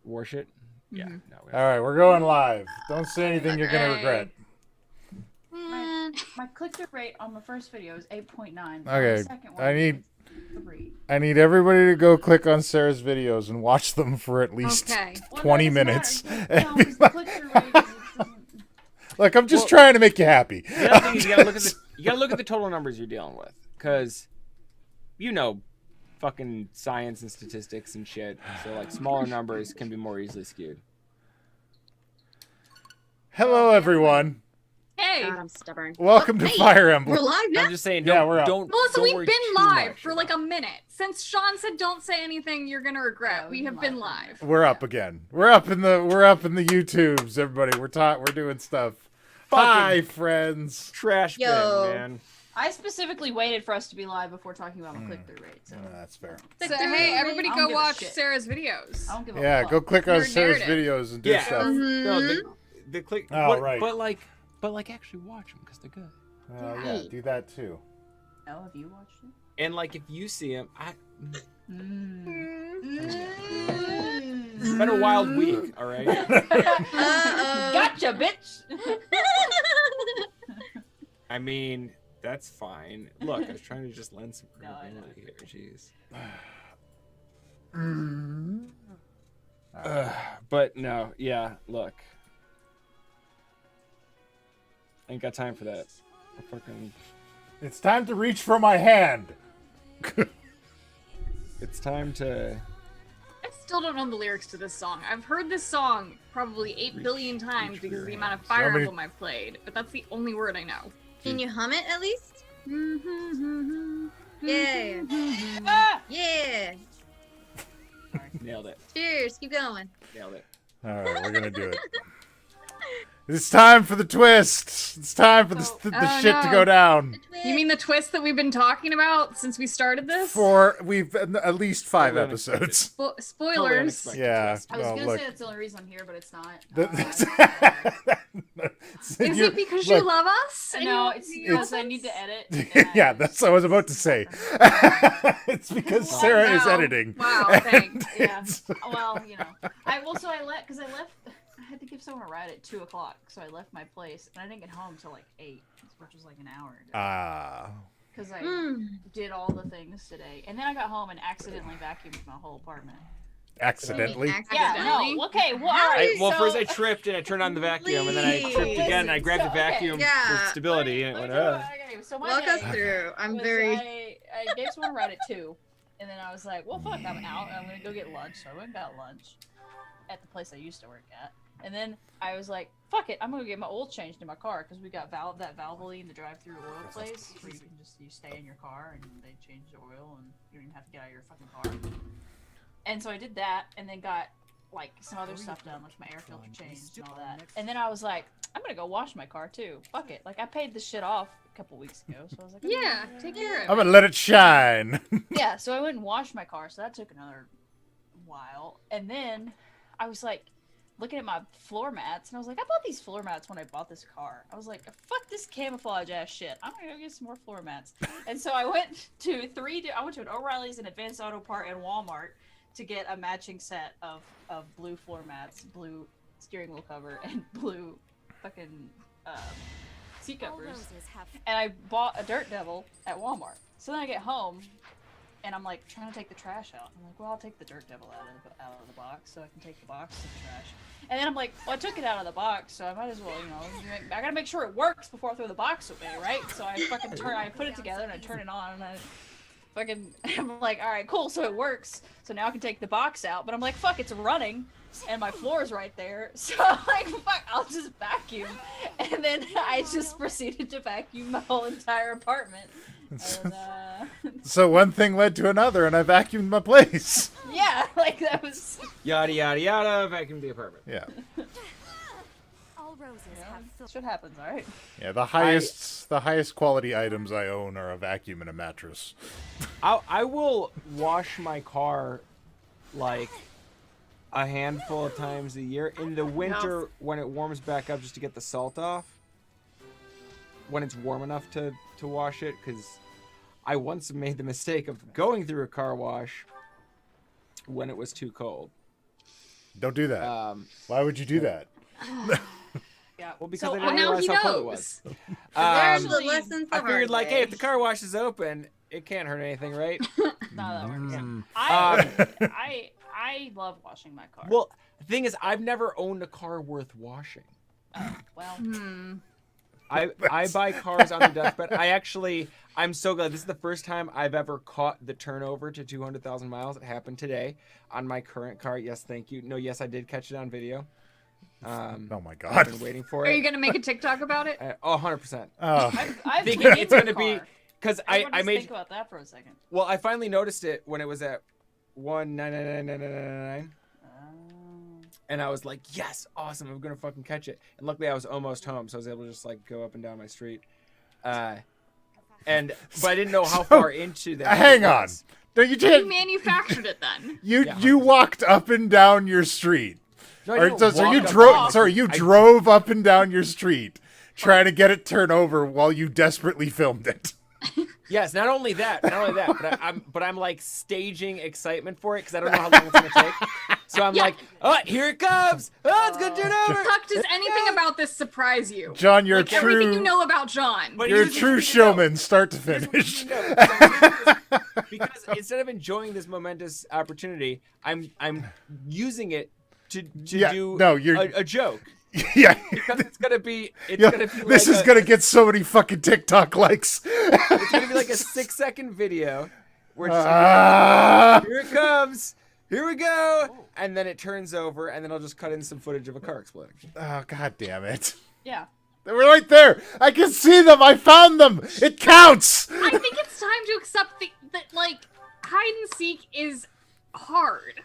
Wash it. Yeah. Mm-hmm. No. All right, we're going live. Don't say anything you're gonna regret. My click-through rate on my first video is 8.9. Okay, The second one I need is 3. everybody to go click on Sarah's videos and watch them for at least Well, 20 that doesn't minutes. matter. No, 'cause the click-through rate doesn't... Look, I'm just trying to make you happy. The other thing is you gotta look at the total numbers you're dealing with, because fucking science and statistics and shit. So like smaller numbers can be more easily skewed. Hello, everyone. Hey. God, I'm stubborn. Welcome to Fire Emblem. We're live now? I'm just saying, Yeah, we're up. Melissa, we've worry been too live much for like a minute. Since Sean said don't say anything you're gonna regret, Yeah, we have been live. We're up again. We're up in the YouTubes, everybody. We're doing stuff. Hi, friends. trash bin, Yo. man. I specifically waited for us to be live before talking about my click-through rate. So That's fair. So hey, everybody I go don't give a watch shit. Sarah's videos. I don't give a Yeah, fuck. go click on Your Sarah's narrative. videos and do Yeah. stuff. No, the click. Oh, right. But like actually watch them because they're good. Yeah, do that too. No, have you watched it? And like if you see them, it's been a wild week. All right. Gotcha, bitch! I mean, that's fine. Look, I was trying to just lend some No, I know. credibility here. Jeez. But no, yeah. Look, ain't got time for that. I fucking. It's time to reach for my hand. It's time to. I still don't know the lyrics to this song. I've heard this song probably 8 billion times reach because for of the your amount of hands. Fire Somebody- Emblem I've played, but that's the only word I know. Can you hum it at least? Yeah. Ah! Yeah. Nailed it. Cheers. Keep going. Nailed it. All right, we're gonna do it. It's time for the twist. It's time for the Oh, shit to no. go down. You mean the twist that we've been talking about since we started this? We've at least 5 Totally episodes. Totally Spoilers. unexpected Yeah. twist. I was well, gonna look. say that's the only reason I'm here, but it's not. Is it because you love us? and No, you- it's you because love I need us? to edit. and Yeah, I that's what I was about to say. It's because Oh, Sarah is wow. editing. Wow, And thanks. Yeah. it's- Well, you know, I had to give someone a ride at 2 o'clock, so I left my place, and I didn't get home till like 8, which was like an hour ago. Ah. Because I did all the things today, and then I got home and accidentally vacuumed my whole apartment. Accidentally. Yeah, Accidentally? no, okay, well, all right. Well, so... first I tripped and I turned on the vacuum, and then I tripped again and I grabbed the Okay. vacuum Yeah. for stability, and it went. Okay, so my Walk us day through. I'm was very. I gave someone a ride at 2, and then I was like, well, fuck, I'm out. I'm gonna go get lunch. So I went and got lunch at the place I used to work at. And then I was like, fuck it, I'm gonna get my oil changed in my car because we got that Valvoline, the drive-through oil place, where you can just stay in your car and they change the oil and you don't even have to get out of your fucking car. And so I did that, and then got like some other stuff done, like my air filter changed and all that. And then I was like, I'm gonna go wash my car too. Fuck it, like I paid this shit off a couple weeks ago, so I was like, Yeah, take care of I'm it. gonna let it shine. yeah, so I went and washed my car, so that took another while. And then I was like looking at my floor mats, and I was like, I bought these floor mats when I bought this car. I was like, fuck this camouflage ass shit. I'm gonna go get some more floor mats. And so I went to an O'Reilly's, an Advanced Auto Part, and Walmart to get a matching set of blue floor mats, blue steering wheel cover, and blue fucking seat covers. And I bought a Dirt Devil at Walmart. So then I get home, and I'm like trying to take the trash out. I'm like, well, I'll take the Dirt Devil out of the box so I can take the box to the trash. And then I'm like, well, I took it out of the box, so I might as well, I gotta make sure it works before I throw the box away, right? So I put it together and I turn it on, and I'm like, all right, cool, so it works. So now I can take the box out, but I'm like, fuck, it's running, and my floor is right there. So I'm like, fuck, I'll just vacuum. And then I just proceeded to vacuum my whole entire apartment. And, So one thing led to another, and I vacuumed my place. yeah, like that was. Yada yada yada. Vacuum the apartment. Yeah. All roses have Shit happens, all right. Yeah, the highest quality items I own are a vacuum and a mattress. I will wash my car like a handful of times a year in the winter when it warms back up, just to get the salt off. When it's warm enough to wash it, because I once made the mistake of going through a car wash when it was too cold. Don't do that. Why would you do that? Yeah. Well, because So, I didn't now realize he how cold it knows. was. There's the Actually, lessons the I figured, hard like, way. hey, if the car wash is open, it can't hurt anything, right? not that works. Mm. I love washing my car. Well, the thing is, I've never owned a car worth washing. Oh, well. I buy cars on the deathbed. I'm so glad. This is the first time I've ever caught the turnover to 200,000 miles. It happened today on my current car. Yes, thank you. No, yes, I did catch it on video. Oh my I've god. been waiting for Are you it. gonna make a TikTok about it? 100%. Oh. I've Thinking been it's in gonna the be car. because Everyone I just made. think about that for a second. Well, I finally noticed it when it was at 1999999, and I was like, yes, awesome, I'm gonna fucking catch it. And luckily, I was almost home, so I was able to just like go up and down my street. But I didn't know how far into that. Hang on. was. No, you You didn't. manufactured it then. You walked up and down your street. No, I Or, didn't so you walk up drove. and- Sorry, you I- drove up and down your street, trying to get it turned over while you desperately filmed it. Yes, not only that, but I'm like staging excitement for it because I don't know how long it's gonna take. So I'm like, oh, here it comes! Oh, it's gonna turn over. Huck, does anything about this surprise you? John, you're Like a everything true. you know about John. But You're a here's what true you need to showman, start to Here's what you finish. need to know. Because instead of enjoying this momentous opportunity, I'm using it to Yeah, do no, you're- a joke. Yeah. Because it's gonna be Yeah, gonna be this like is gonna get so many fucking TikTok likes. it's gonna be like a 6-second video where it's just Ah. here it comes, here we go, and then it turns over, and then I'll just cut in some footage of a car exploding. Oh god damn it! Yeah. They were right there. I can see them. I found them. It counts. I think it's time to accept that like hide and seek is hard.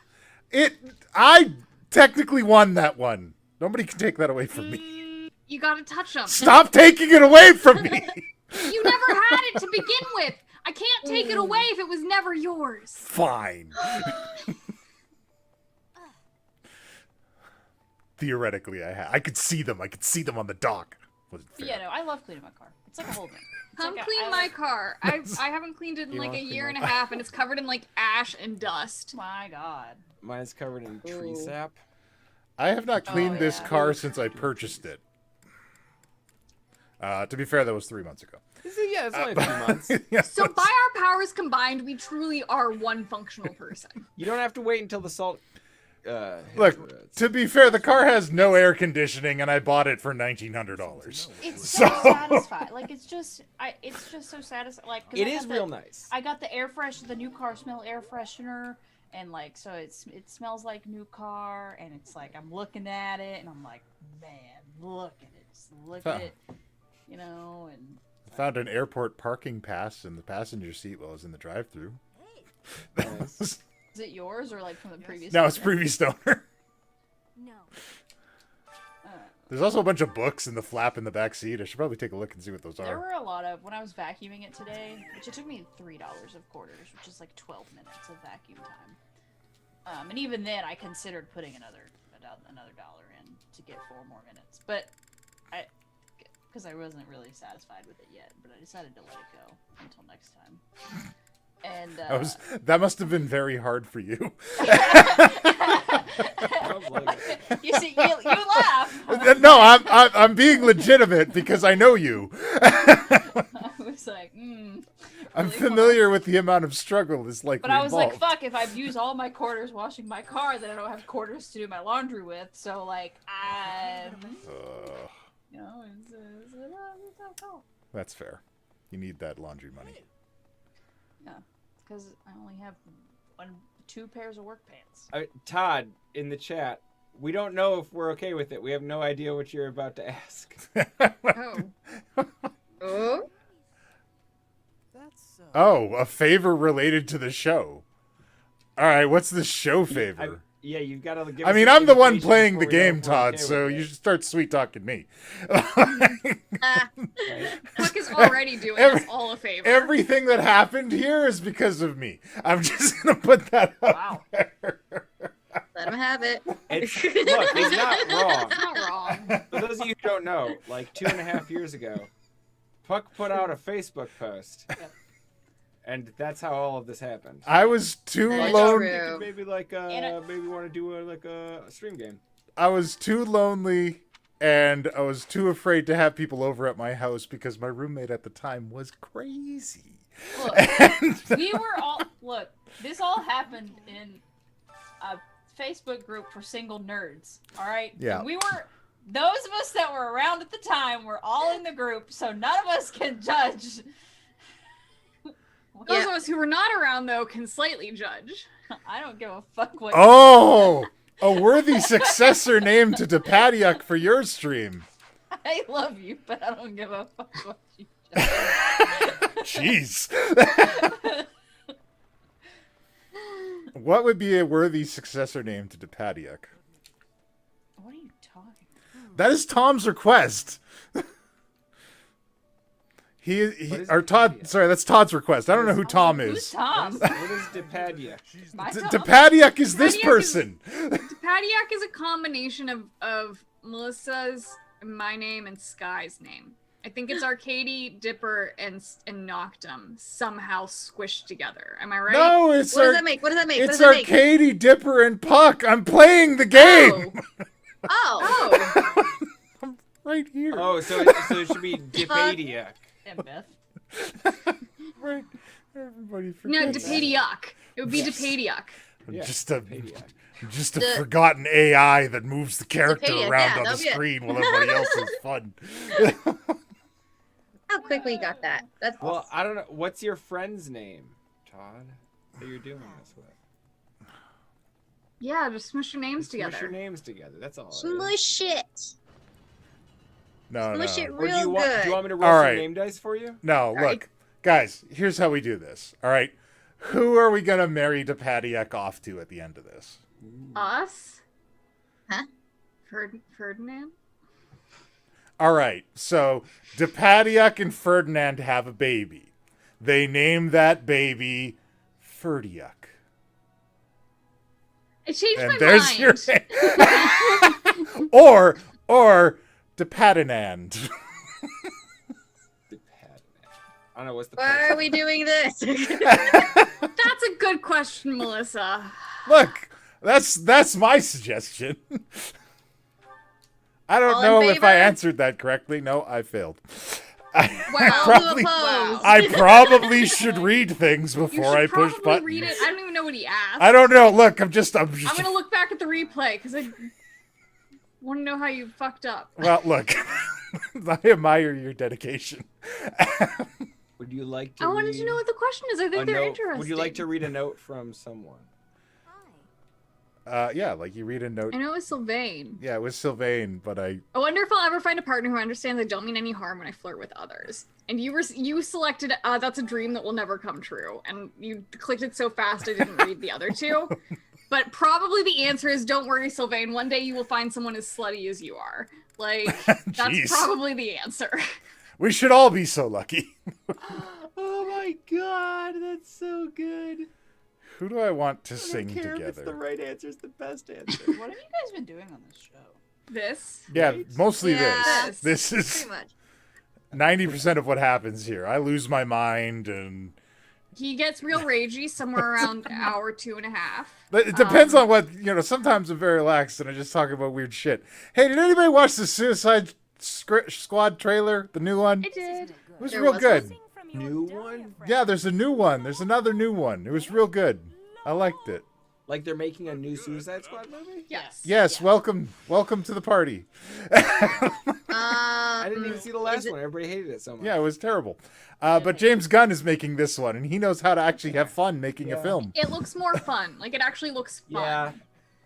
I technically won that one. Nobody can take that away from me. You gotta touch them. Stop taking it away from me. You never had it to begin with. I can't take it away if it was never yours. Fine. Theoretically, I could see them. I could see them on the dock. Wasn't But fair. yeah, no, I love cleaning my car. It's like a whole thing. It's Come like clean my car. I haven't cleaned it in You like a wanna year clean and a half, and it's covered in like ash and dust. My God. Mine's covered in tree Ooh. sap. I have not cleaned this yeah. car since I purchased it. To be fair, that was 3 months ago. Yeah, it's only a few months. Yeah, So by our powers combined, we truly are one functional person. You don't have to wait until the salt. hits Look, the roads. to be fair, the car has no air conditioning, and I bought it for $1,900. It's so satisfying. Like it's just so satisfying. Like 'cause It I is got real nice. I got the new car smell air freshener, and like so it smells like new car, and it's like I'm looking at it, and I'm like, man, look at it, just look at it, you know, and. Found an airport parking pass in the passenger seat while I was in the drive-thru. Nice. Is it yours or like from the previous? No, it's owner? previous owner. No. There's also a bunch of books in the flap in the back seat. I should probably take a look and see what those There are. were a lot of when I was vacuuming it today, which it took me $3 of quarters, which is like 12 minutes of vacuum time. And even then, I considered putting another dollar in to get 4 more minutes, but because I wasn't really satisfied with it yet. But I decided to let it go until next time. And That must have been very hard for you. Sounds like it. you see, you laugh. No, I'm being legitimate because I know you. I was like, I'm really familiar with the amount of struggle this likely But I was involved. like, fuck, if I've used all my quarters washing my car, then I don't have quarters to do my laundry with. So, like, you know, it's a call. That's fair. You need that laundry money. Yeah, because I only have 2 pairs of work pants. Todd in the chat. We don't know if we're okay with it. We have no idea what you're about to ask. Oh. Oh? Oh, a favor related to the show. All right, what's the show favor? Yeah, you've got to give. I us mean, some I'm the one indication playing the before we know game, if we're Todd, okay so with you it. should start sweet talking me. Huck is already doing us all a favor. Everything that happened here is because of me. I'm just gonna put that out Wow. there. Let him have it. It's, look, he's not wrong. It's not wrong. For those of you who don't know, like 2.5 years ago, Puck put out a Facebook post and that's how all of this happened. I was too That's lonely. true. Maybe maybe want to do a stream game. I was too lonely, and I was too afraid to have people over at my house because my roommate at the time was crazy. Look, we were all look. This all happened in a Facebook group for single nerds. All right. Yeah. And we were those of us that were around at the time were all in the group, so none of us can judge. Those of us who were not around, though, can slightly judge. I don't give a fuck what. Oh, a worthy successor name to Dipadiuk for your stream. I love you, but I don't give a fuck what you judge. Jeez. What would be a worthy successor name to Dipadiuk? What are you talking about? That is Tom's request. He is or Todd. Dipadiuk? Sorry, that's Todd's request. I don't know who Tom Who's is. Tom? What is Dipadia? My Tom? Dipadiuk is this Dipadiuk is- person. Dipadiuk is a combination of Melissa's, my name, and Sky's name. I think it's Arkady, Dipper, and Noctum somehow squished together. Am I right? No, it's What does that make? What does that make? What It's does that make? Arkady, Dipper, and Puck. I'm playing the game Oh. Oh, right here. Oh, so it should be Dipadiak. And Beth. Right. Everybody no, forgets. Dipadiuk. It would be Yes. Dipadiuk. I'm Yeah, just a Dipadiak. just a The- forgotten AI that moves the character Dipadiuk, around yeah, on the that'll be it. screen while everybody else is fun. How quickly you got that? That's Well, I don't know. What's your friend's name, Todd? That you're doing this with? Yeah, just smush your names Just smush together. your names together. That's all. it is. smush it. No, Smush no. it Or do real you want? good. Do you want me to roll All some right. name dice for you? No, look, right. guys, here's how we do this. All right. Who are we going to marry Dipadiuk off to at the end of this? Us? Huh? Ferdinand? All right. So Dipadiuk and Ferdinand have a baby. They name that baby Ferdiuk. I changed And my there's mind. your or Dipadinand. I don't know what's the. Why are we doing this? That's a good question, Melissa. Look, that's my suggestion. I don't All in know if I favor? answered that correctly. No, I failed. All Probably- who oppose? I probably should read things You before should I push probably buttons. read it. I don't even know what he asked. I don't know. Look, I'm just I'm gonna look back at the replay because I want to know how you fucked up. Well, look. I admire your dedication. Would you like to? I wanted to read know what the question is. I a think they're note- interesting. Would you like to read a note from someone? Yeah, like you read a note. I know it was Sylvain. Yeah, it was Sylvain, but I I wonder if I'll ever find a partner who understands I don't mean any harm when I flirt with others. And you selected that's a dream that will never come true, and you clicked it so fast I didn't read the other two. But probably the answer is don't worry, Sylvain. One day you will find someone as slutty as you are. Like Jeez. that's probably the answer. we should all be so lucky. Oh my god, that's so good. Who do I want to I sing don't care if it's the together? right answer, it's the best answer. What have you guys been doing on this show? This. Yeah, Right? mostly Yeah. this. This is Pretty much. 90% of what happens here. I lose my mind, and He gets real ragey somewhere around hour 2.5. but it depends on what Sometimes I'm very relaxed and I just talk about weird shit. Hey, did anybody watch the Suicide Squad trailer? The new one? I did. It was There real was good. New one? Yeah, there's a new one. There's another new one. It was real good. I liked it. Like they're making a new Suicide Squad movie? Yes. Yes, welcome to the party. I didn't even see the last is it- one. Everybody hated it so much. Yeah, it was terrible. But James Gunn is making this one, and he knows how to actually have fun making a film. It looks more fun. Like it actually looks fun. Yeah.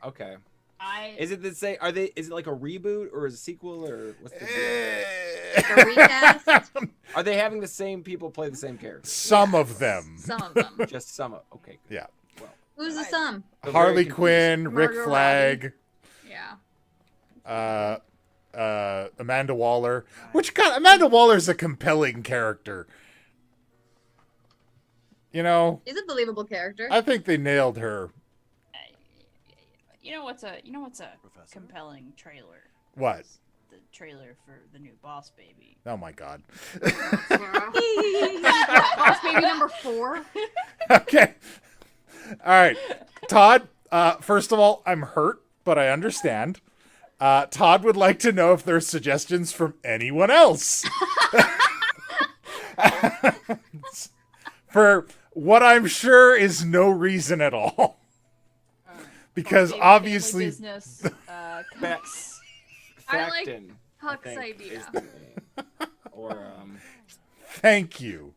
Okay. I Is it the same? Is it like a reboot or is it a sequel or what's the Eh. deal? Like a recast? Are they having the same people play the same characters? Some of them. Some of them. Just some of. Okay. Yeah. Well, Who's the sum? I'm Harley very confused. Quinn, Rick Margot Flag, Yeah. Amanda Waller. Amanda Waller's a compelling character. You know, He's a believable character. I think they nailed her. you know what's a compelling trailer? What? the trailer for the new Boss Baby. Oh my god. Boss Baby number 4. Okay. All right. Todd, first of all, I'm hurt, but I understand. Todd would like to know if there's suggestions from anyone else. For what I'm sure is no reason at all. Because Baby obviously... family business, cooks. I like Factin, Puck's think, idea. is the name. Or, Thank you.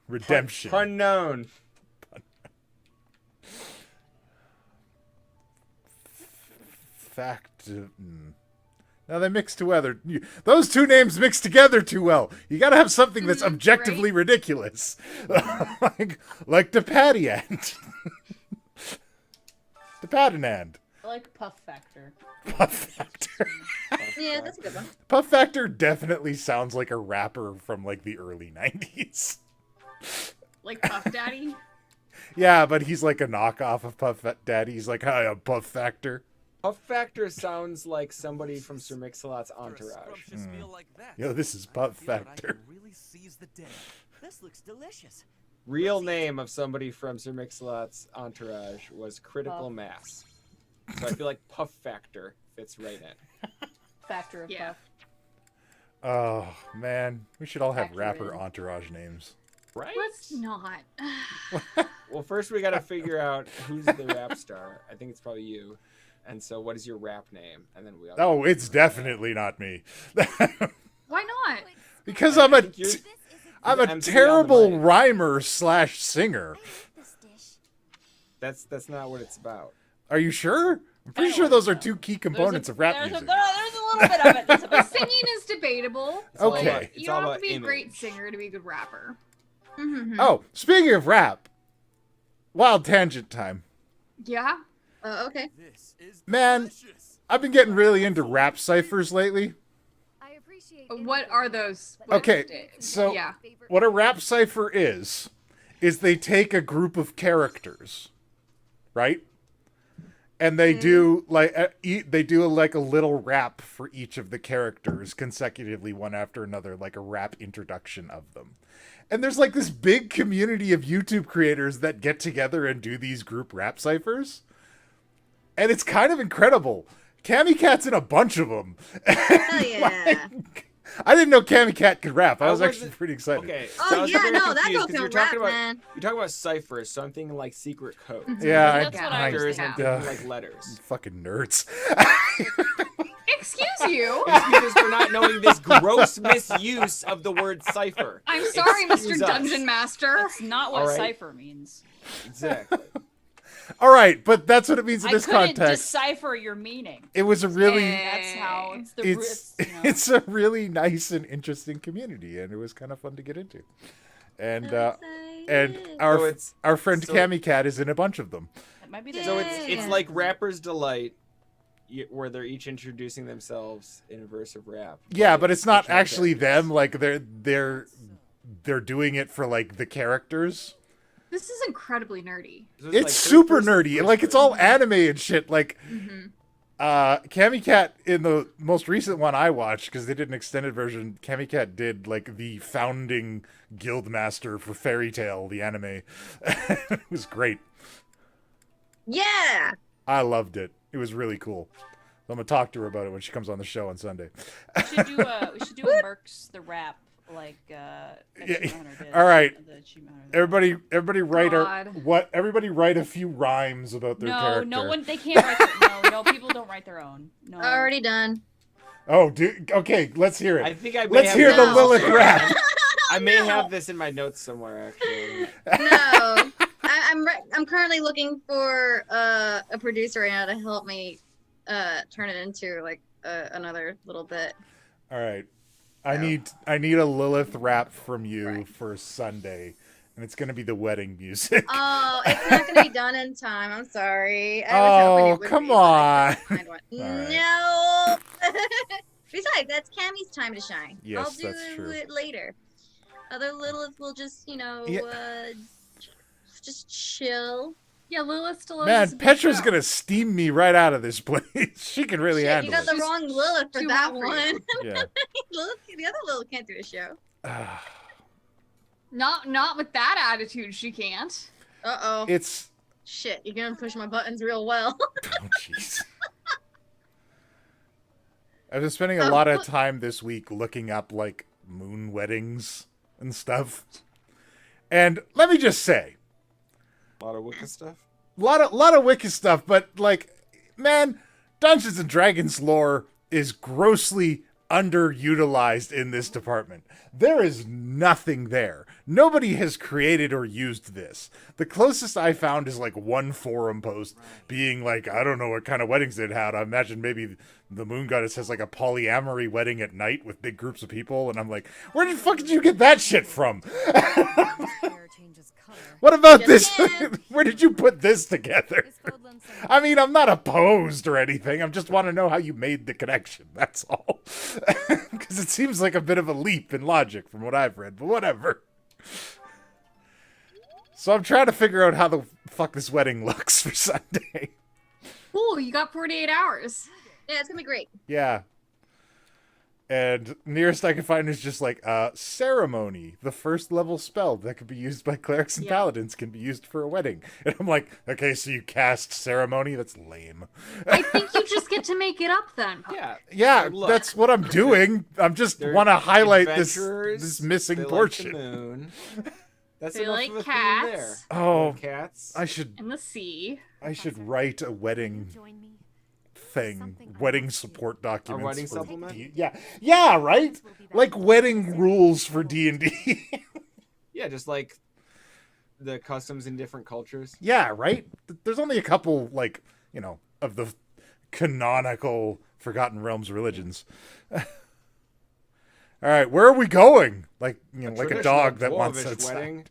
Redemption. unknown. Fact. Now they mix together. Those two names mix together too well. You gotta have something that's objectively ridiculous. like Dipadiand. Dipadinand. I like Puff Factor. Puff Factor. Yeah, that's a good one. Puff Factor definitely sounds like a rapper from like the early 90s. Like Puff Daddy. Yeah, but he's like a knockoff of Puff Daddy. He's like, hi, I'm Puff Factor. Puff Factor sounds like somebody from Sir Mix-a-Lot's entourage. Yo, this is Puff Factor. This looks delicious. Real name of somebody from Sir Mix-a-Lot's entourage was Critical Puff. Mass. So I feel like Puff Factor fits right in. Factor of Yeah. Puff. Oh, man. We should all have Factor rapper in. entourage names. Right? Let's not. Well, first we gotta figure out who's the rap star. I think it's probably you. And so what is your rap name? And then we all Oh, it's definitely not me. Why not? Because I'm a think you're- I'm the a MC on the terrible mic. rhymer / singer. This dish. That's not what it's about. Are you sure? I'm pretty I sure don't those are know. two key components of rap there's music. there's a little bit of it. That's about Singing is debatable. all Okay. about- it's You all don't have about to be a great image. singer to be a good rapper. Mm-hmm. Oh, speaking of rap, wild tangent time. Yeah? Okay. This is Man, delicious. I've been getting really into rap ciphers lately. I appreciate What are those? What Okay, is- so yeah. what a rap cipher is they take a group of characters, right? And they do like they do like a little rap for each of the characters consecutively, one after another, like a rap introduction of them. And there's like this big community of YouTube creators that get together and do these group rap ciphers. And it's kind of incredible. Cammy Cat's in a bunch of them. Hell yeah. I didn't know Cammy Cat could rap. I I was actually wasn't- pretty excited. Okay. Oh, so I was yeah, very no, that confused girl 'cause can you're talking rap, about man. you're talking about ciphers, so I'm thinking like secret code. Yeah, That's what I was Factors, thinking. I'm thinking like letters. Fucking nerds. Excuse you. Excuses for not knowing this gross misuse of the word cipher. I'm sorry, Excuse Mr. us. Dungeon Master. That's not what All right. cipher means. Exactly. All right, but that's what it means in I this couldn't context. decipher your meaning. It was a really, That's how it's the it's you know. it's a really nice and interesting community, and it was kind of fun to get into. And So it's- our friend so- Cammy Cat is in a bunch of them. That might be the So Yeah. it's like Rapper's Delight, where they're each introducing themselves in a verse of rap. Yeah, but it's not fictional actually characters. them. Like they're doing it for like the characters. This is incredibly nerdy. So It's like super third-person, nerdy. Like it's all first-person. anime and shit. Like Cammy Cat in the most recent one I watched, because they did an extended version, Cammy Cat did like the founding guild master for Fairy Tail, the anime. It was great. Yeah. I loved it. It was really cool. I'm gonna talk to her about it when she comes on the show on Sunday. We should do a Mercs the rap like Achievement Hunter did. All right. The Achievement Hunter. Everybody write God. everybody write a few rhymes about their No, character. no one. They can't write. No, people don't write their own. No. Already done. Oh, dude. Okay, let's hear I it. think I may Let's have hear the this- Lilith rap. I may have this in my notes somewhere, actually. No. I'm currently looking for a producer right now to help me turn it into like another little bit. All right. I need a Lilith rap from you for Sunday, and it's gonna be the wedding music. Oh, it's not gonna be done in time. I'm sorry. I was hoping Oh, it would come be, but I on. couldn't find one. right. No. Besides, that's Cammy's time to shine. Yes, I'll do that's true. it later. Other Lilith will just, Yeah. just chill. Yeah, Lilith still owes us a Man, big Petra's show. gonna steam me right out of this place. She can really Shit, you handle got it. the wrong Lilith for too that hot for you. one. Yeah. Lilith, the other Lilith can't do a show. Not with that attitude, she can't. Uh-oh. It's Shit, you're gonna push my buttons real well. oh jeez. I've been spending a lot of time this week looking up like moon weddings and stuff. And let me just say, A lot of Wicca stuff. lot of Wicca stuff, but like, man, Dungeons and Dragons lore is grossly underutilized in this department. There is nothing there. Nobody has created or used this. The closest I found is like one forum post being like, I don't know what kind of weddings they'd had. I imagine maybe the moon goddess has like a polyamory wedding at night with big groups of people, and I'm like, where the fuck did you get that shit from? What about this? Where did you put this together? I mean, I'm not opposed or anything. I just want to know how you made the connection. That's all. Because it seems like a bit of a leap in logic from what I've read, but whatever. So I'm trying to figure out how the fuck this wedding looks for Sunday. Cool, you got 48 hours. Yeah, it's gonna be great. Yeah. And nearest I can find is just like, ceremony. The first level spell that could be used by clerics and paladins can be used for a wedding. And I'm like, okay, so you cast ceremony? That's lame. I think you just get to make it up then. Yeah. Yeah, Look. that's what I'm doing. I'm just They're want to highlight this adventurers, missing they like the portion. moon. That's They enough like of a cats. theme there. Oh, Cats. I should In the sea. write a wedding thing, wedding support documents. wedding for supplement? yeah, right. Like wedding rules for D&D. Yeah, just like the customs in different cultures. Yeah, right. There's only a couple, like, you know, of the canonical Forgotten Realms religions. All right, where are we going? Like, you know, like a dog that wants Dwarvish outside. wedding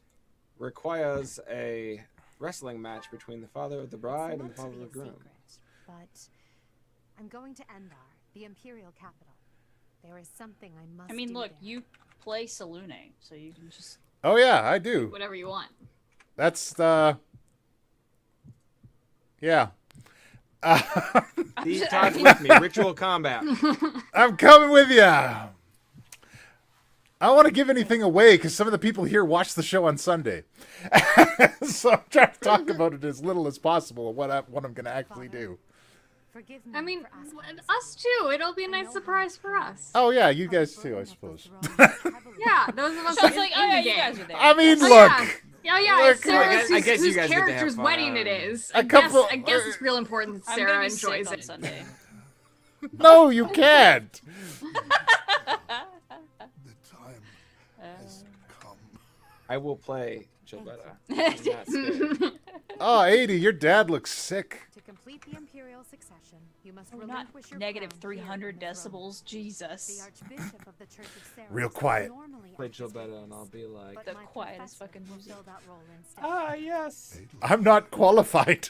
requires a wrestling match between the father of the bride and the father of the groom. But I'm going to Endar, the imperial capital. There is something I must I mean, do look, there. you play Salune, so you can just. Oh yeah, I do. Whatever you want. That's the. Yeah. These talks with me. Ritual combat. I'm coming with ya. I don't want to give anything away because some of the people here watch the show on Sunday, so I'm trying to talk about it as little as possible. What I'm going to actually do. Forgive me I mean, for asking us too. It'll be a nice surprise for us. Oh yeah, you guys too, I suppose. Yeah, those of us Sean's in, like, in oh yeah, the you game. guys are there. I mean, Oh, look. yeah. Yeah, Look, it's Sarah's I guess you whose guys get to have character's fun. wedding it is. A couple- I guess it's real important that I'm gonna Sarah be sick enjoys on it. Sunday. No, you can't. The time has come. I will play Gilberta. I'm not scared. Oh, 80, your dad looks sick. To complete the imperial succession, you must We're not relinquish your negative crown here 300 in the throne. decibels. The Jesus. Archbishop of the Church of Sarah Real will quiet. normally Play act as Gilberta and I'll witness, be like, but The my quietest professor fucking will music. fill that role instead. ah, yes. I'm not qualified.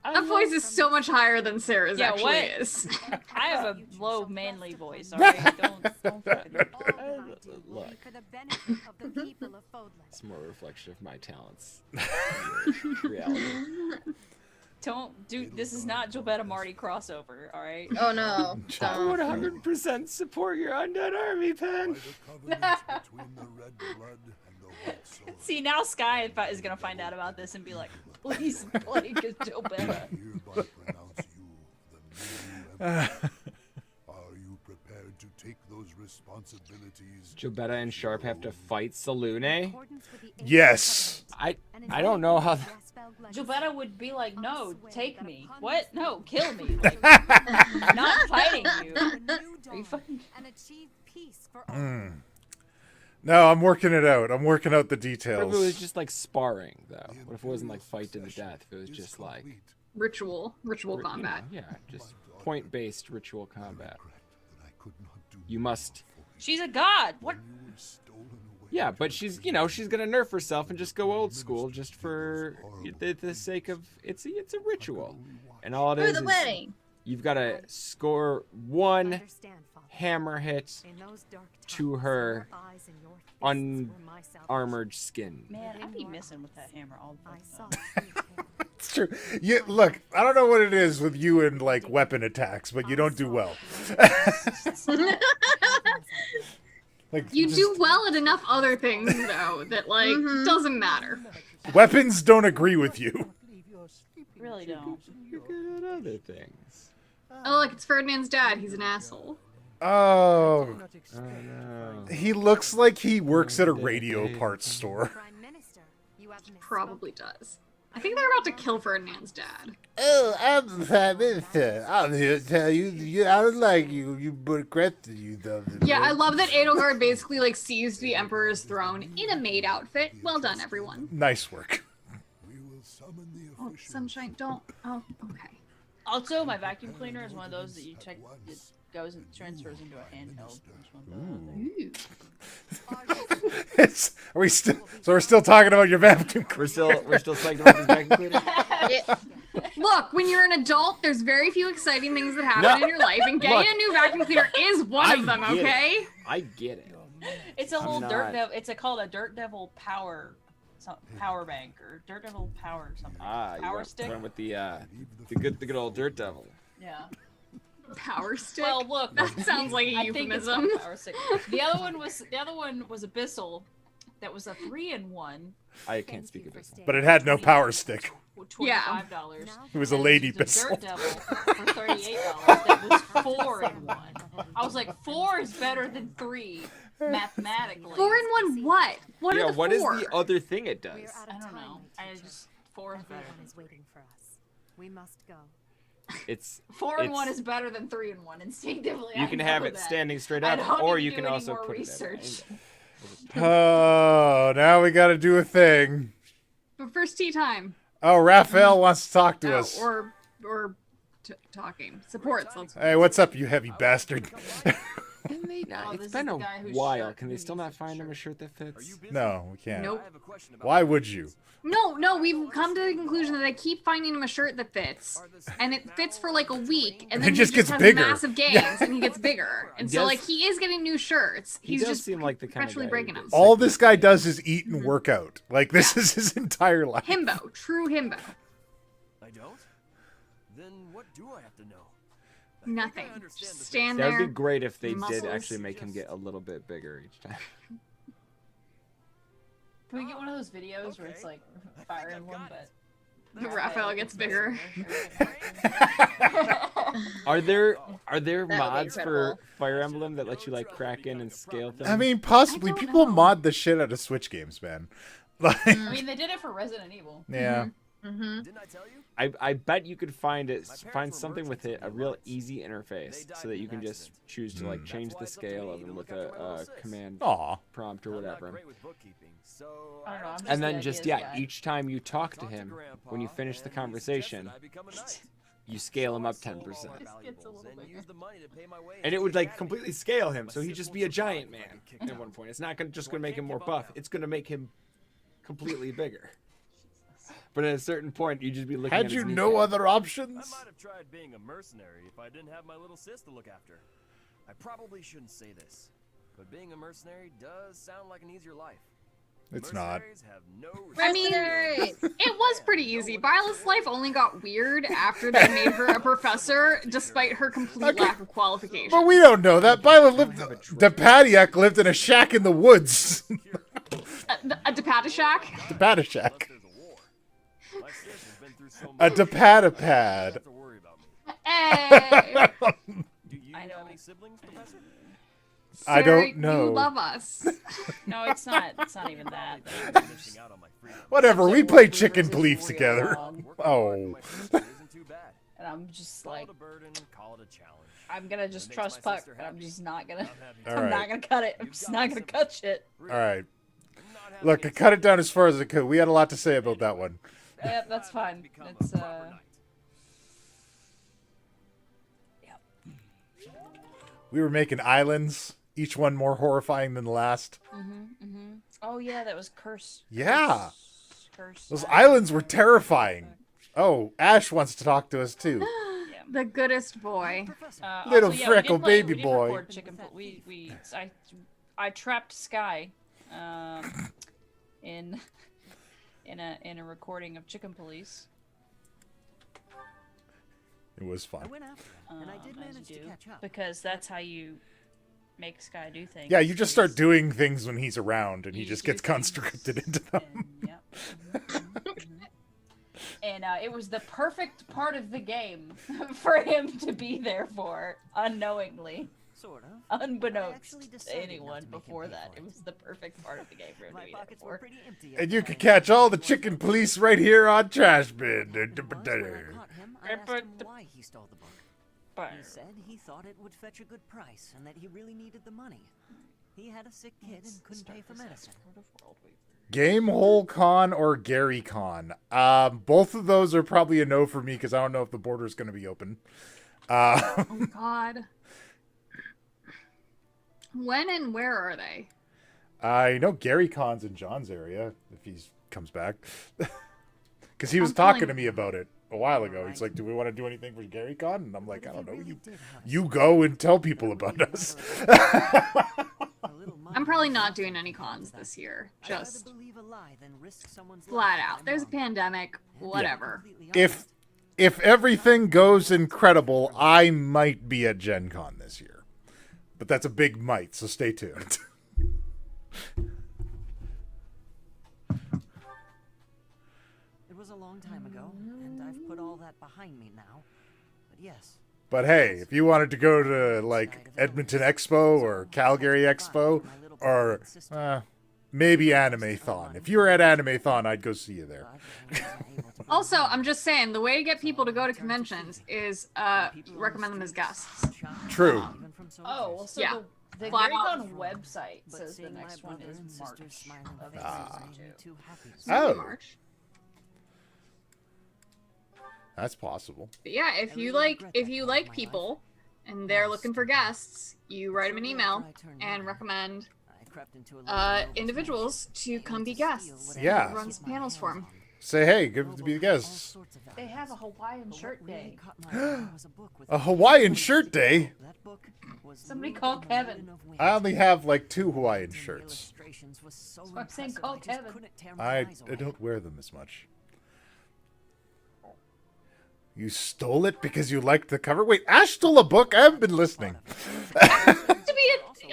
That voice is so much higher than Sarah's Yeah, actually what? is. I have a low manly voice. Alright, don't fucking. All that I do will be Look. for the benefit of the people of Fodlan. It's more a reflection of my talents. Reality. Don't do. This is not Gilberta Marty crossover. All right. Oh no. I would 100% support your undead army, Pen. By the covenant between the red blood and the white sword, See, now Sky is gonna find out about this and be like, please play Gilberta. hereby pronounce you the new emperor. Are you prepared to take those responsibilities? Gilberta and Sharp have to fight In Salune. accordance with the Yes. I don't know how. Gilberta would be like, no, take me. What? No, kill me. Like, not fighting you. Are you fucking? And achieve peace for all. No, I'm working it out. I'm working out the What if it details. was just like sparring, though? What if it wasn't like fight to the death? If it was Is just like complete. Ritual you know, combat. yeah, just point-based ritual combat. Regret that I could not do You more must. for you. She's a god. What? You were stolen away Yeah, to but the she's prison she's gonna nerf herself and just go old school just for the sake of it's a ritual, and all it For is the is wedding. you've got to score one Understand, Father. hammer hit In those dark to times, her your eyes and your fists were my salvation. unarmored skin. Man, I'd be missing with that hammer all the I time. saw true terror. It's true. You look. I don't know what it is with you and like weapon attacks, but you don't do well. Like You just- do well at enough other things though that like doesn't matter. weapons don't agree with you. Really don't. You're good at other things. Oh look, it's Ferdinand's dad. He's an asshole. Oh, Oh no. he looks like he works at a radio parts store. Prime Minister, you have misspoken. Probably does. I think they're about to kill Ferdinand's dad. Oh, I'm the Prime Minister. I'm here to tell you, I don't like you. You regret you though. Yeah, I love that Edelgarde basically like seized the Emperor's throne in a maid outfit. Well done, everyone. Nice work. We will summon the Oh, officials. Sunshine, don't. Oh, okay. Also, my vacuum cleaner is one of those that you check. It goes and transfers into a handheld. Which one? Ooh. Are we still? So we're still talking about your vacuum We're still psyched about this vacuum cleaner. Yeah. Look, when you're an adult, there's very few exciting things that happen No. in your life, and getting Look. a new vacuum cleaner is one of them. I get it. Okay. I get it. It's a whole I'm dirt not- devil. It's called a dirt devil power bank or dirt devil power something. Ah, you power went, stick. went with the good old dirt devil. Yeah. Power stick. Well, look, that sounds like a I think it's euphemism. called power stick. The other one was Abyssal. That was a 3-in-1 I can't speak of this. But it had no power stick. $25. It was a lady The pistol. Dirt Devil for $38. That was 4-in-1. I was like, 4 is better than 3 mathematically. 4-in-1 what? What Yeah, are the what is four? the other thing it does? I don't know. I just 4 is better. Everyone is waiting for us. We must go. It's 4-in-1 It's- is better than 3-in-1 instinctively. you I can know have it that. standing straight I up, don't or need to you do can any also more put research. Oh, now we got to do a thing. But first tea time. Oh, Raphael wants to talk to us. Or talking. Supports. Let's Hey, what's up, you heavy bastard? Can they not? Oh, It's this is been the a guy whose while. shirt Can they still not music find him a shirt. shirt that fits? No, we can't. Nope. Why would you? No, we've come to the conclusion that I keep finding him a shirt that fits, and it fits for like a week, and then It just he gets has bigger. massive gains, and he gets bigger, and so Does- like he is getting new shirts. He He's does just seem like the kind of perpetually guy who breaking gets them. All this guy does is eat and work out. Like, this is his entire life. Himbo, true himbo. I don't? Then what do I have to know? Nothing. Just stand That there. would be great if they did muscles. actually make him get a little bit bigger each time. Can we get one of those videos where it's like Fire Emblem, but Raphael gets bigger. Are there That would be mods for incredible. Fire Emblem that let you like crack in and scale things? I mean, possibly. I don't People know. mod the shit out of Switch games, man. Like, I mean, they did it for Resident Evil. yeah. Mm-hmm. Didn't I tell you? I bet you could find something with it, a real easy interface, so that you can just choose to like change the scale of them with a command Aw. prompt or I'm not whatever. great with bookkeeping, so I don't know. I'm just And the then just ideas yeah, guy. each time you talk to him, when you finish the conversation, you scale him up 10%. gets a little bigger. And it would like completely scale him, so he'd just be a giant man at one point. It's not just gonna make him more buff; it's gonna make him completely bigger. But at a certain point, you'd just be looking. Had at you his no kneecap. other options? I might have tried being a mercenary if I didn't have my little sis to look after. I probably shouldn't say this, but being a mercenary does sound like an easier life. It's not. Mercenaries have no I mean, Mercenary! it was pretty easy. Violet's life only got weird after they made her a professor, despite her complete Okay. lack of qualification. But we don't know that. Violet lived. Depadiak lived in a shack in the woods. A Depatashak? Depatashak. There's a war. My sis has been through so A much. Depatapad. Have to worry about me. Hey! Do you I have don't- any siblings, Professor? I Sarah, don't know. You love us. No, it's not. It's not even that. I'm missing out on my freedom. Whatever. We Episode played one, chicken Weavers is belief real together. long, Working Oh. hard for my sister isn't too bad. and I'm just Call like, it a burden, call it a challenge. I'm gonna just Makes trust my Puck, sister and I'm happy. just not gonna. I'm happy. All I'm right. not gonna cut it. I'm You've just got not me gonna some- cut shit. All right. Not having Look, I any cut it down as far as I could. We had a lot to say about that one. Yep, that's fine. become a It's proper knight. We were making islands, each one more horrifying than the last. Oh yeah, that was curse. Yeah. Curse. Those islands were terrifying. Oh, Ash wants to talk to us too. Yeah. The goodest boy. Little also, yeah, freckle we baby did boy. record I trapped Sky, in a recording of Chicken Police. It was I fun. went after him, and I did As manage you to do, catch up. because that's how you make Sky do things. Yeah, you just start is doing things when he's around, and he you just do gets things conscripted into them. and, yep. And it was the perfect part of the game for him to be there for, unknowingly. Sort of. I Unbeknownst actually to decided anyone not to make him before pay that. for It it. was the perfect part of the game for him to My be there pockets were for. pretty empty. And you after can I catch all the won chicken that. police right here on Trash Bin. And once when I caught him, I asked him why he stole the book. He said he thought it would fetch a good price and that he really needed the money. He had a sick kid and couldn't pay for medicine. Game Hole Con or Gary Con? Both of those are probably a no for me because I don't know if the border is going to be open. Oh God. When and where are they? I know Gary Con's in John's area if he comes back. Because he was I'm talking telling- to me about it a while ago. He's like, do we want to do anything for Gary Con? And I'm like, I But if don't he know. really did have a You sick go kid, and tell then people I about really us. A little money I'm probably would not not doing go any towards cons that. this year. I'd rather Just believe a lie than risk someone's flat life out. if There's a I'm wrong. pandemic. And to be Whatever. completely If honest, if everything goes incredible, I might be at Gen Con this year. But that's a big might, so stay tuned. it was a long time ago, and I've put all that behind me now. But yes, But hey, if you wanted to go to like Edmonton Expo or Calgary Expo or maybe Anime Thon. If you were at Anime Thon, I'd go see you there. Also, I'm just saying the way to get people to go to conventions is recommend them as guests. True. Oh, well, so Yeah. the Flat GaryCon out. website But says the seeing my next one brother is and March sisters smiling of faces made me 2022. too happy. Oh. March. That's possible. But yeah, if you like people and they're looking for guests, you write them an email and recommend individuals to come be guests. Yeah. Run some panels for them. Say, hey, good to be the guests. They have a Hawaiian shirt day. A Hawaiian shirt day? Somebody call Kevin. I only have like 2 Hawaiian shirts. So I'm saying call Kevin. I don't wear them as much. You stole it because you liked the cover? Wait, Ash stole a book? I haven't been listening.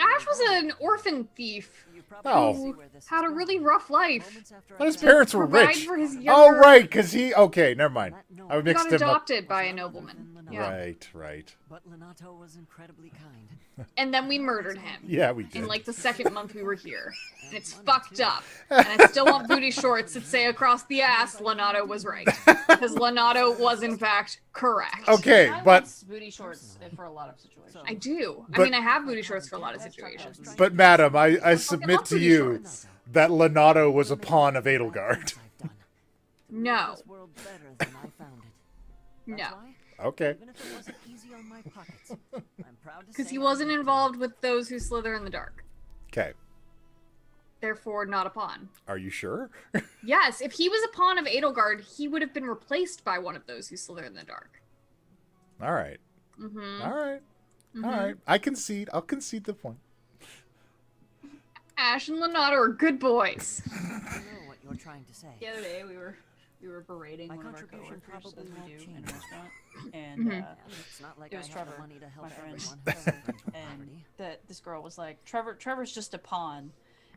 Ash was an orphan thief Oh. who had a really rough life. But his parents were Provide rich. for his Oh, younger- right, because he... Okay, never mind. I He mixed got him up. adopted by a nobleman. Yeah. Right. But Lenato was incredibly kind. And then we murdered him. Yeah, we did. In like the second month we were here. And it's fucked up. And I still want booty shorts that say across the ass, Lenato was right. Because Lenato was in fact correct. Okay, I but... want booty shorts for a lot of situations. I do. I But- mean, I have booty shorts for a lot of situations. But madam, I fucking submit love to booty you shorts. that Lenato was a pawn of Edelgarde. No. This world better than I found it. That's No. why, Okay. even if it wasn't easy on my pockets, I'm proud to Because say he I wasn't did. involved with those who slither in the dark. Okay. Therefore, not a pawn. Are you sure? Yes, if he was a pawn of Edelgarde, he would have been replaced by one of those who slither in the dark. All right. Mm-hmm. All right. All right. I concede. I'll concede the point. Ash and Lenato are good boys. I know what you're trying to say. The other day we were berating My one of our contribution coworkers probably as we won't do in change. a restaurant, and Mhm. And it's not like it I was have Trevor, the money to help my friend, everyone who suffers from and poverty. that this girl was like, Trevor's just a pawn,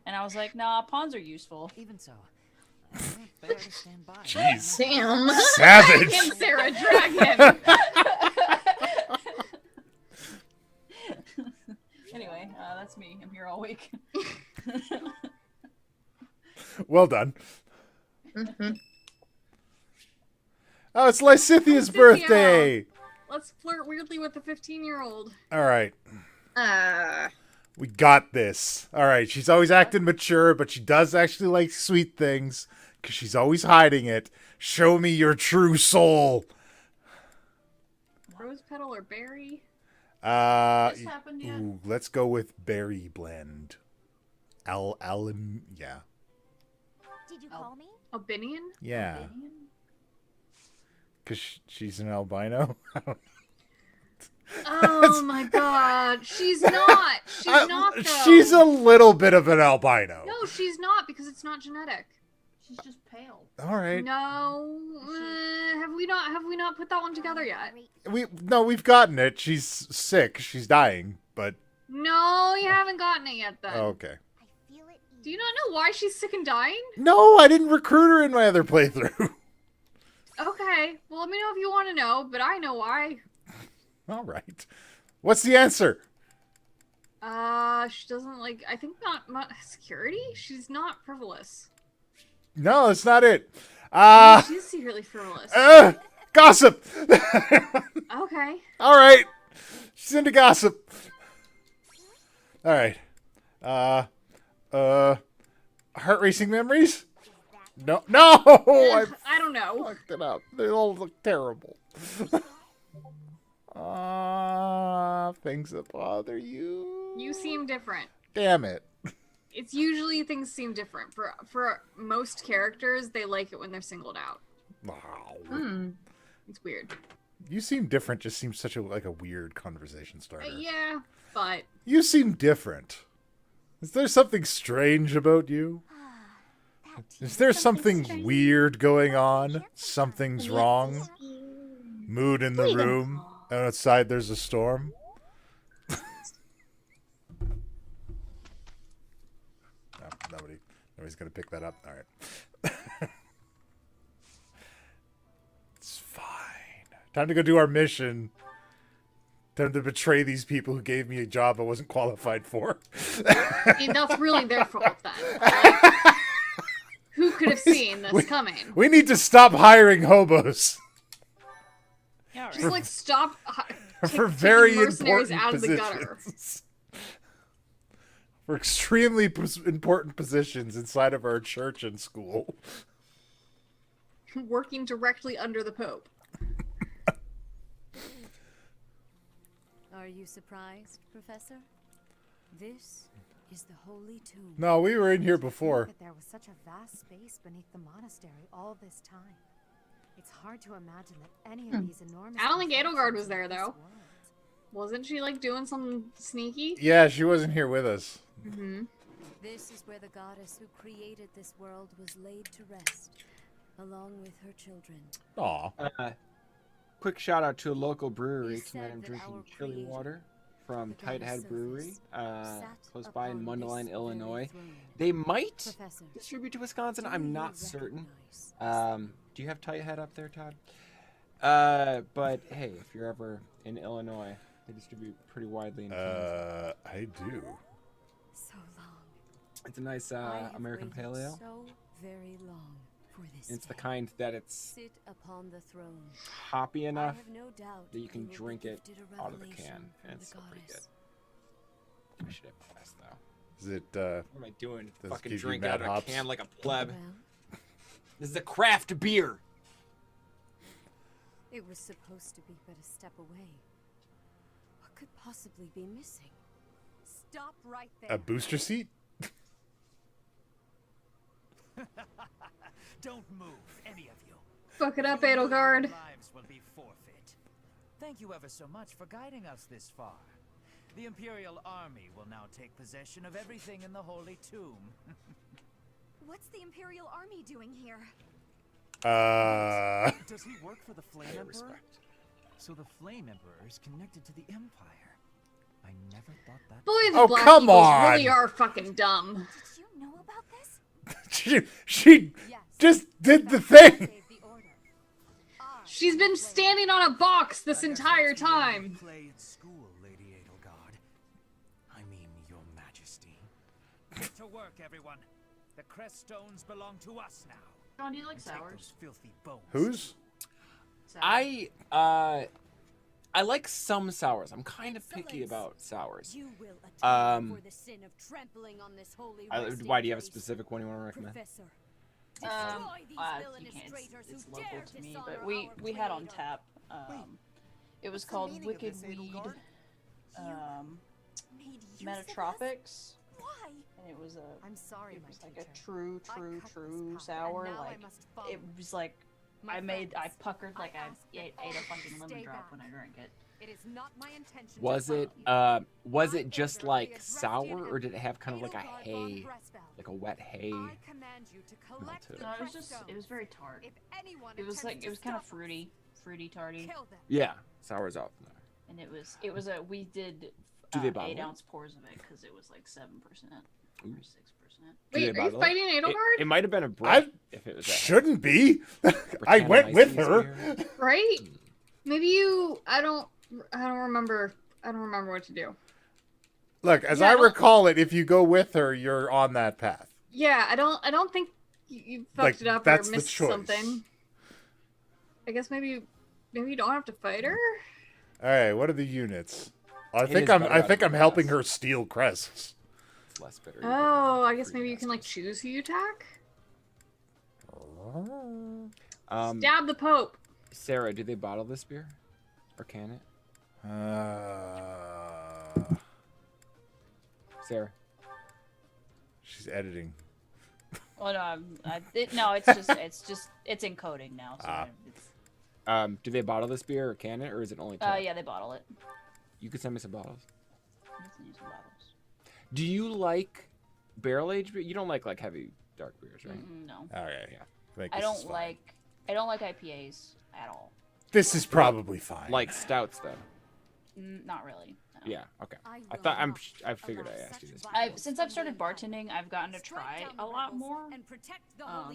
and I was like, nah, pawns are useful. Even so, I can't bear to stand by. Jeez. Damn. Savage. Drag him, Sarah, drag him. Anyway, that's me. I'm here all week. Well done. Mhm. Oh, it's Lysithia's Lysithia. birthday. Let's flirt weirdly with the 15-year-old. All right. Uh, We got this. All right. She's always acting mature, but she does actually like sweet things because she's always hiding it. Show me your true soul. Rose petal or berry? This happened yet? Ooh, let's go with berry blend. Yeah. Did you call me? Albinian? Yeah. Because she's an albino. Oh my god. She's not. She's not, though. She's a little bit of an albino. No, she's not, because it's not genetic. She's just pale. All right. No. Have we not put that one together yet? We've gotten it. She's sick. She's dying, but No, you haven't gotten it yet then. okay. Do you not know why she's sick and dying? No, I didn't recruit her in my other playthrough. Okay. Well, let me know if you want to know, but I know why. All right. What's the answer? She doesn't like, I think not security? She's not frivolous. No, that's not it. She's secretly frivolous. Gossip. Okay. All right. She's into gossip. All right. Heart racing memories? No. I don't know. Fucked it up. They all look terrible. Things that bother you. You seem different. Damn it. It's usually things seem different. For most characters, they like it when they're singled out. Wow. It's weird. You seem different just seems such a weird conversation starter. Yeah, but You seem different. Is there something strange about you? Is there something weird going on? Something's wrong? Mood in the room? And outside there's a storm? No, nobody's gonna pick that up. All right. It's fine. Time to go do our mission. Time to betray these people who gave me a job I wasn't qualified for. I mean, that's really their fault then. Like, who could have seen this coming? We need to stop hiring hobos. Yeah, right. Just like stop For very mercenaries important out of the gutter. positions. For extremely important positions inside of our church and school. Working directly under the Pope. Are you surprised, Professor? This is the Holy Tomb. No, we were in here before. That there was such a vast space beneath the monastery all this time. It's hard to imagine that any of these enormous. I don't think Edelgarde was constructions there of this though. world. Wasn't she like doing something sneaky? Yeah, she wasn't here with us. Mm-hmm. This is where the goddess who created this world was laid to rest, along with her children. Aw. Quick shout out to a local brewery. He Tonight said I'm that drinking our chili creator, water from the Tight Head goddess of Brewery, this, close sat by in upon Mundelein, this Illinois. very throne. They might Professor, distribute to Wisconsin. I'm do you not certain. recognize Do you have Tight Head up there, Todd? But hey, if you're ever in Illinois, they distribute pretty widely in Kansas. I do. so long? It's a nice I have American waited Pale Ale. So very long for this It's the day. kind that it's Sit upon the throne. hoppy I enough have no doubt that you can will be drink it gifted a out of the revelation can, from and the it's still pretty good. goddess. I should have passed though. Is it, What am I doing? Does it Fucking give you drink mad out of hops? a can like a pleb. Well, This is a craft beer. it was supposed to be but a step away. What could possibly be missing? Stop right there. a booster seat? Don't move, any of you. Fuck it up, Your Edelgarde. lives will be forfeit. Thank you ever so much for guiding us this far. The Imperial Army will now take possession of everything in the Holy Tomb. What's the Imperial Army doing here? Does he work for the Flame Emperor? Respect. So the Flame Emperor is connected to the Empire. I never thought that. Boy, the Oh, Black come Eagles on. really are fucking dumb. Did you know about this? she Yes. just did the thing. Gave the order. She's been standing on a box this entire time. Play at school, Lady Edelgarde. I mean, Your Majesty. Get to work, everyone. The crest stones belong to us now. John, do you like Take sours? those filthy bones. Whose? Sours. I like some sours. I'm kind of picky about sours. You will atone Um, for the sin of trampling on this holy Why do you have a resting place. specific one you want to recommend? Professor, You villainous can't. traitors It's who local dare to me, dishonor but our we had on creator. tap. It was called meaning of Wicked this, Weed Edelgarde? Made use of us? Metatropics, Why? and it was I'm sorry, it my was like teacher. a true I cut this path, sour. and now I Like must follow. it was like My I puckered like I ask ate a that fucking all lemon stay drop back. when I drank it. It is not my intention. Was it just like sour, or did it have kind of like a hay, like a wet hay? I command you to collect the No, it was very tart. If anyone It was like attempts it was to kind of stop us, fruity tarty. kill them. Yeah, sour's off there. And we did Do they bottle 8-ounce pours of it because it was like 7% or 6%. Wait, are you fighting Edelgarde? It might have been a breath if it was. Shouldn't be. I went with her. Right? Maybe you. I don't remember. I don't remember what to do. Look, as Yeah, I I don't- recall it, if you go with her, you're on that path. Yeah, I don't think you fucked Like, it up that's or the missed choice. something. I guess maybe you don't have to fight her. All right, what are the units? I It think is I'm better I out think of I'm the helping glass. her steal crests. It's less bitter. Oh, I guess maybe you can like choose who you attack. Stab the Pope. Sarah, do they bottle this beer, or can it? Sarah. She's editing. Oh no, it's encoding now. So it's, Do they bottle this beer or can it, or is it only? yeah, they bottle it. You could send me some bottles. I can use some bottles. Do you like barrel aged beer? You don't like heavy dark beers, right? No. Okay, yeah. I don't like IPAs at all. This is probably fine. Like stouts, though. Not really. No. Yeah. Okay. I figured I asked you this. Since I've started bartending, I've gotten to try a lot more.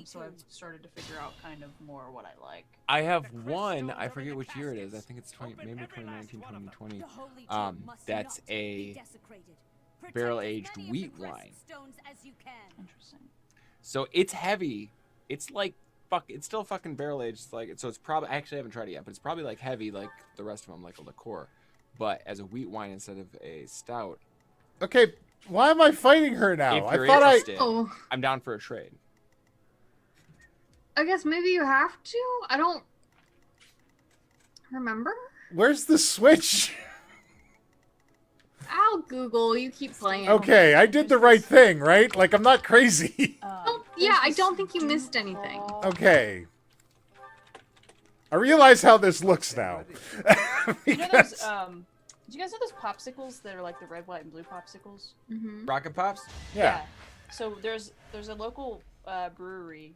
So I've started to figure out kind of more what I like. I have one. I forget which year it is. I think it's maybe 2019, 2020. That's a barrel aged wheat wine. Interesting. So it's heavy. It's like it's still fucking barrel aged. It's like so. It's probably I actually haven't tried it yet, but it's probably like heavy like the rest of them, like a liqueur, but as a wheat wine instead of a stout. Okay, why am I fighting her now? If I you're thought interested, Oh. I'm down for a trade. I guess maybe you have to. I don't remember. Where's the switch? I'll Google. You keep playing. Okay, I did the right thing, right? Like I'm not crazy. Yeah, I don't think you missed anything. Okay. I realize how this looks now. You know those, do you guys know those popsicles that are like the red, white, and blue popsicles? Mm-hmm. Rocket Pops? Yeah. So there's a local brewery.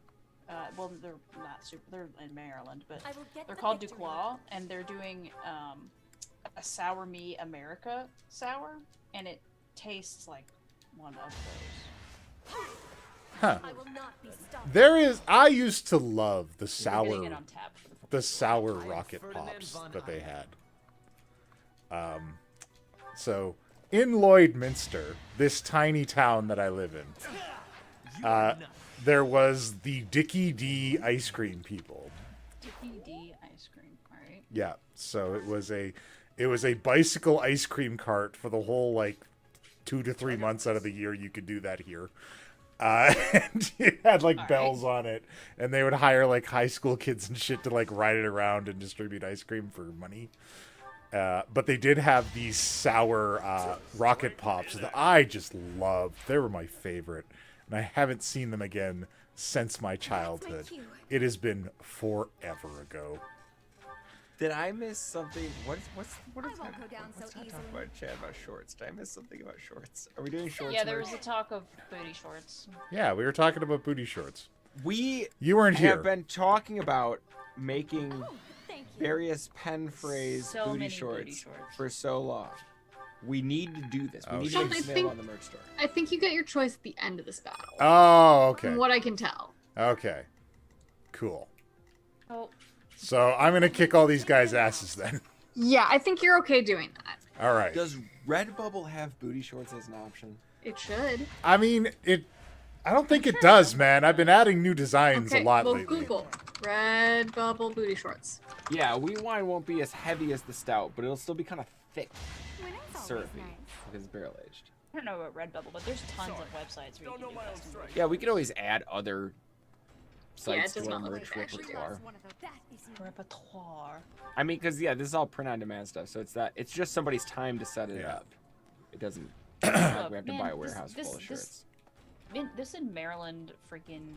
Well, they're not super. They're in Maryland, but they're called Duclaw, and they're doing a Sour Me America sour, and it tastes like one of those. Huh. I used to love the We're getting it on sour rocket pops that they had. So in Lloydminster, this tiny town that I live in, there was the Dickie D ice cream people. Dickie D ice cream, all right. Yeah, so it was a bicycle ice cream cart for the whole like 2 to 3 months out of the year. You could do that here. And it had like bells on it, and they would hire like high school kids and shit to like ride it around and distribute ice cream for money. But they did have these sour rocket pops that I just loved. They were my favorite, and I haven't seen them again since my childhood. It has been forever ago. Did I miss something? What is let's not talk easily. about chat about shorts. Did I miss something about shorts? Are we doing shorts? Yeah, there merch? was a talk of booty shorts. Yeah, we were talking about booty shorts. You weren't here. Have been talking about making various pen phrase So booty, many shorts booty shorts. for so long. We need to do this. We need Sean, to I make think- on the merch store. I think you get your choice at the end of this battle. Oh, okay. From what I can tell. Okay. Cool. Oh. So I'm going to kick all these guys' asses then. Yeah, I think you're okay doing that. All right. Does Redbubble have booty shorts as an option? It should. I mean, I don't think it does, man. I've been adding new designs Okay, a lot well, lately. Google Redbubble booty shorts. Yeah, wheat wine won't be as heavy as the stout, but it'll still be kind of thick, syrupy, because it's barrel aged. I don't know about Redbubble, but there's tons of websites where you can do custom booty Yeah, we could always add other Yeah, it sites does to our not look merch like it actually repertoire. repertoire. I mean, because yeah, this is all print on demand stuff, so it's just somebody's time to set it up. It doesn't. It's not like we have to buy a warehouse full of shirts. This in Maryland freaking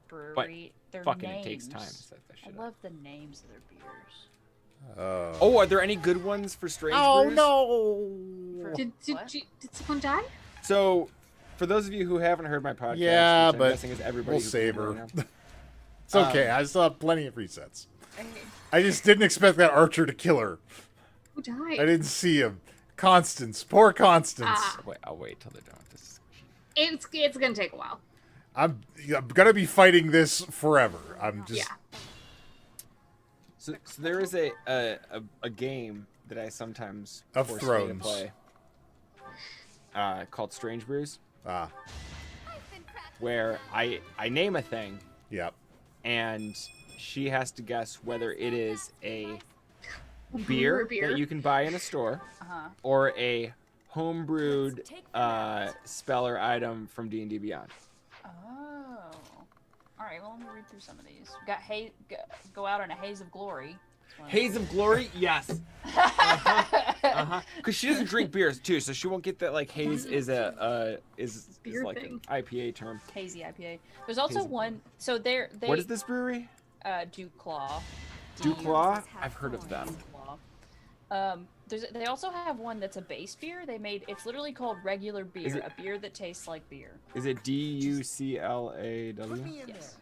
brewery. Their fucking names, it takes time to set that shit I love the names of their beers. Oh, are there any good ones for Strange Brews? no! Did someone die? So, for those of you who haven't heard my podcast, Yeah, which I'm but guessing is everybody we'll who's save listening her. right now. It's okay. I still have plenty of resets. I just didn't expect that archer to kill her. Who died? I didn't see him. Constance. Poor Constance. Wait, I'll wait till they're done with this. It's gonna take a while. I'm gonna be fighting this forever. I'm just... Yeah. So there is a game that I sometimes Of force me to Thrones. play called Strange Brews, Ah. where I name a thing Yep. and she has to guess whether it is a beer that you can buy in a store or a homebrewed speller item from D&D Beyond. Oh. All right. Well, let me read through some of these. We got go out on a haze of glory. Haze of Glory, yes. Because she doesn't drink beers too, so she won't get that. Like haze is Beer like thing. an IPA term. Hazy IPA. There's also one. So they. What is this brewery? Dewclaw. Dewclaw? I've heard of them. They also have one that's a base beer. It's literally called regular beer, a beer that tastes like beer. Is it DUCLAW? Yes.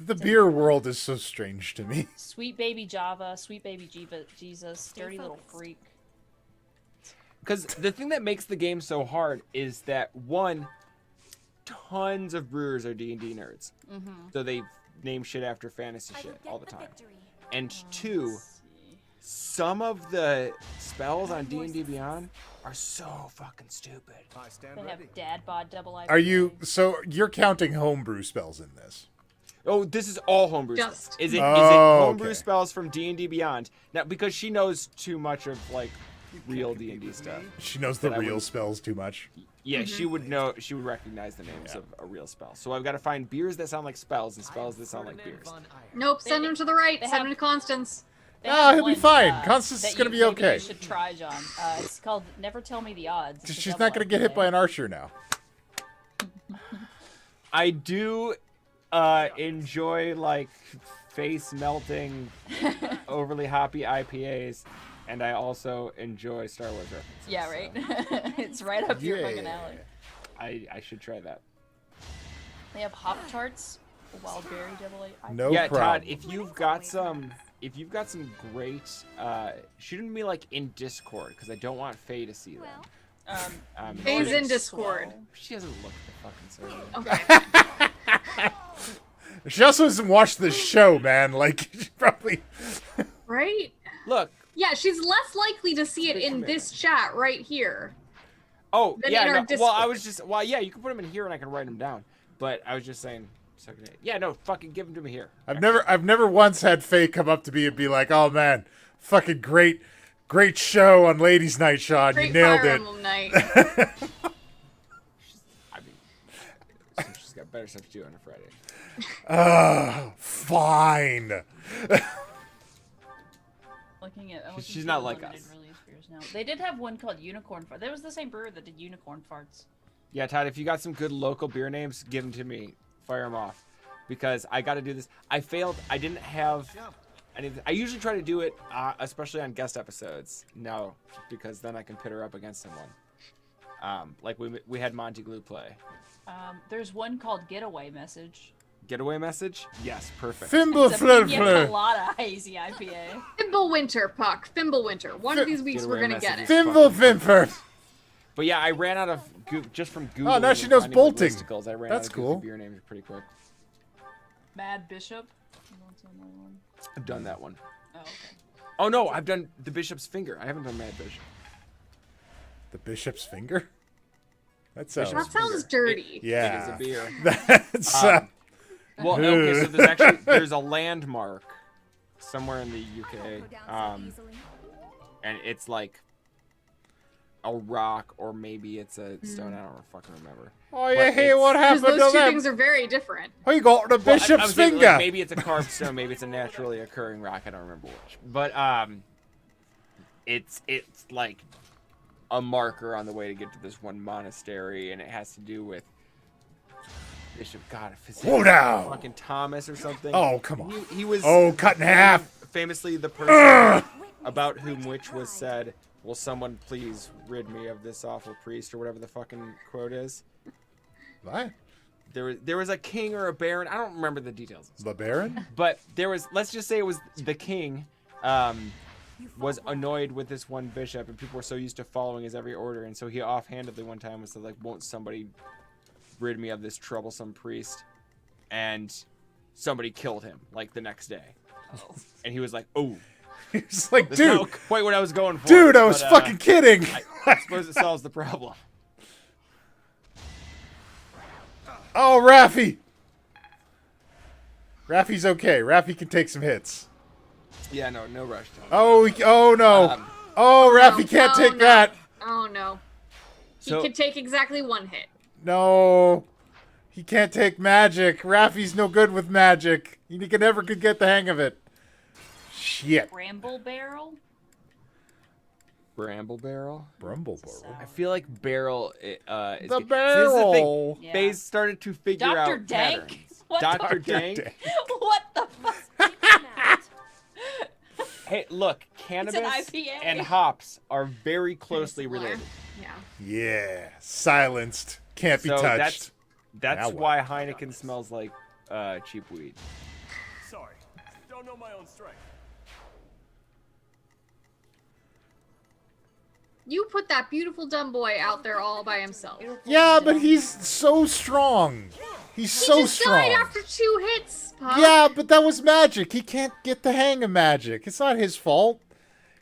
The beer world is so strange to me. Sweet baby Java, sweet baby Jesus, dirty little freak. Because the thing that makes the game so hard is that one, tons of brewers are D&D nerds, so they name shit after fantasy shit all the time. And two, some of the spells on D&D Beyond are so fucking stupid. They have dad bod double IPA. So you're counting homebrew spells in this? Oh, this is all homebrew Just. spells. Is it Oh, homebrew okay. spells from D&D Beyond? Now, because she knows too much of like real D&D stuff. She knows the That I real would- spells too much. Yeah, she would know. She would recognize the names of a real spell. So I've got to find beers that sound like spells and spells that sound like beers. Nope. Send him to the right. Send him to Constance. They Ah, have he'll be one, fine. Constance is that gonna be maybe okay. You should try, John. It's called Never Tell Me the Odds. It's a She's double not going to get hit IPA. by an archer now. I do enjoy like face melting, overly hoppy IPAs, and I also enjoy Star Wars references. Yeah, right. It's right up your fucking alley. I should try that. They have hop tarts, wild berry double IPA. No yeah, problem. Todd, if you've got some great, shoot them to me like in Discord because I don't want Faye to see them. Faye's in but- Discord. She doesn't look the fucking server. Okay. She also hasn't watched the show, man. Like, she probably... Right? Look. Yeah, she's less likely to see it in this chat right here. Oh, Than yeah, in our no, well, Discord. I was just, well, yeah, you can put them in here and I can write them down. But I was just saying, yeah, no, fucking give them to me here. I've never once had Faye come up to me and be like, "Oh man, fucking great show on Ladies' Night, Sean. Great You nailed Fire it." Emblem night. I mean, she's got better stuff to do on a Friday. Fine. Looking She's not through like limited us. release beers now. They did have one called Unicorn Fart. That was the same brewer that did Unicorn Farts. Yeah, Todd, if you got some good local beer names, give them to me. Fire them off. Because I got to do this. I failed. I didn't have anything. I usually try to do it, especially on guest episodes. No, because then I can pit her up against someone. Like we had Monty Glue play. There's one called Getaway Message. Getaway message? Yes, perfect. Fimble It's a fleur pina fleur. colada hazy IPA. Fimblewinter, Puck. Fimblewinter. One of these weeks we're Getaway gonna get it. message. Fimble Fimfer. But yeah, I ran out of just from Google. Oh, now she knows bolting. I ran That's out of cool. beer names pretty quick. Mad Bishop. That's another one. I've done that one. Oh, okay. Oh no, I've done the Bishop's Finger. I haven't done Mad Bishop. The bishop's finger. That sounds. That sounds dirty. Yeah. It is a beer. That's. Well, okay, so there's a landmark somewhere in the UK, and it's like a rock or maybe it's a stone. I don't fucking remember. Oh yeah, But hey, what Because happened those to two them? things are very different. Oh, you got the Well, I bishop's was thinking, finger. like, maybe it's a carved stone, maybe it's a naturally occurring rock. I don't remember which. But it's like a marker on the way to get to this one monastery, and it has to do with Bishop God, if his Whoa, now. fucking Thomas or something. Oh, come on. He was Oh, cut in half. famously the person about whom which was said, "Will someone please rid me of this awful priest," or whatever the fucking quote is. What? There was a king or a baron. I don't remember the details. The baron? But there was. Let's just say it was the king. Was annoyed with this one bishop, and people were so used to following his every order, and so he offhandedly one time was like, "Won't somebody rid me of this troublesome priest?" And somebody killed him like the next day. Oh. And he was like, "Oh." He's like, That's dude, not quite what I was going for. Dude, I was fucking kidding. I suppose it solves the problem. Oh, Raffi. Raffi's okay. Raffi can take some hits. Yeah, no rush. Oh no. Raffi can't take that. Oh no. He So- could take exactly one hit. No. He can't take magic. Raffi's no good with magic. He never could get the hang of it. Shit. Bramble barrel. Bramble barrel. Bramble barrel. I feel like barrel. Is The good. barrel. See, they started to figure Dr. out Dank? patterns. What Dr. Dank. What the fuck? Hey, look, cannabis IPA. and hops are very closely related. Yeah. Yeah. Silenced. Can't be So touched. that's Now why what? Heineken smells like cheap weed. Sorry, don't know my own strength. You put that beautiful dumb boy out there all by himself. Yeah, but he's so strong. He's so he just strong. died after 2 hits, Pup. Yeah, but that was magic. He can't get the hang of magic. It's not his fault.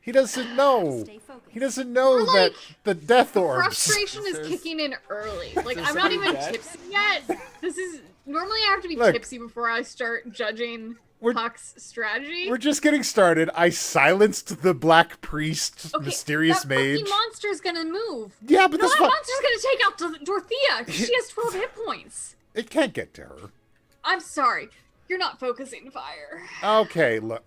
He doesn't know. He doesn't know that the death orbs. Frustration is kicking in early. Like, there I'm not somebody even dead? tipsy yet. This is... Normally I have to be Look. tipsy before I start judging Puck's strategy. We're just getting started. I silenced the black priest, Okay, mysterious that mage. fucking monster's gonna move. Yeah, but no, that's that fu- monster's gonna take out Dorothea. 'Cause she has 12 hit points. It can't get to her. I'm sorry. You're not focusing fire. Okay, look.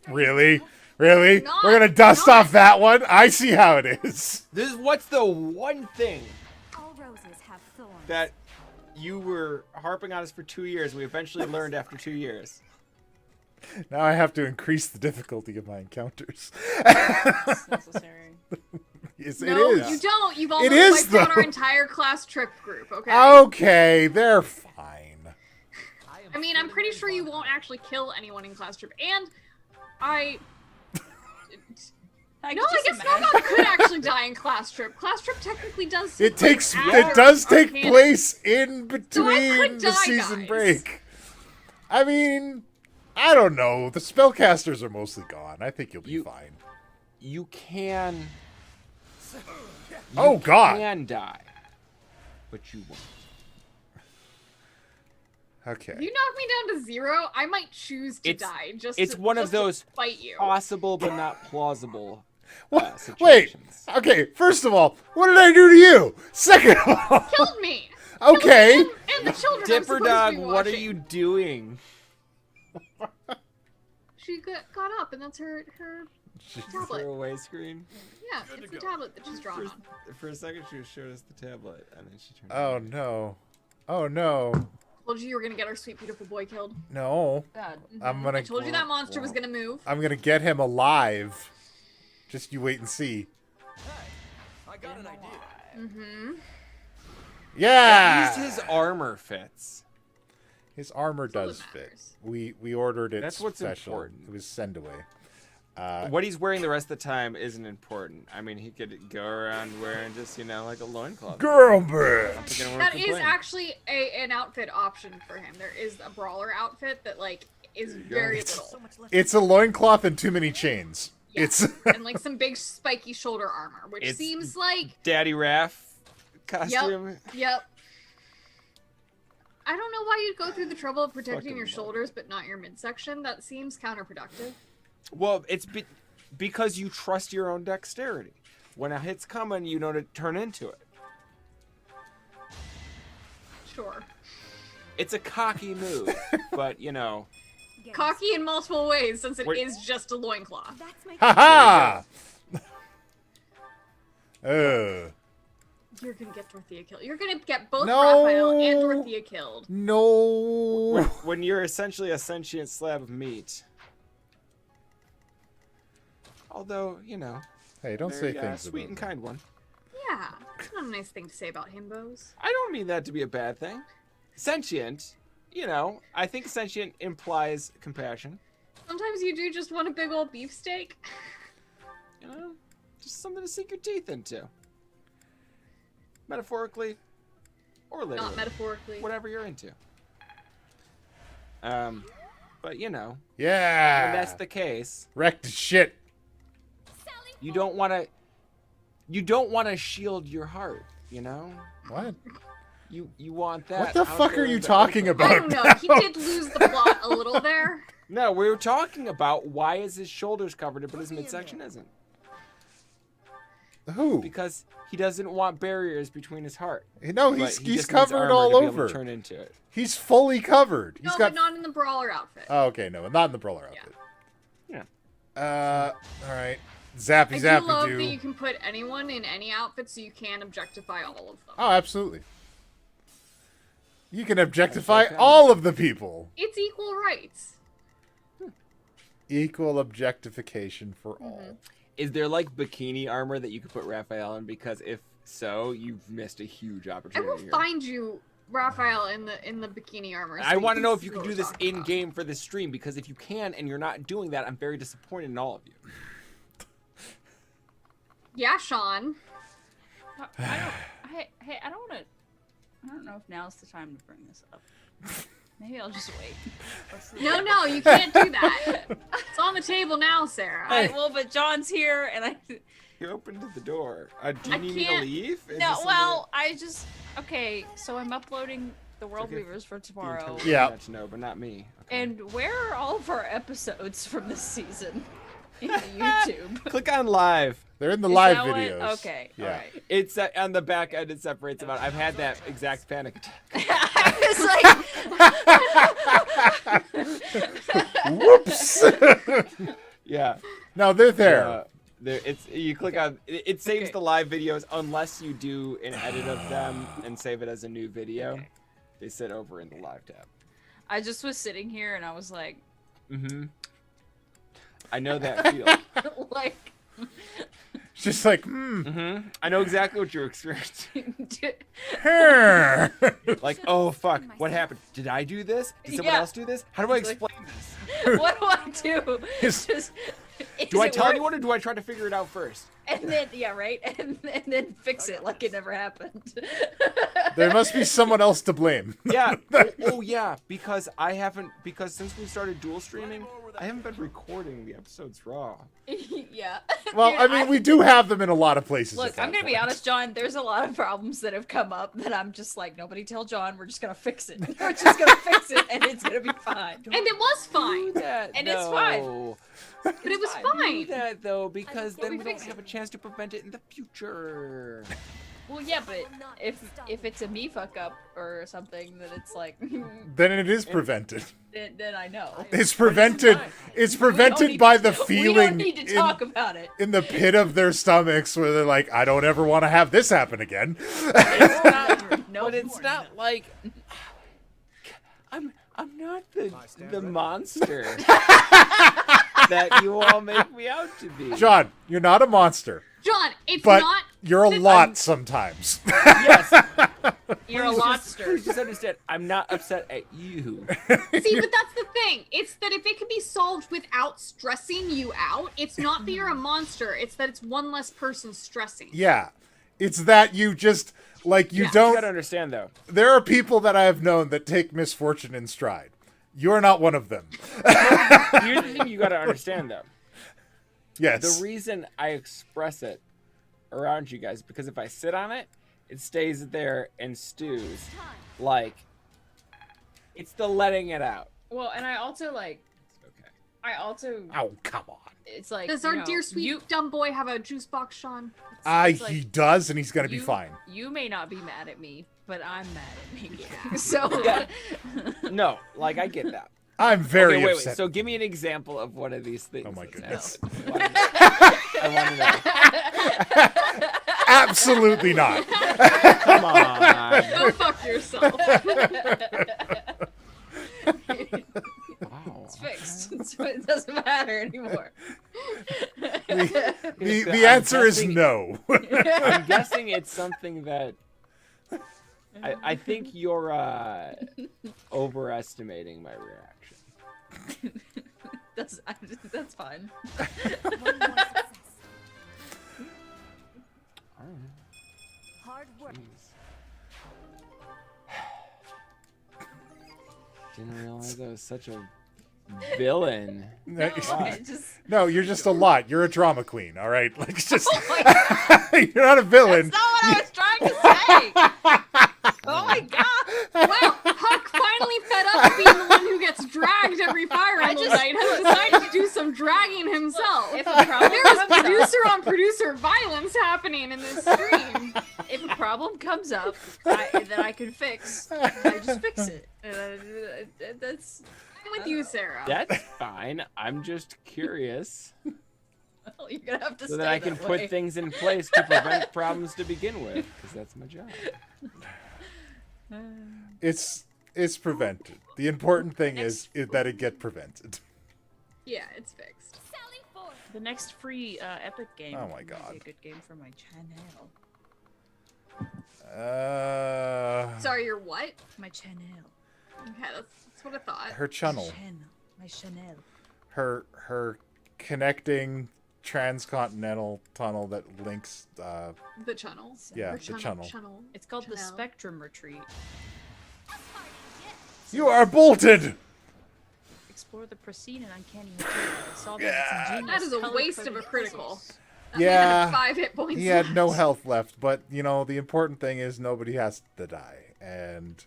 Really? Really? Not- We're gonna dust not- off that one? I see how it is. This is what's the one thing All roses have thorns. that you were harping on us for 2 years. We eventually learned after 2 years. Now I have to increase the difficulty of my encounters. It's necessary. Yes, No, it is. you don't. You've almost is, wiped out though. our entire class trip group, okay? Okay, they're fine. I mean, I'm pretty sure you won't actually kill anyone in class trip. And I... I No, can I just guess imagine. Snowball could actually die in class trip. Class trip technically does... It takes. after It does take Arcana. place in So I between could the die, season guys. break. I mean, I don't know. The spellcasters are mostly gone. I think you'll be fine. You can. Oh God! Can die, but you won't. Okay. If you knock me down to 0, I might choose to It's- die. Just It's to, one of just to those fight you. possible but not plausible Wait. situations. Okay. First of all, what did I do to you? Second of all, Killed me. okay. Killed me and the children. I'm Dipper supposed Dog, to be what are watching. you doing? She got up, and that's her tablet. Throw away screen. Yeah, it's the tablet that she's drawn on. For a second, she showed us the tablet, and then she turned. Oh no. Oh no. Told you were gonna get our sweet beautiful boy killed. No. God. I'm gonna. I told you that monster was gonna move. I'm gonna get him alive. Just you wait and see. I got an idea. Mm-hmm. Yeah. At least his armor fits. His armor all does that fit. matters. We ordered it That's what's special. important. It was send away. What he's wearing the rest of the time isn't important. I mean, he could go around wearing just, like a loincloth. Girl I don't bitch. think anyone That would is complain. actually an outfit option for him. There is a brawler outfit that is you go. very It's- little. It's a loincloth and too many chains. Yeah. It's And like some big spiky shoulder armor, which It's- seems like Daddy Raph costume. Yep. I don't know why you'd go through the trouble of protecting Fucking your love shoulders but not your midsection. That seems counterproductive. Well, it's because you trust your own dexterity. When a hit's coming, you know to turn into it. Sure. It's a cocky move, but Cocky in multiple ways since it Wait. is just a loincloth. That's my ha ha. You're gonna get Dorothea killed. You're gonna get both No. Raphael and Dorothea killed. No. when you're essentially a sentient slab of meat. Although, you know. Hey, don't say very, things sweet about and them. kind one. Yeah, it's not a nice thing to say about himbos. I don't mean that to be a bad thing. Sentient, you know, I think sentient implies compassion. Sometimes you do just want a big old beefsteak. You know, just something to sink your teeth into. Metaphorically or literally. Not metaphorically. Whatever you're into. But you know. Yeah. When that's the case. Wrecked as shit. You don't want to shield your heart, you know? What? You want that. What the out fuck there are in you the talking open. about? I don't know. He did lose the plot a little there. No, we were talking about why is his shoulders covered but his midsection isn't. Who? Because he doesn't want barriers between his heart. No, But he's he just needs covered armor all to be able to over. turn into it. He's fully covered. No, He's got. but not in the brawler outfit. Oh, okay, no, not in the brawler outfit. Yeah. All right. Zappy I zappy do love do. that you can put anyone in any outfit so you can objectify all of them. Oh, absolutely. You can objectify all of the people. It's equal rights. Equal objectification for all. Is there like bikini armor that you could put Raphael in? Because if so, you've missed a huge I opportunity. will here. find you Raphael in the bikini armor. I want to know if see you can what do we're this talking in about. game for this stream, because if you can and you're not doing that, I'm very disappointed in all of you. Yeah, Sean. I don't know if now's the time to bring this up. Maybe I'll just wait. No, you can't do that. It's on the table now, Sarah. Well, but John's here, and You opened the door. Do you I need me to can't- leave? Is No, this well, okay. So I'm uploading the World Okay. Weavers for something tomorrow. the Yeah. internet to know, but not me. Okay. And where are all of our episodes from this season? In YouTube. Click on live. They're in the Is live that what- videos. okay, Yeah. alright. It's on the back end. It separates them out. I've had that exact panic attack. I Whoops. Yeah. No, they're there. You click on it saves the live videos unless you do an edit of them and save it as a new video. Okay. They sit over in the live tab. I just was sitting here and I was like, I know that feel. like, It's just like, I know exactly what you're experiencing. Her. Like, oh fuck, what happened? Did I do this? Did someone Yeah. else do this? How do I It's like- explain this? what do I do? His- Just, Do I is it tell work? anyone or do I try to figure it out first? And then, yeah, right? And then fix it like it never happened. There must be someone else to blame. Yeah. Oh yeah, because since we started dual streaming, I haven't been recording the episodes raw. Yeah. Well, Dude, I mean, we do have them in a lot of places. Look, at that I'm gonna be point. honest, John. There's a lot of problems that have come up that I'm just like, nobody tell John. We're just gonna fix it. We're just gonna fix it, and it's gonna be fine. And it was fine. And it's fine. But it was Do fine. that though, because We'll then be we don't fixing have a chance to prevent it in the future. Well, yeah, but if it's a me fuck up or something, then it's like, Then it is prevented. then I know. It's prevented. It's prevented by the We feeling don't need to talk about it. in the pit of their stomachs where they're like, I don't ever want to have this happen again. It's not, but it's not like I'm not the monster that you all make me out to be. John, you're not a monster, John, it's but not. you're a lot sometimes. Yes. You're a Please monster. just understand, I'm not upset at you. See, but that's the thing. It's that if it can be solved without stressing you out, it's not that you're a monster. It's that it's one less person stressing. Yeah. It's that you just, like, you You don't. gotta understand though. There are people that I have known that take misfortune in stride. You're not one of them. Here's the thing you gotta understand though. Yes. The reason I express it around you guys, because if I sit on it, it stays there and stews. Like, it's the letting it out. Well, and I also like. Okay. I also. Oh, come on. It's like. Does you our know, dear sweet dumb boy have a juice box, Sean? it's like He does, and he's going to be you- fine. You may not be mad at me, but I'm mad at me. So. Yeah. No, like, I get that. I'm very Okay, wait. upset. So give me an example of one of these things. Oh my that's goodness. happened. I want to know. Absolutely not. Come on. Go fuck yourself. Wow. It's fixed. It doesn't matter anymore. The answer is no. I'm guessing it's something that I think you're overestimating my reaction. That's fine. One more success. Hard work. Didn't realize I was such a villain. No, Wow. no, you're just a lot. You're a drama queen, all right? Like, it's just you're not a villain. That's not what I was trying to say. Oh my god. Wow, Huck finally fed up being the one who gets dragged every Fire Emblem night has decided to do some dragging himself. If a problem There is comes up- producer-on-producer violence happening in this stream. If a problem comes up that I can fix, I just fix it. That's I'm with you, Sarah. That's fine. I'm just curious well, you're gonna have to so stay that I can way. put things in place to prevent problems to begin with, because that's my job. It's prevented. The important thing is that it get prevented. Yeah, it's fixed. The next free Epic game. Oh my might God. Be a good game for my channel. Sorry, your what? My channel. Okay, that's what I thought. Her channel. My channel. Her connecting transcontinental tunnel that links. The channel. Yeah, Or the channel. It's called the Channel. Spectrum Retreat. You are bolted. Explore the pristine and uncanny material. Solve its ingenious That is a color-coded waste of a critical. puzzles. That man Yeah, had 5 hit points he had no left. health left, but you know the important thing is nobody has to die, and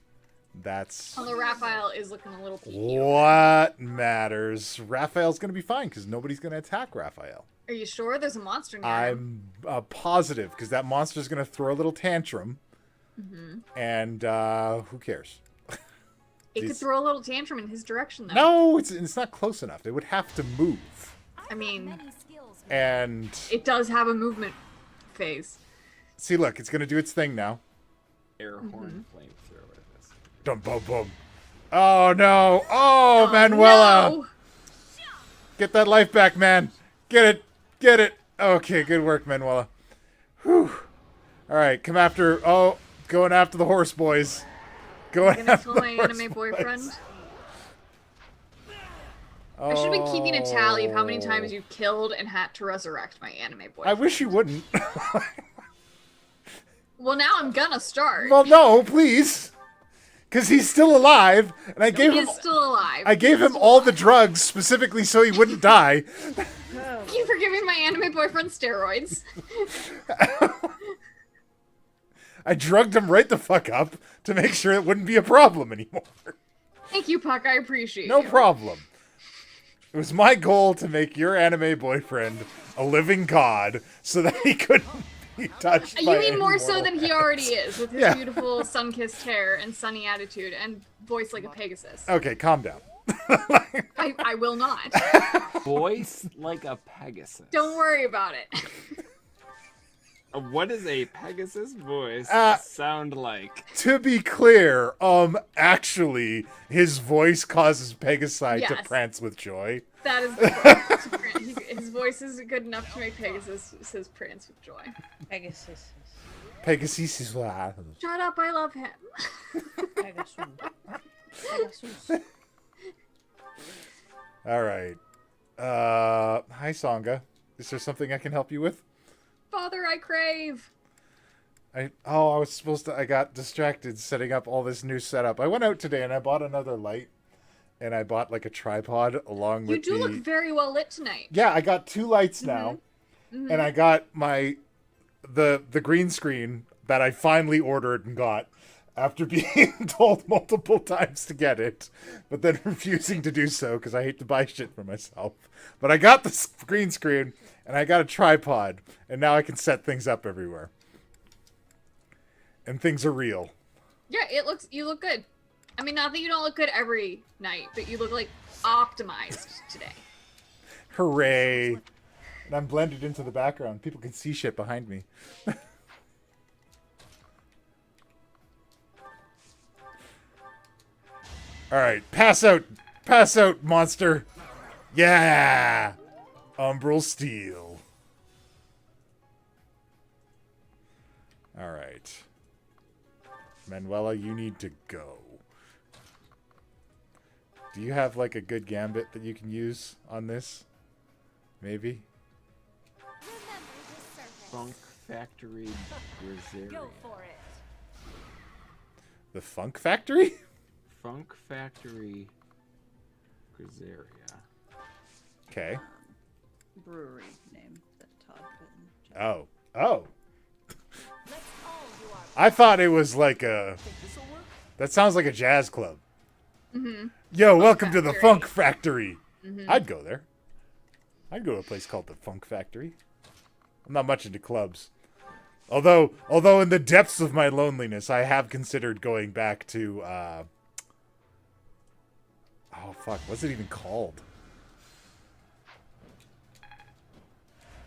that's Although Raphael is looking a little peaky. what matters. Raphael's gonna be fine because nobody's gonna attack Raphael. Are you sure there's a monster near him? I'm positive because that monster's gonna throw a little tantrum, and who cares? It could throw a little tantrum in his direction, though. No, it's not close enough. It would have to move, I mean, Many skills. and it does have a movement phase. see, look, it's gonna do its thing now. Air horn flamethrower. Dum bum bum. Oh no! Oh, Manuela! No! Get that life back, man. Get it. Get it. Okay, good work, Manuela. Whew. All right, come after. Oh, going after the horse boys. Going Gonna after kill the my horse anime boys. boyfriend. I should have been keeping a tally of how many times you killed and had to resurrect my anime boyfriend. I wish you wouldn't. Well, now I'm gonna start. Well, no, please. Because he's still alive, and I gave He him. is still alive. I gave him all the drugs specifically so he wouldn't die. Thank you for giving my anime boyfriend steroids. I drugged him right the fuck up to make sure it wouldn't be a problem anymore. Thank you, Puck. I appreciate No you. problem. It was my goal to make your anime boyfriend a living god so that he couldn't be touched by You mean any more so mortal than he hands. already is, with his Yeah. beautiful sun-kissed hair and sunny attitude and voice like a Pegasus. Okay, calm down. I will not. Voice like a Pegasus. Don't worry about it. What does a Pegasus voice sound like? To be clear, actually, his voice causes Pegasi to Yes. prance with joy. That is the point. His voice is good enough to make Pegasus says prance with joy. Pegasus. Pegasus is what. Shut up, I love him. Pegasus. Pegasus. All right. Hi, Sangha. Is there something I can help you with? Father, I crave. I got distracted setting up all this new setup. I went out today and I bought another light, and I bought like a tripod along You with do look very well lit tonight. Yeah, I got 2 lights now, and I got the green screen that I finally ordered and got after being told multiple times to get it, but then refusing to do so because I hate to buy shit for myself. But I got the green screen and I got a tripod, and now I can set things up everywhere. And things are real. Yeah, you look good. I mean, not that you don't look good every night, but you look like optimized today. Hooray! And I'm blended into the background. People can see shit behind me. Alright, pass out, monster! Yeah! Umbral Steel. All right. Manuela, you need to go. Do you have like a good gambit that you can use on this? Maybe? Funk Factory Brazilia. Go for it. The Funk Factory? Funk Factory Brazilia. Okay. Brewery name that Todd put in. Oh. Oh. I thought it was like a... That sounds like a jazz club. Mm-hmm. Yo, welcome to the Factory. Funk Factory. Mm-hmm. I'd go there. I'd go to a place called the Funk Factory. I'm not much into clubs. Although in the depths of my loneliness, I have considered going back to, oh fuck, what's it even called?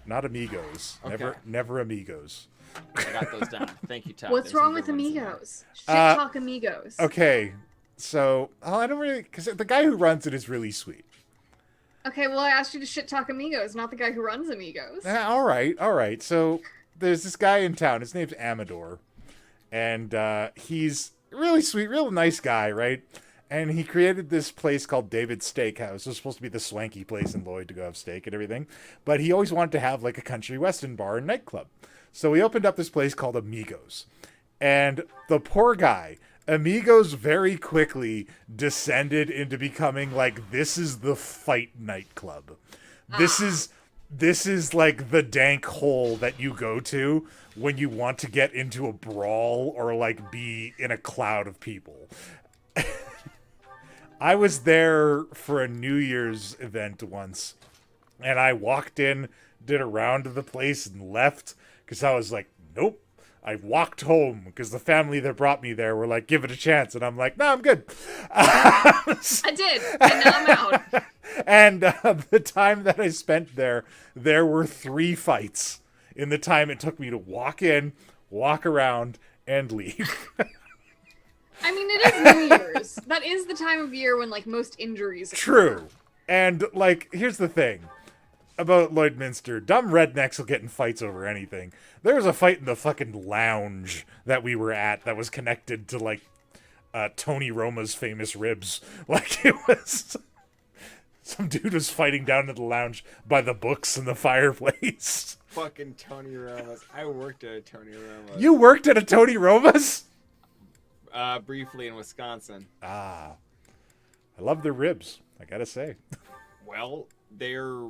Not Amigos. Okay. Never Amigos. I got those down. Thank you, Todd. What's There's wrong some with good ones in there. Amigos? Shit talk Amigos. Okay, so, I don't really, because the guy who runs it is really sweet. Okay, well, I asked you to shit talk Amigos, not the guy who runs Amigos. All right. So there's this guy in town. His name's Amador, and he's really sweet, real nice guy, right? And he created this place called David's Steakhouse. It was supposed to be the swanky place in Lloyd to go have steak and everything, but he always wanted to have like a country western bar and nightclub. So he opened up this place called Amigos, and the poor guy. Amigos very quickly descended into becoming like, this is the fight nightclub. This is like the dank hole that you go to when you want to get into a brawl or like be in a cloud of people. I was there for a New Year's event once, and I walked in, did a round of the place, and left because I was like, nope. I walked home because the family that brought me there were like, give it a chance. And I'm like, no, I'm good. I did, and now I'm out. And the time that I spent there were 3 fights in the time it took me to walk in, walk around, and leave. I mean, it is New Year's. That is the time of year when, like, most injuries occur. True. And, like, here's the thing about Lloydminster. Dumb rednecks will get in fights over anything. There was a fight in the fucking lounge that we were at that was connected to, like, Tony Roma's famous ribs. Like, it was... Some dude was fighting down in the lounge by the books and the fireplace. Fucking Tony Roma's. I worked at a Tony Roma's. You worked at a Tony Roma's? Briefly in Wisconsin. Ah. I love their ribs, I gotta say. Well, they're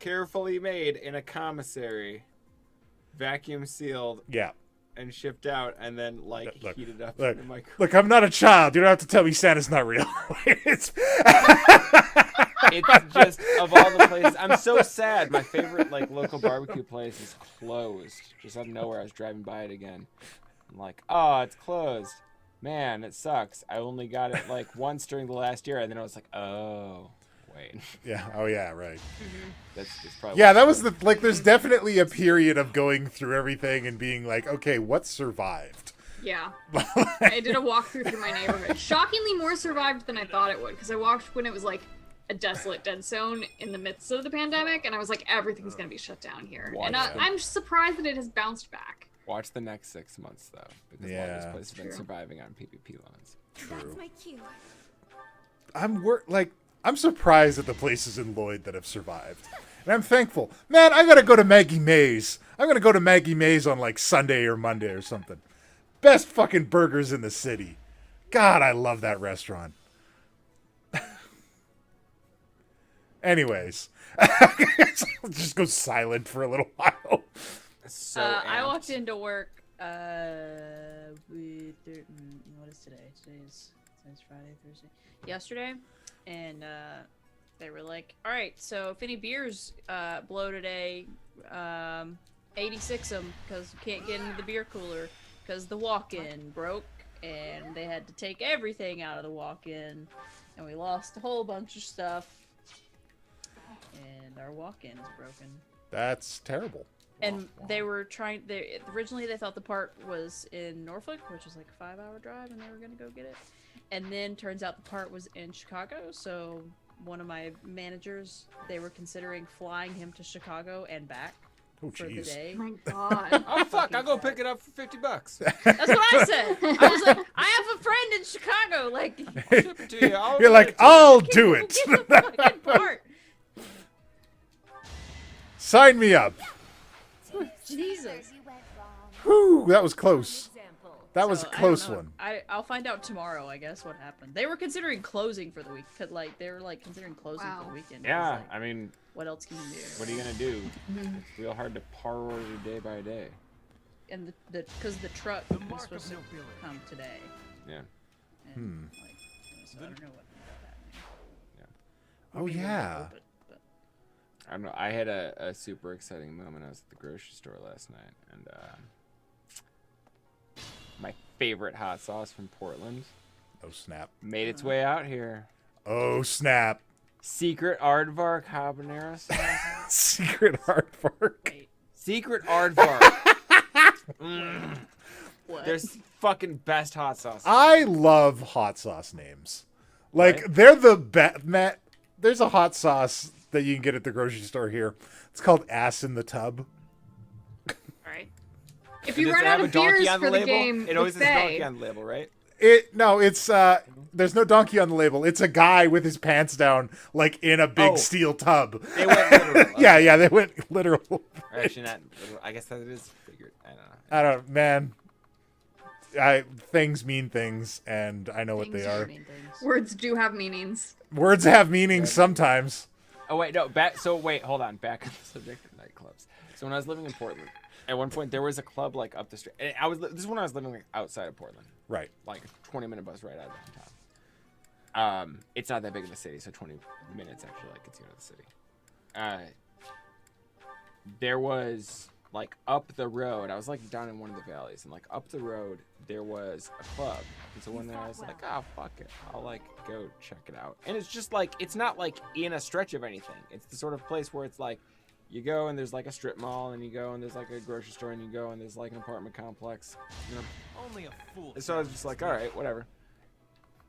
carefully made in a commissary, vacuum sealed, Yeah. and shipped out, and then like Look, heated up look, in the microwave. look, I'm not a child. You don't have to tell me Santa's not real. It's just of all the places. I'm so sad. My favorite like local barbecue place is closed. Just out of nowhere, I was driving by it again. I'm like, oh, it's closed. Man, it sucks. I only got it like once during the last year, and then I was like, oh, wait. Yeah. Oh, yeah. Right. That's probably. Yeah, that was the like. There's definitely a period of going through everything and being like, okay, what survived? Yeah. I did a walkthrough through my neighborhood. Shockingly more survived than I thought it would, because I walked when it was like a desolate dead zone in the midst of the pandemic, and I was like, everything's gonna be shut down here. And I'm surprised that it has bounced back. Watch the next 6 months though, because all these places have been surviving on PPP loans. True. That's my cue. I'm surprised at the places in Lloyd that have survived. And I'm thankful. Man, I gotta go to Maggie Mae's. I'm gonna go to Maggie Mae's on like Sunday or Monday or something. Best fucking burgers in the city. God, I love that restaurant. Anyways. I'll just go silent for a little while. So I walked into work, what is today? Today's Friday, Thursday. Yesterday. And they were like, all right, so if any beers blow today, 86 them, because you can't get into the beer cooler because the walk-in broke, and they had to take everything out of the walk-in, and we lost a whole bunch of stuff, and our walk-in is broken. That's terrible. And they were originally they thought the part was in Norfolk, which is like a 5-hour drive, and they were gonna go get it. And then turns out the part was in Chicago, so one of my managers, they were considering flying him to Chicago and back. Oh, for the jeez. day. Oh my god. Oh fuck! I'll go pick it up for $50. That's what I said. I was like, I have a friend in Chicago. Like, I'll ship it to you. You're like, I'll do get it. the fucking part. Sign me up. Jesus. Whew, that was close. That was So, a I close don't know. one. I'll find out tomorrow, I guess, what happened. They were considering closing for the week. Cause, like, they were like considering closing for the weekend. I was Yeah, like, I mean, what else can you do? what are you gonna do? It's real hard to parlor day by day. And because the truck was supposed to come today. Yeah. And, like, so I don't know what ended up happening. Oh, yeah. I don't know. I had a super exciting moment. I was at the grocery store last night, and my favorite hot sauce from Portland. Oh, snap. Made its way out here. Oh, snap. Secret Aardvark habanero sauce. Secret Aardvark. Secret Aardvark. There's fucking best hot sauce. I love hot sauce names. Like, they're the best. There's a hot sauce that you can get at the grocery store here. It's called Ass in the Tub. Alright. If you run out of beers for the game, it always has a say. donkey on the label, right? It's there's no donkey on the label. It's a guy with his pants down, like in a big steel tub. They went literal. yeah, they went literal. Or actually, not literal. I guess that it is figured. I don't, man. Things mean things, and I know what they are. Words do have meanings. Words have meanings sometimes. Oh wait, no. Hold on. Back on the subject of nightclubs. So when I was living in Portland, at one point there was a club like up the street. And this is when I was living like outside of Portland. Right. Like a 20-minute bus ride out of downtown. It's not that big of a city, so 20 minutes actually like gets you out of the city. There was like up the road. I was like down in one of the valleys, and like up the road there was a club. And so one day I was like, oh fuck it, I'll like go check it out. And it's just like, it's not like in a stretch of anything. It's the sort of place where it's like you go and there's like a strip mall, and you go and there's like a grocery store, and you go and there's like an apartment complex. You know? Only a fool. And so I was just like, all right, whatever.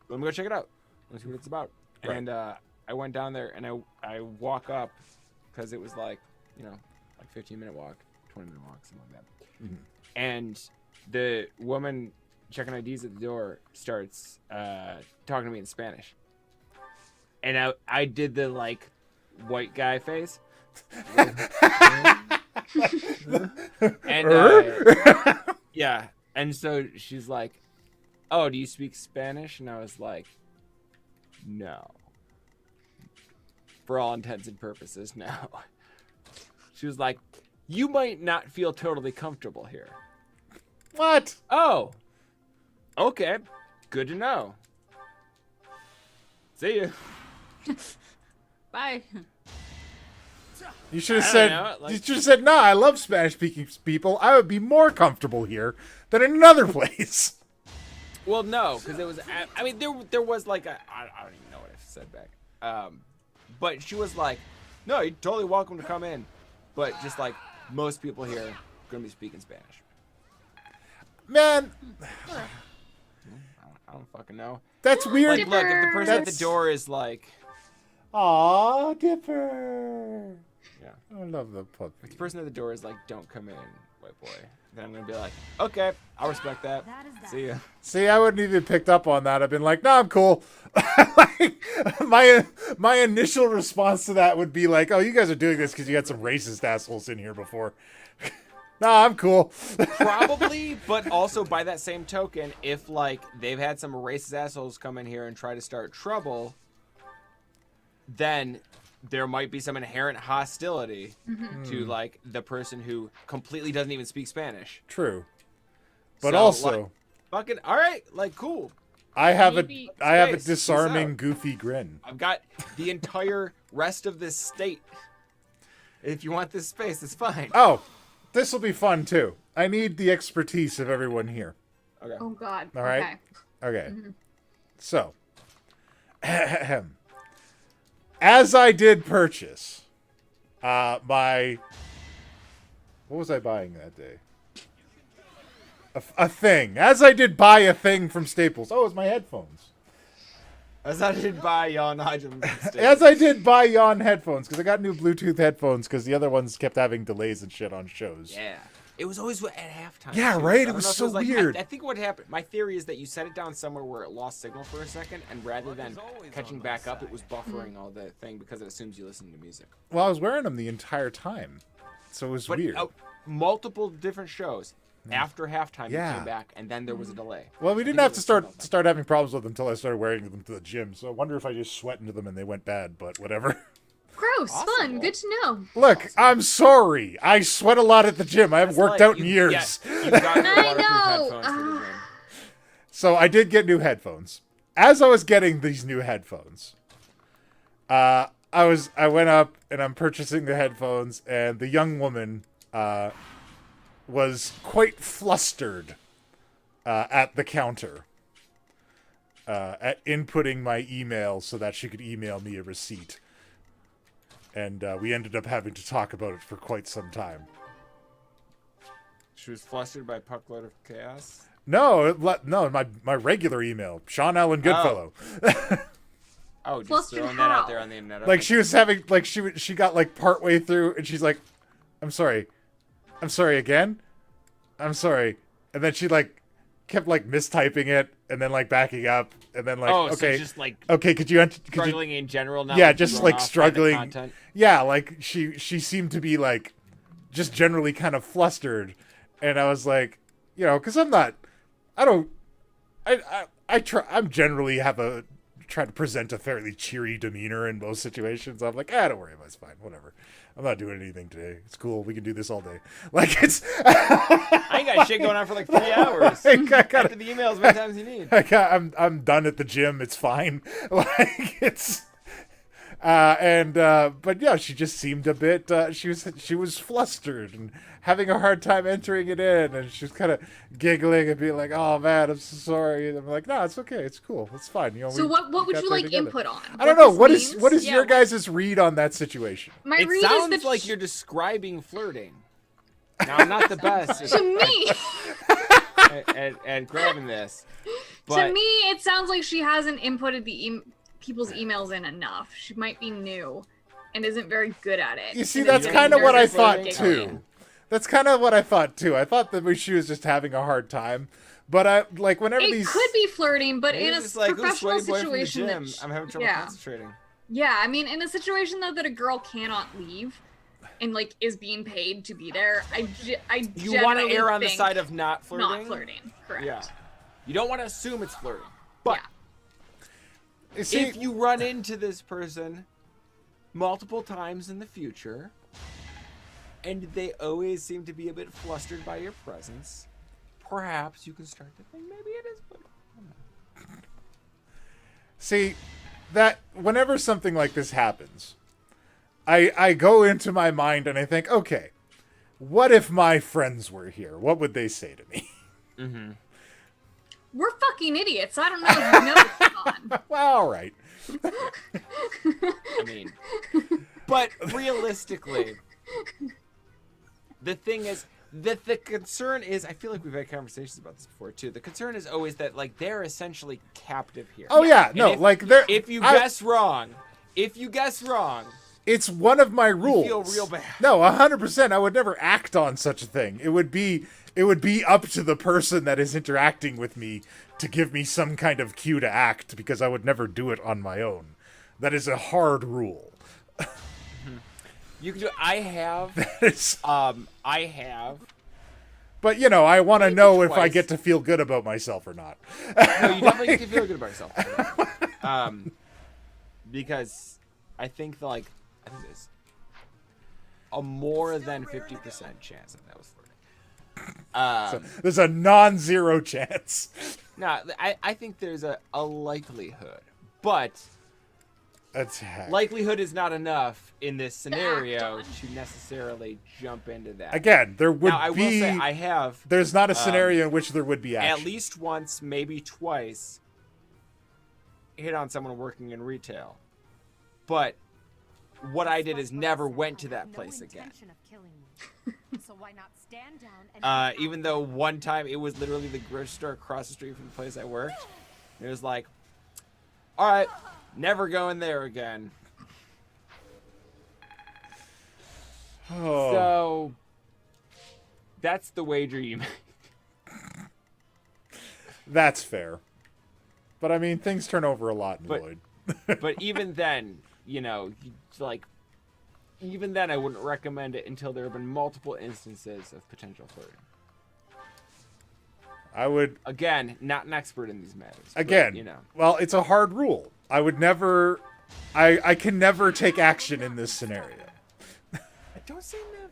Let me go check it out. Let's see what it's about. Right. And I went down there, and I walk up because it was like, you know, like 15-minute walk, 20-minute walk, something like that. Mm-hmm. And the woman checking IDs at the door starts talking to me in Spanish. And I did the like white guy face. And yeah, and so she's like, oh, do you speak Spanish? And I was like, no, for all intents and purposes, no. She was like, you might not feel totally comfortable here. What? Oh, okay, good to know. See you. Bye. You should have I said. don't know, like- You should have said, "No, I love Spanish-speaking people. I would be more comfortable here than in another place." Well, no, because it was. I mean, there was like a. I don't even know what I said back. But she was like, "No, you're totally welcome to come in, but just like most people here are gonna be speaking Spanish." Man, I don't fucking know. that's weird. Like, look, if the person at the That's- door is like, Aw, Dipper. yeah, I love the puppy. if the person at the door is like, "Don't come in, white boy," then I'm gonna be like, "Okay, I'll respect that. See ya." See, I wouldn't even picked up on that. I've been like, "No, I'm cool." Like, my initial response to that would be like, "Oh, you guys are doing this because you had some racist assholes in here before." No, I'm cool. Probably, but also by that same token, if like they've had some racist assholes come in here and try to start trouble, then there might be some inherent hostility to like the person who completely doesn't even speak Spanish. True, but So, also, like, fucking all right, like cool. I have Maybe a space, peace disarming, out. goofy grin. I've got the entire rest of this state. If you want this space, it's fine. Oh, this will be fun too. I need the expertise of everyone here. Okay. Oh God. All right. Okay. So, as I did purchase my, what was I buying that day? A thing. As I did buy a thing from Staples. Oh, it's my headphones. As I did buy y'all Nigel. As I did buy Yawn headphones, because I got new Bluetooth headphones, because the other ones kept having delays and shit on shows. Yeah. It was always at halftime. Yeah, too. right? So It was so weird. I think what happened, my theory is that you set it down somewhere where it lost signal for a second, and rather than catching back up, it was buffering all the thing because it assumes you listen to music. Well, I was wearing them the entire time, so it was weird. Multiple different shows. After halftime, it came back, and then there was a delay. Well, we didn't have to start having problems with them until I started wearing them to the gym, so I wonder if I just sweat into them and they went bad, but whatever. Gross, fun, good to know. Look, I'm sorry. I sweat a lot at the gym. I haven't worked out in years. I know. So I did get new headphones. As I was getting these new headphones, I went up and I'm purchasing the headphones, and the young woman was quite flustered at the counter at inputting my email so that she could email me a receipt. And we ended up having to talk about it for quite some time. She was flustered by Puckload of Chaos? No, my regular email, Sean Allen Goodfellow. Oh, just throwing that out there on the internet. Like she was having, like she got like partway through, and she's like, I'm sorry again, I'm sorry, and then she like kept like mistyping it, and then like backing up, and then like okay, so just like okay, could you struggling in general now? Yeah, just like struggling. Yeah, like she seemed to be like just generally kind of flustered, and I was like, you know, because I'm generally try to present a fairly cheery demeanor in most situations. I'm like, don't worry about it, it's fine, whatever. I'm not doing anything today. It's cool. We can do this all day. Like it's. I ain't got shit going on for like 3 hours. After the emails, as many times you need. I'm done at the gym. It's fine. Like it's. But yeah, she just seemed a bit. She was flustered and having a hard time entering it in, and she was kind of giggling and being like, "Oh man, I'm so sorry." And I'm like, "No, it's okay. It's cool. It's fine." You know. So what would you like input on? I don't know. What is your guys' read on that situation? My it read sounds is that like you're describing flirting. Now, I'm not the best to me. At grabbing this. But to me, it sounds like she hasn't inputted the people's emails in enough. She might be new and isn't very good at it. You see, that's kind of what I thought too. That's kind of what I thought too. I thought that she was just having a hard time. But I like whenever it could be flirting, but in a professional situation, I'm having trouble concentrating. Yeah, I mean, in a situation though that a girl cannot leave, and like is being paid to be there, you want to err on the side of not flirting. Not flirting, correct? Yeah. You don't want to assume it's flirting, but if you run into this person multiple times in the future, and they always seem to be a bit flustered by your presence, perhaps you can start to think maybe it is flirting. See, that whenever something like this happens, I go into my mind and I think, okay, what if my friends were here? What would they say to me? Mm-hmm. We're fucking idiots. I don't know if you know this, Well, all right. I mean, but realistically, the thing is, the concern is, I feel like we've had conversations about this before too. The concern is always that like they're essentially captive here. Oh yeah, And no, if you guess wrong, it's one of my rules. You feel real bad. No, 100%. I would never act on such a thing. It would be up to the person that is interacting with me to give me some kind of cue to act, because I would never do it on my own. That is a hard rule. You can do. I have. I have. But you know, I want to know if I get to feel good about myself or not. No, you definitely get to feel good about yourself. Because I think there's a more than 50% chance that was flirting. So there's a non-zero chance. No, I think there's a likelihood, but likelihood is not enough in this scenario to necessarily jump into that. Again, there would now, I will say I have. There's not a scenario in which there would be action. At least once, maybe twice, hit on someone working in retail, but what I did is never went to that place again. So why not stand down and even though one time it was literally the grocery store across the street from the place I worked. It was like, All right, never going there again. Oh. So that's the wager you made. That's fair. But I mean, things turn over a lot in Lloyd. But even then, you know, like, even then, I wouldn't recommend it until there have been multiple instances of potential flirting. I would... Again, not an expert in these matters. Again, but, you know. well, it's a hard rule. I would never... I can never take action in this scenario. Don't say never.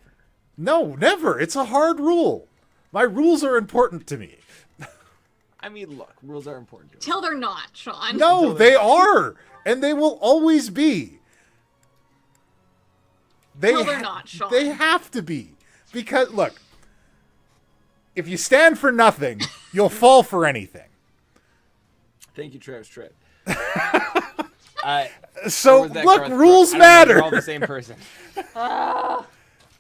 No, never. It's a hard rule. My rules are important to me. I mean, look, rules are important to me. Till they're not, Sean. No, they are. And they will always be. Till they're not, Sean. They have to be. Because, look, if you stand for nothing, you'll fall for anything. Thank you, Travis Tritt. So, look, rules matter. We're all the same person.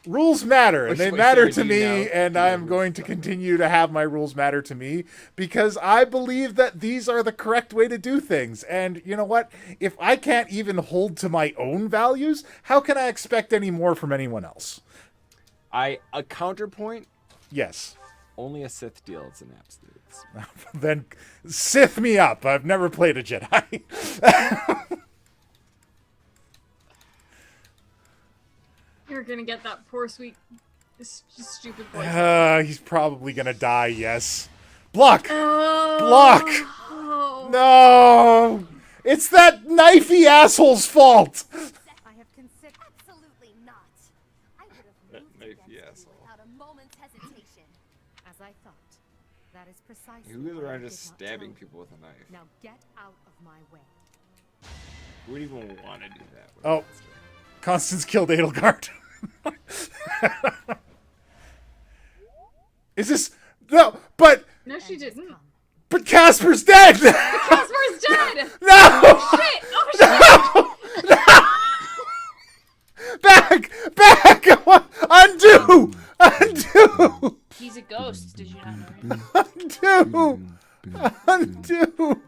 Rules matter, and they Wait, matter Sarah, to do you me, know? and I am going to continue to have my rules matter to me, because I believe that these are the correct way to do things. And you know what? If I can't even hold to my own values, how can I expect any more from anyone else? A counterpoint? Yes. Only a Sith deals in absolutes. Then Sith me up. I've never played a Jedi. You're gonna get that poor, sweet, stupid boy. He's probably gonna die, yes. Block! Oh. Block! Oh. No! It's that knifey asshole's fault! I have considered absolutely not. I would have moved knifey against you asshole. without a moment's hesitation. As I thought. That is precisely Who goes what I around did just not stabbing tell you. people with a knife? Now get out of my way. Who would even want to do that? Oh. Constance killed Edelgarde. Is this... No, but... No, she didn't. But Casper's dead! Casper's dead! No! Oh, shit! Oh, shit! No! Back! Back! Undo! Undo! He's a ghost. Did you not know? Undo! Undo!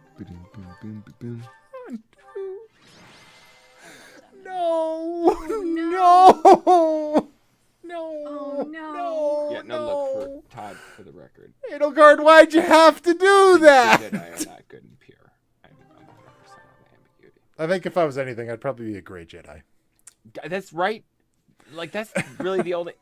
No! No! No! Oh, no. No! Yeah, no, look, for Todd, for the record. Edelgarde, why'd you have to do that? The Jedi are not good and pure. I'm 100% on the ambiguity. I think if I was anything, I'd probably be a gray Jedi. That's right. Like, that's really the only...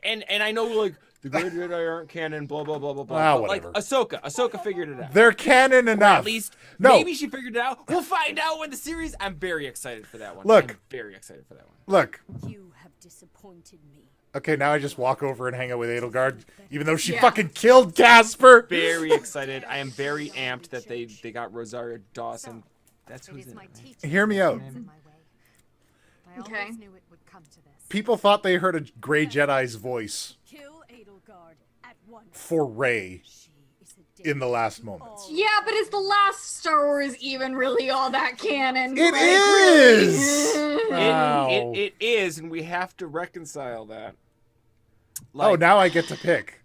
And I know, like, the Great Jedi aren't canon, blah, blah, blah, blah, blah. Ah, but, like, whatever. Ahsoka figured it out. They're canon enough. Or at least, no. maybe she figured it out. We'll find out when the series... I'm very excited for that one. Look. I'm very excited for that one. Look. You have disappointed me. Okay, now I just walk over and hang out with Edelgarde, even though she Yeah. fucking killed Casper. Very excited. I am very amped that they got Rosario Dawson. That's It who's is in my it, right? teaching Hear me out. that gets in my way. I Okay. always knew it would come to this. People thought they heard a gray Jedi's voice Kill Edelgarde at once. for Rey She is a in the last moments. Yeah, but is the last Star Wars even really all that canon? It Like, is! really? Wow. It is, and we have to reconcile that. Oh, Like, now I get to pick.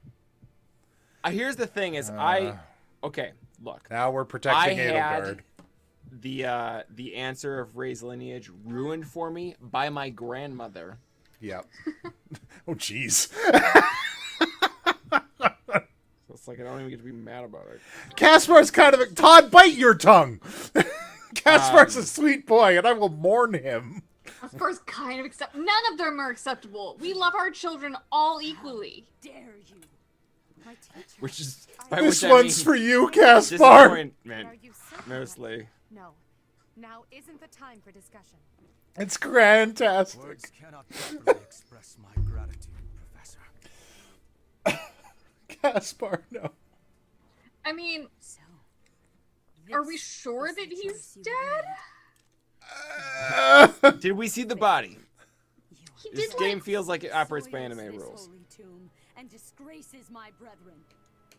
here's the thing: is okay. Look, Now we're I protecting had Edelgarde. the answer of Rey's lineage ruined for me by my grandmother. Yep. Oh, jeez. So it's like I don't even get to be mad about it. Caspar's kind of a... Todd, bite your tongue! Caspar's a sweet boy, and I will mourn him. As far as kind of accept, none of them are acceptable. We love our children all equally. dare you. My teacher. Which is by This which I one's mean for you, Caspar! disappointment, Are you certain? mostly. No. Now isn't the time for discussion. It's fantastic. Words cannot properly express my gratitude, Professor. Caspar, no. I mean, So, are we this sure is that the he's choice you dead? Did we see the body? He This did game like, feels like it operates by soils anime this rules. holy tomb and disgraces my brethren.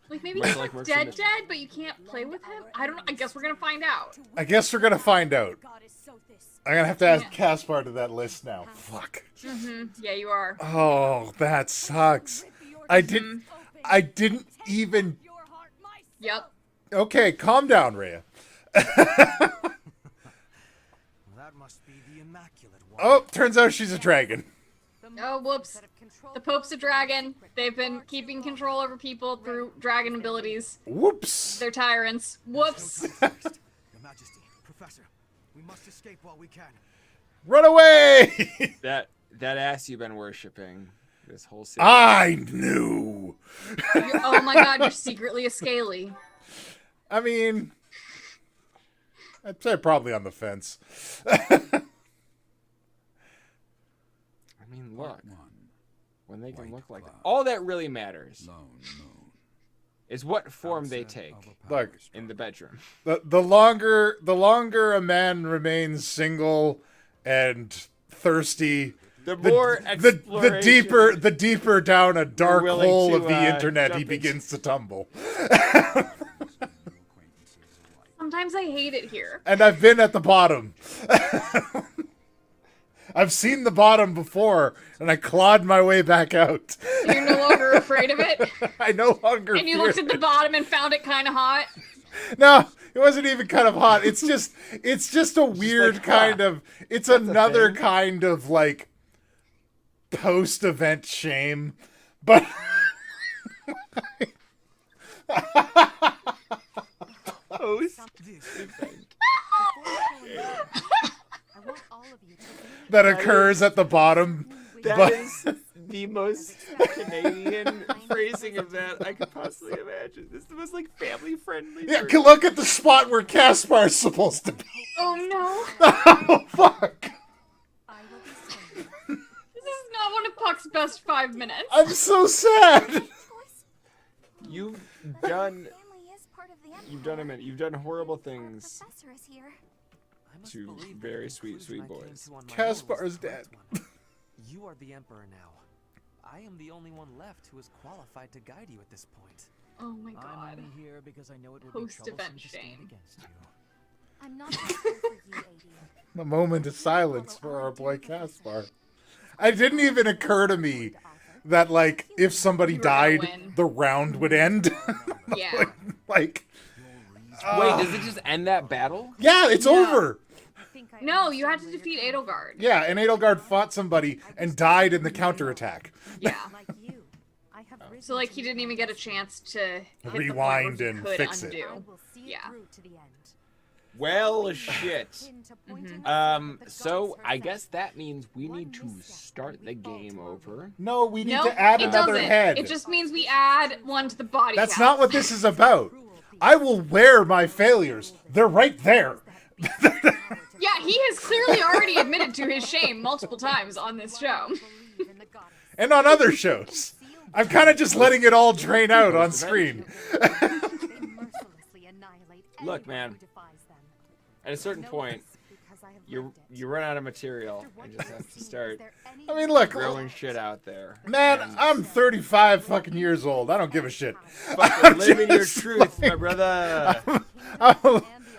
like maybe Much he's like not Mercs dead, and dead, but you can't play with him. I don't know. I guess we're gonna find out. I guess we're gonna find out. Goddess Sothis. I'm gonna have to add Yeah. Caspar to that list now. Fuck. Yeah, you are. Oh, that sucks. I didn't even... Your heart, my Yep. Okay, calm down, Rhea. That must be the immaculate one. Oh, turns out she's a dragon. Oh, whoops. The Pope's a dragon. They've been keeping control over people through dragon abilities. Whoops. They're tyrants. Whoops. Your Majesty, Professor, we must escape while we can. Run away! That ass you've been worshipping this whole series. I knew. Oh my god, you're secretly a scaly. I mean, I'd say probably on the fence. I mean, look. When they can look like that. All that really matters is what form they take. Look, in the bedroom. The longer a man remains single and thirsty, the more the deeper down a dark hole of the internet he begins to tumble. Sometimes I hate it here. And I've been at the bottom. I've seen the bottom before, and I clawed my way back out. You're no longer afraid of it? I no longer And you fear looked at the it. bottom and found it kind of hot? No, it wasn't even kind of hot. It's just a weird like, kind of, it's another kind of, like, post-event shame. But... that occurs at the bottom. That is the most Canadian phrasing of that I could possibly imagine. This is the most, like, family-friendly. Yeah, look at the spot where Caspar's supposed to be. Oh no. Oh, fuck. This is not one of Puck's best 5 minutes. I'm so sad. You've done horrible things to very sweet boys. Caspar is dead. You are the Emperor now. I am the only one left who is qualified to guide you at this point. Oh my god. I'm only here because I know it would be Post-event troublesome to stand shame. against you. I'm not here for you, Adi. A moment of silence for our boy Caspar. It didn't even occur to me that, like, if somebody died, the round would end. Yeah. Like, wait, does it just end that battle? yeah, it's over. No, you had to defeat Edelgarde. Yeah, and Edelgarde fought somebody and died in the counterattack. Yeah. So, like, he didn't even get a chance to hit Rewind the and point where he fix could it. undo. Yeah. Well, shit. So I guess that means we need to start the game over. No, we need Nope, to add it another doesn't. head. It just means we add one to the body That's count. not what this is about. I will wear my failures. They're right there. Yeah, he has clearly already admitted to his shame multiple times on this show. And on other shows. I'm kind of just letting it all drain out on screen. Look, man. At a certain point, you run out of material and just have to start I mean, look. throwing shit out there. Man, I'm 35 fucking years old. I don't give a shit. Fucking living your truth, my brother.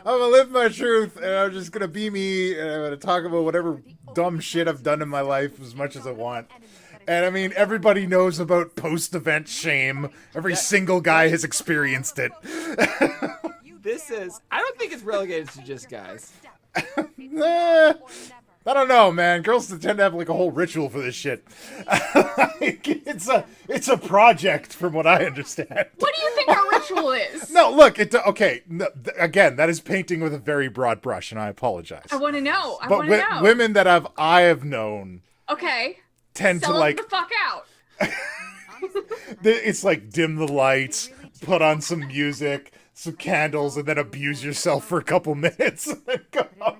I'm gonna live my truth, and I'm just gonna be me, and I'm gonna talk about whatever dumb shit I've done in my life as much as I want. And I mean, everybody knows about post-event shame. Every single guy has experienced it. I don't think it's relegated to just guys. I don't know, man. Girls tend to have like a whole ritual for this shit. It's a project, from what I understand. What do you think our ritual is? No, look. Okay. No, again, that is painting with a very broad brush, and I apologize. I want to know. I But want to know. women that I have known Okay. tend Sell to like. the fuck out. It's like dim the lights, put on some music, some candles, and then abuse yourself for a couple minutes. And then go home.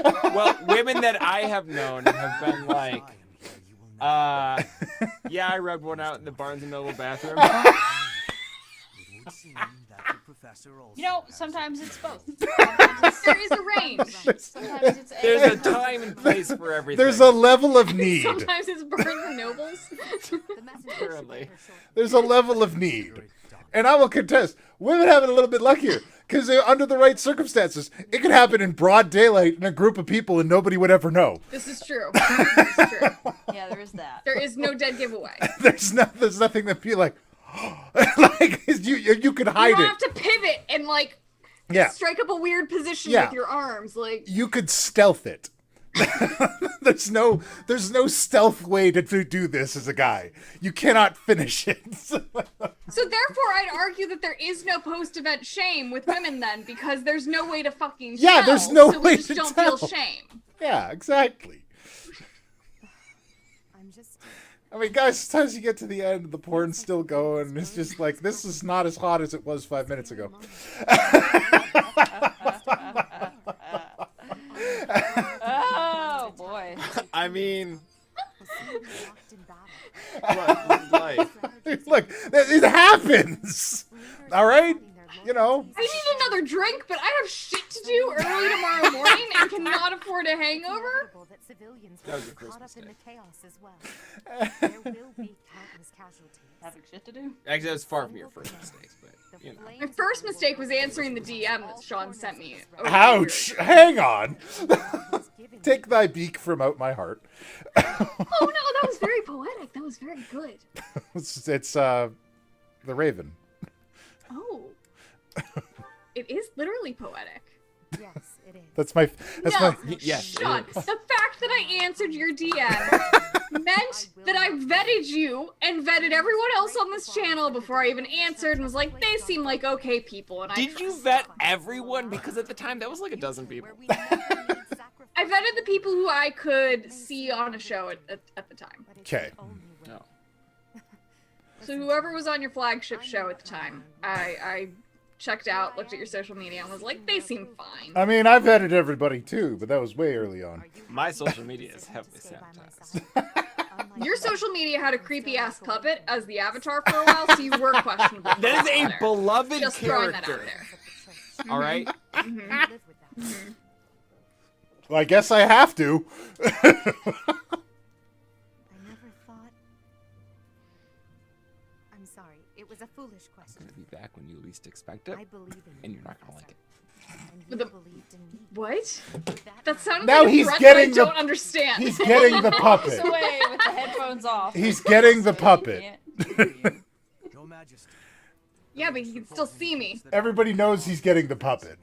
Well, women that I have known have been like, yeah, I rubbed one out in the Barnes & Noble bathroom. You know, sometimes it's both. Sometimes there is a range. Sometimes it's There's a time and place for everything. There's a level of need. Sometimes it's Barnes & Nobles. Currently. There's a level of need. And I will contest, women have it a little bit luckier. Because under the right circumstances, it could happen in broad daylight in a group of people and nobody would ever know. This is true. This is true. Yeah, there is that. There is no dead giveaway. There's nothing that be like, like you could hide You don't it. have to pivot and like Yeah. strike up a weird position Yeah. with your arms. Like You could stealth it. There's no stealth way to do this as a guy. You cannot finish it. So therefore, I'd argue that there is no post-event shame with women then, because there's no way to fucking tell. There's no so way we just to don't tell. feel shame. Yeah, exactly. I mean, guys, sometimes you get to the end, the porn's still going, and it's just like, this is not as hot as it was 5 minutes ago. Oh boy. I mean, look, life. Look, it happens. All right, you know. I need another drink, but I have shit to do early tomorrow morning and cannot afford a hangover. That was a Christmas day. There will be countless casualties. Having shit to do? Actually, that was far from your first mistakes, but you know. My first mistake was answering the DM that Sean sent me. Ouch! Hang on. Take thy beak from out my heart. Oh no, that was very poetic. That was very good. It's the Raven. Oh. It is literally poetic. Yes, it is. That's my. Yes. Sean, the fact that I answered your DM meant that I vetted you and vetted everyone else on this channel before I even answered and was like, they seem like okay people. And Did you vet everyone? Because at the time, that was like a dozen people. I vetted the people who I could see on a show at the time. Okay. No. So whoever was on your flagship show at the time, I checked out, looked at your social media, and was like, they seem fine. I mean, I've vetted everybody too, but that was way early on. My social media is heavily sanitized. Your social media had a creepy ass puppet as the avatar for a while, so you were questionable. That is a beloved Just throwing that character. out there. All right. Well, I guess I have to. I never thought. I'm sorry. It was a foolish It's question. gonna be back when you least expect it, I believe in and you, you're not gonna like it. And you With the- believed in me. What? That sounded Now like a he's threat getting that I the- don't understand. He's getting the puppet. Walks away with the headphones off. He's getting the puppet. Your Majesty. Yeah, but he can still see me. Everybody knows he's getting the puppet.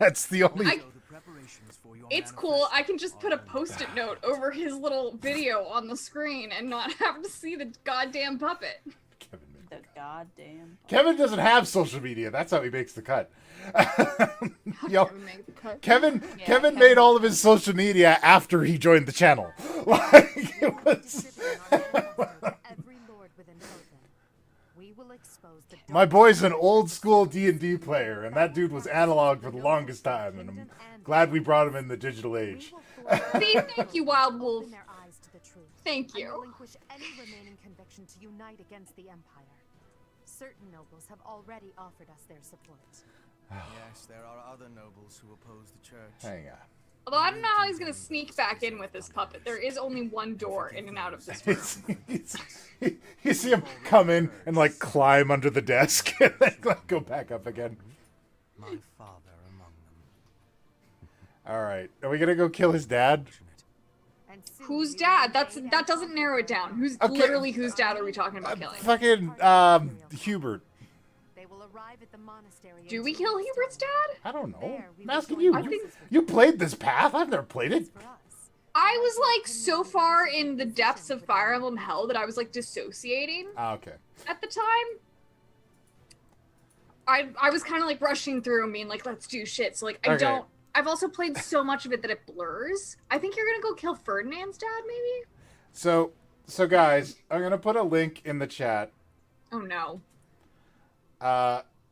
That's the only. It's cool. I can just put a post-it note over his little video on the screen and not have to see the goddamn puppet. The goddamn. Kevin doesn't have social media. That's how he makes the cut. Yo, Kevin made all of his social media after he joined the channel. Like it was. My boy's an old school D&D player, and that dude was analog for the longest time, and I'm glad we brought him in the digital age. See, thank you, Wild Wolf. Thank you. Relinquish any remaining conviction to unite against the Empire. Certain nobles have already offered us their support. Yes, there are other nobles who oppose the church. Hang on. Although I don't know how he's gonna sneak back in with this puppet. There is only one door in and out of this room. You see him come in and like climb under the desk and then like, go back up again. My father among them. All right, are we gonna go kill his dad? Whose dad? That doesn't narrow it down. Literally whose dad are we talking about killing? Fucking Hubert. They will arrive at the monastery. Do we kill Hubert's dad? I don't know. I'm asking you. I think You played this path. I've never played it. I was like so far in the depths of Fire Emblem Hell that I was like dissociating Okay. at the time. I was kind of like rushing through and being like, let's do shit. So like I've also played so much of it that it blurs. I think you're gonna go kill Ferdinand's dad, maybe? So guys, I'm gonna put a link in the chat. Oh no.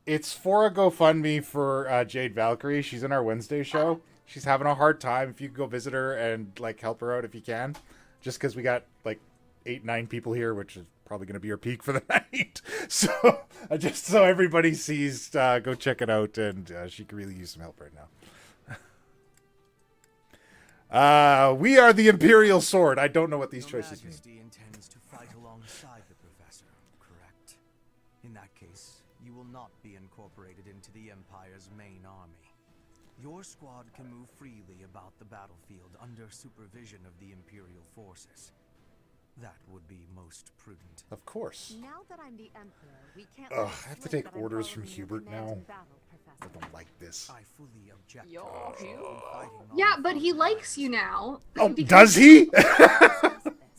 It's for a GoFundMe for Jade Valkyrie. She's in our Wednesday show. She's having a hard time. If you could go visit her and like help her out if you can, just because we got like 8-9 people here, which is probably going to be our peak for the night. So just so everybody sees, go check it out, and she could really use some help right now. We are the Imperial Sword. I don't know what these choices mean. Your Majesty intends to fight alongside the Professor, correct? In that case, you will not be incorporated into the Empire's main army. Your squad can move freely about the battlefield under supervision of the Imperial forces. That would be most prudent. Of course. Now that I'm the Emperor, we can't. Ugh, I have to take orders from Hubert now. Caspar don't like this. I fully object. Yeah, but he likes you now. Oh, because- does he?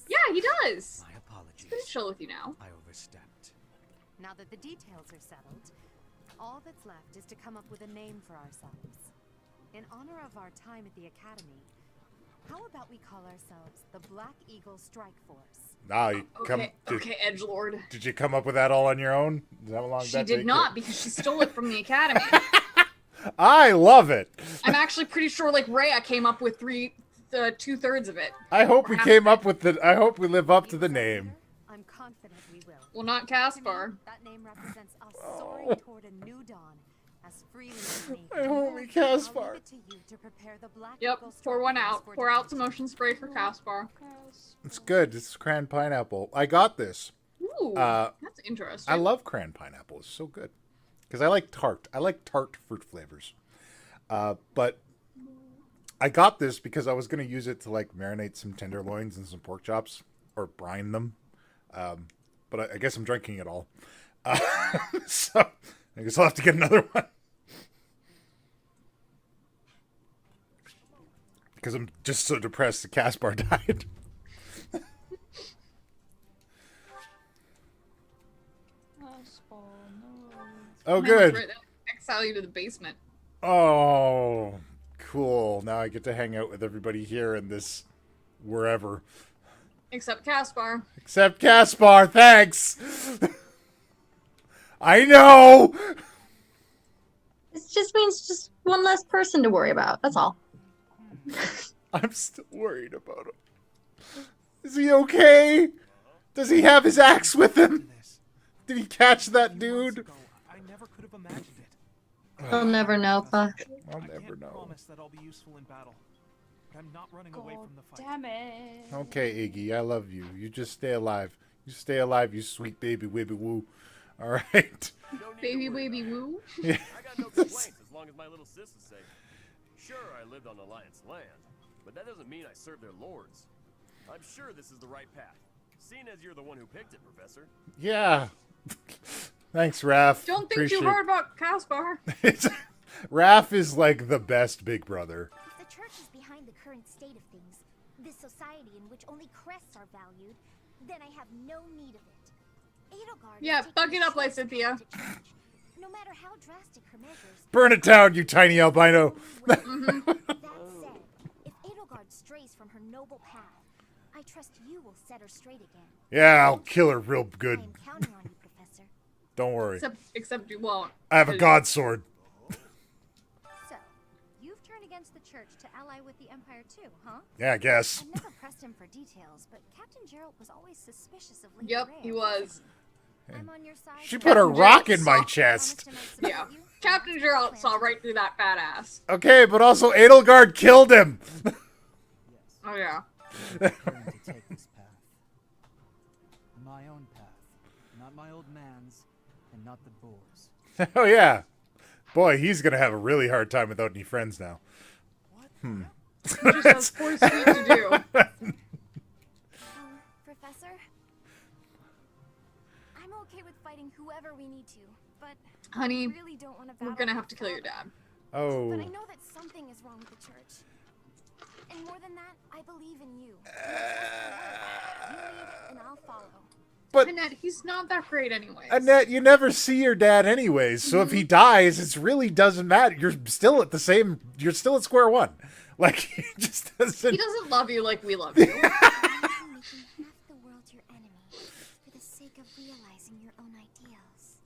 Yeah, he does. My apologies. He's pretty chill with you now. I overstepped. Now that the details are settled, all that's left is to come up with a name for ourselves. In honor of our time at the Academy, how about we call ourselves the Black Eagle Strike Force? Nah, you Okay, Edgelord. Did you come up with that all on your own? Is that how long She that did take not you? because she stole it from the Academy. I love it. I'm actually pretty sure like Rhea came up with 2/3 of it. I hope Or we half came of up with the. I hope we live up to the name. I'm confident we will. Well, not Caspar. That name represents us soaring toward a new dawn, as freely as me. I hope we I'll Caspar. leave it to you to prepare the Black Yep, Eagle pour one Strike out. Force Pour out for some motion spray for Caspar. It's good. It's cran pineapple. I got this. Ooh, Uh, that's interesting. I love cran pineapple. It's so good. Because I like tart. I like tart fruit flavors. But I got this because I was going to use it to like marinate some tenderloins and some pork chops or brine them. But I guess I'm drinking it all. So I guess I'll have to get another one. Because I'm just so depressed that Caspar died. Oh, good. Right, exile you to the basement. Oh, cool. Now I get to hang out with everybody here in this wherever. Except Caspar. Except Caspar, thanks! I know! It just means just one less person to worry about. That's all. I'm still worried about him. Is he okay? Does he have his axe with him? Did he catch that dude? I never could have imagined it. I'll never know, Pa. I'll I never can't know. promise that I'll be useful in battle. But I'm not running away from the fight. Damn it. Okay, Iggy, I love you. You just stay alive. You stay alive, you sweet baby wibby woo. Alright. Baby woo. Yeah. I got no complaints as long as my little sis is safe. Sure, I lived on Alliance land, but that doesn't mean I serve their lords. I'm sure this is the right path, seeing as you're the one who picked it, Professor. Yeah. Thanks, Raph. Don't think Appreciate too hard about Caspar. Raph is like the best big brother. If the church is behind the current state of things, this society in which only crests are valued, then I have no need of it. Edelgarde Yeah, is buck taking it up, steps Lysithea. to change. No matter how drastic her measures. Burn it down, you tiny albino. That said, if Edelgarde strays from her noble path, I trust you will set her straight again. Yeah, I'll kill her real good. I am counting on you, Professor. Don't worry. Except you won't. I have a god sword. So, you've turned against the church to ally with the Empire too, huh? Yeah, I guess. I never pressed him for details, but Captain Gerald was always suspicious of Lady Yep, Rhea. he was. I'm on your side. She put a Captain rock Gerald in my saw- chest. Yeah. Captain Gerald saw right through that fat ass. Okay, but also Edelgarde killed him. Oh, yeah. I'm going to take this path. My own path. Not my old man's, and not the boar's. Oh, yeah. Boy, he's going to have a really hard time without any friends now. He just has poor sweet to do. Professor? I'm okay with fighting whoever we need to, but Honey, I really don't want to we're gonna have to kill your dad. Oh. But I know that something is wrong with the church. And more than that, I believe in you. You lead, and I'll follow. But Annette, he's not that great anyways. Annette, you never see your dad anyways, so if he dies, it really doesn't matter. You're still at square one. Like, he just doesn't... He doesn't love you like we love you. Making half the world your enemy for the sake of realizing your own ideals.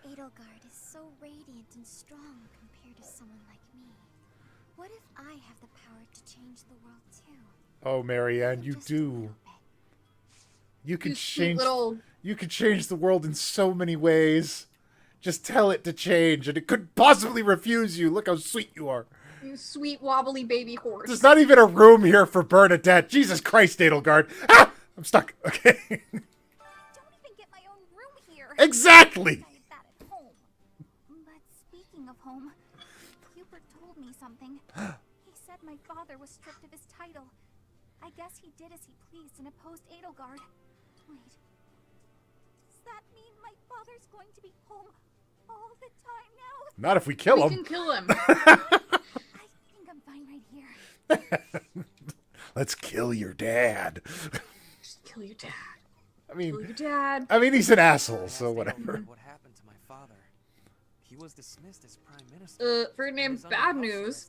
Edelgarde is so radiant and strong compared to someone like me. What if I have the power to change the world too? Oh, Marianne, you do. You can You sweet change. little- You can change the world in so many ways. Just tell it to change, and it couldn't possibly refuse you. Look how sweet you are. You sweet wobbly baby horse. There's not even a room here for Bernadette. Jesus Christ, Edelgarde. Ah! I'm stuck. Okay. Don't even get my own room here. Exactly. I did that at home. But speaking of home, Hubert told me something. He said my father was stripped of his title. I guess he did as he pleased and opposed Edelgarde. Wait. Does that mean my father's going to be home all the time Not if we kill We him. can kill him. I think I'm fine right here. Let's kill your dad. Just kill your dad. I mean, Kill your dad. I mean, he's an asshole, so whatever. What happened to my father? He was dismissed as prime minister. Ferdinand, bad news.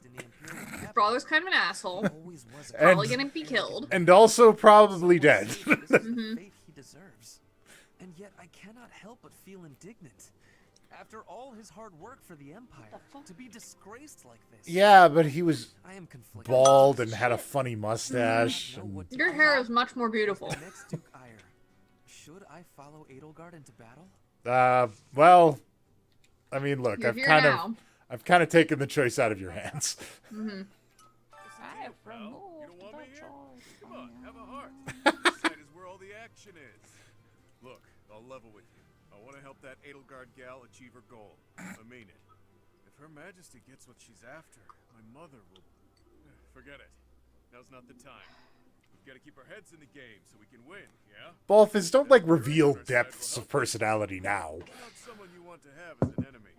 His brother's kind of an asshole. Always was a Probably gonna be killed. And also probably dead. Mhm. fate he deserves. And yet I cannot help but feel indignant. After all his hard work for the Empire, to be disgraced like this. Yeah, but he was I am conflicted. bald and had a funny mustache. and- Your hair is much more beautiful. Next Duke Ire, should I follow Edelgarde into battle? Well, I mean, look, You're I've here kind now. of taken the choice out of your hands. Mm-hmm. I have You removed don't want the me here? choice. Come on, have a heart. This side is where all the action is. Look, I'll level with you. I want to help that Edelgarde gal achieve her goal. I mean it. If Her Majesty gets what she's after, my mother will... Forget it. Now's not the time. We've got to keep our heads in the game so we can win, yeah? Balthus, don't like reveal depths of personality now. Not someone you want to have as an enemy.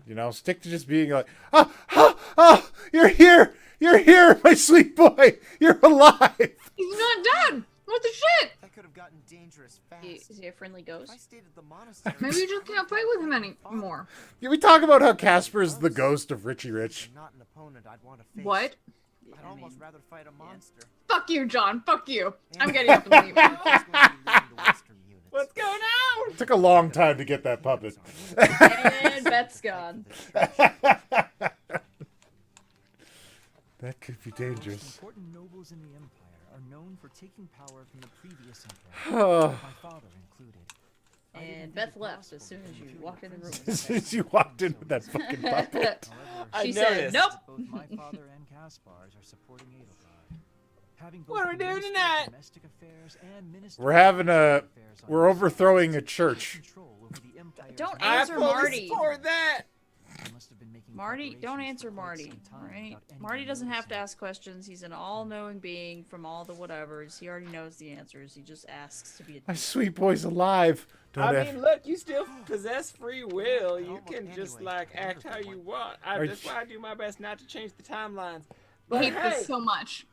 You know, stick to just being like, oh, you're here, my sweet boy, you're alive. He's not dead. What the shit? That could have gotten dangerous fast. Is he a friendly ghost? I stayed at the monastery. Maybe you just can't fight with him anymore. Can we talk about how Casper's the ghost of Richie Rich? Not an opponent I'd want to face. What? I'd almost rather fight a monster. Fuck you, John. Fuck you. I'm getting up and leaving. What's going on? It took a long time to get that puppet. And Beth's gone. That could be dangerous. Important nobles in the Empire are known for taking power from the previous emperor, my father included. And Beth left as soon as you walked in the room. As soon as you walked in with that fucking puppet. She said, nope. Both my father and Caspar's are supporting Edelgarde. Having What are we doing tonight? domestic affairs and ministry We're having affairs on we're his overthrowing a side, church. control over the Empire's Don't I answer Marty. support that. must have been making Marty, don't preparations answer for quite Marty, some time right? without anyone Marty doesn't have to noticing. ask questions. He's an all-knowing being from all the whatevers. He already knows the answers. He just asks to be My sweet boy's alive. Don't I have- mean, look, you still possess free will. You can just like act how you want. Are That's you- why I do my best not to change the timelines. I But hate hey, this so much.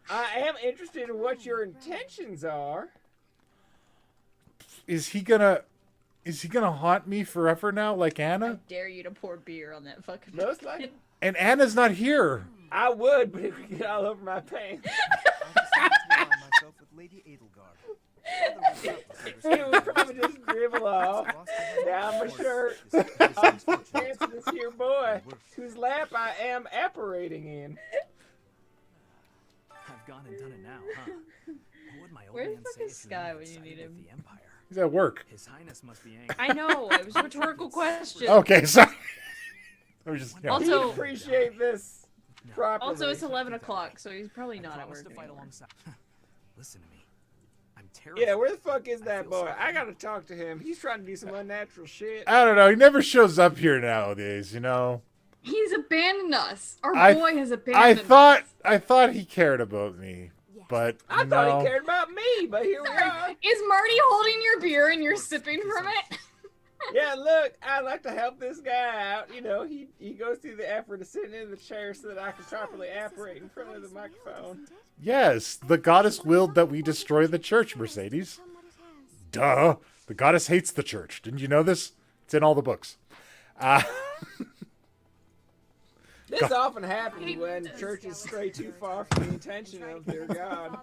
I am interested in what your intentions are. Is he gonna haunt me forever now, like I Anna? dare you to pour beer on that fucking. Most likely, And Anna's not here. I would, but it would get all over my pants. I decided to align myself with Lady Edelgarde. It would probably just dribble off down my shirt onto the pants of this here boy, whose lap I am apparating in. I've gone and done it now, huh? What would my old Where's man the say fucking if he Sky knew when you I'd need sided him? with the Empire? He's at work. His Highness must be angry. I know. It was a rhetorical question. Okay, sorry. I was just, yeah. Also- He'd appreciate this properly. Also, it's 11 o'clock, so he's probably not at Promise work to fight anymore. alongside. Listen to me. I'm terrified. Yeah, where the fuck is that boy? I gotta talk to him. He's trying to do some unnatural shit. I don't know. He never shows up here nowadays, you know. He's abandoned us. Our I- boy has I abandoned thought he cared about me, but I no. thought he cared about me, but here we us. are. Is Marty holding your beer and you're sipping from it? Yeah, look, I'd like to help this guy out. You know, he goes through the effort of sitting in the chair so that I can properly apparate in front of the microphone. Yes, the goddess willed that we destroy the church, Mercedes. Duh. The goddess hates the church. Didn't you know this? It's in all the books. This often happens when churches stray too far from the intention of their God.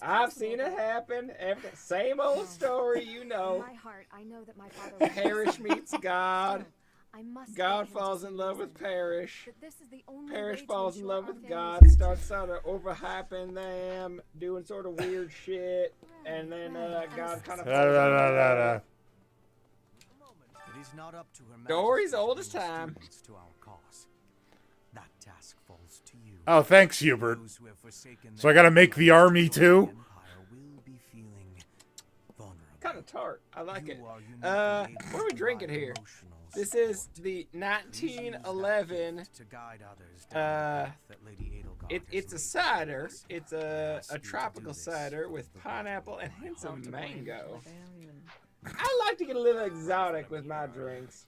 I've seen it happen. Same old story, you know. In my heart, I know that my father Parish meets God. I must God get him falls to in see love this with Parish. that this is the only Parish way to falls in ensure love our with family's God, future. starts sort of overhyping them, doing sort of weird shit, and then God kind of. Da, da, da, da, da. It is not up to Her Story's Majesty old to as bring time. students to our cause. That task falls to you. Oh, thanks, Hubert. Those who have forsaken So I their gotta make the army the too? Empire will be feeling vulnerable. Kind of tart. I like it. You are uniquely What are we able to drinking provide here? emotional This is support. the Please use that 1911. gift to guide others down the path that Lady Edelgarde It's a has cider. laid. It's I a ask you to tropical do this cider with for the pineapple and benefit of hints our of community. mango. Like, I don't even... I like to get a little exotic with my drinks.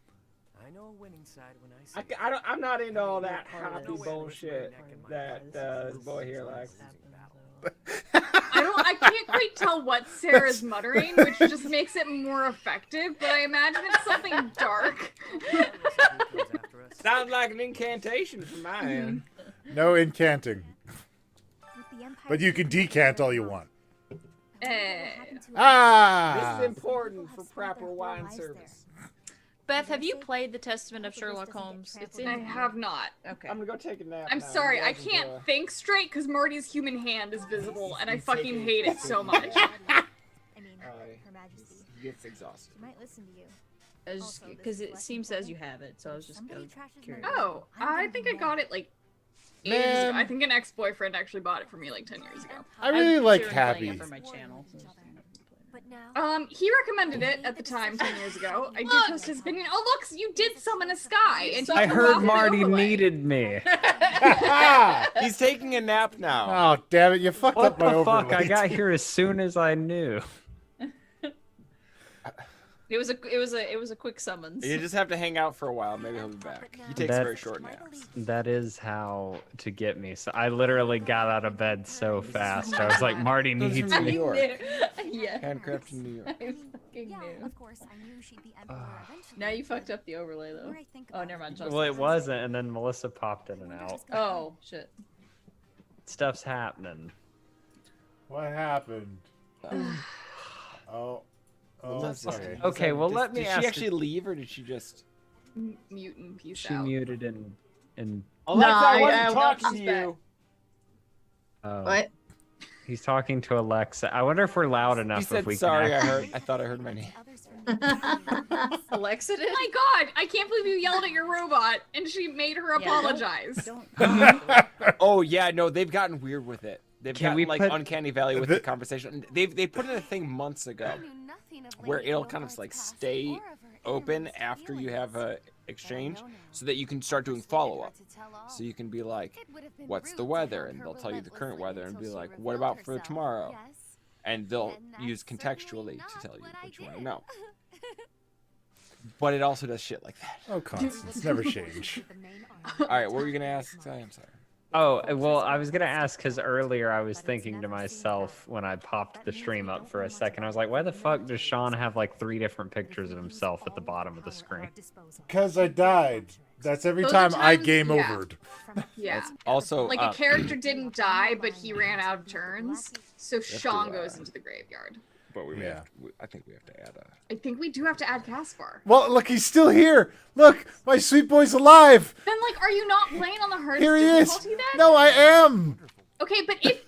I know a winning side when I see I'm not into all that hoppy bullshit that this boy here likes. I can't quite tell what Sarah's muttering, which just makes it more effective, but I imagine it's something dark. Sounds like an incantation from my end. No incanting. But you can decant all you want. This Ah! is important for proper wine service. Beth, have you played The Testament of Sherlock Holmes? It's in. I have not. Okay. I'm gonna go take a nap. I'm now. sorry, I Imagine can't the- think straight because Marty's human hand is visible, and I fucking hate it so much. I mean, Her Majesty. He gets exhausted. She might listen to you. Because it seems as you have it, so I was just curious. Oh, I think I got it like ages ago. I think an ex-boyfriend actually bought it for me like 10 years ago. I really like considering playing Happy. it for my channel. He recommended it at the time 10 years ago. I did post his opinion. Oh, look, you did summon a sky. And I you heard wafted Marty overlay. needed me. He's taking a nap now. Oh, damn it. You fucked What up my the fuck? overlay. I got here as soon as I knew. It was a quick summons. You just have to hang out for a while. Maybe he'll be back. He takes very short naps. That is how to get me. So I literally got out of bed so fast. I was like, Marty Those needs from New me. York. Yeah. Handcrafted in New York. I fucking knew. Of course, I knew she'd be emperor eventually. Now you fucked up the overlay though. Oh, never mind. Well, it wasn't, and then Melissa popped in and out. Oh shit. Stuff's happening. What happened? Oh. Okay. Okay, well, let me Did ask she you- actually leave, or did she just... Mute and peace She out. muted and Alexa, I I wasn't talking to she's you. What? He's talking to Alexa. I wonder if we're loud enough. He if said we sorry. can I thought I heard my name. Alexa did? Oh my god, I can't believe you yelled at your robot and she made her Yeah, don't- apologize. Oh yeah, no, they've gotten weird with it. They've Can gotten we like put- uncanny valley with the conversation. They put in a thing months ago where it'll kind of like stay open after you have a exchange, so that you can start doing follow up. So you can be like, "What's the weather?" And they'll tell you the current weather, and be like, "What about for tomorrow?" And they'll use contextually to tell you what you want to know. But it also does shit like that. Oh, constants never change. All right, what were you gonna ask? I'm sorry. Oh, well, I was going to ask because earlier I was thinking to myself when I popped the stream up for a second, I was like, why the fuck does Sean have like 3 different pictures of himself at the bottom of the screen? Because I died. That's every Those are time I times- game yeah. overed. Yeah. Also, Like a character didn't die, but he ran out of turns, so Sean goes into the graveyard. But we may Yeah. have to, I think we have to add a. I think we do have to add Caspar. Well, look, he's still here. Look, my sweet boy's alive. Then, like, are you not playing on the hardest Here he is. difficulty then? No, I am. Okay, but if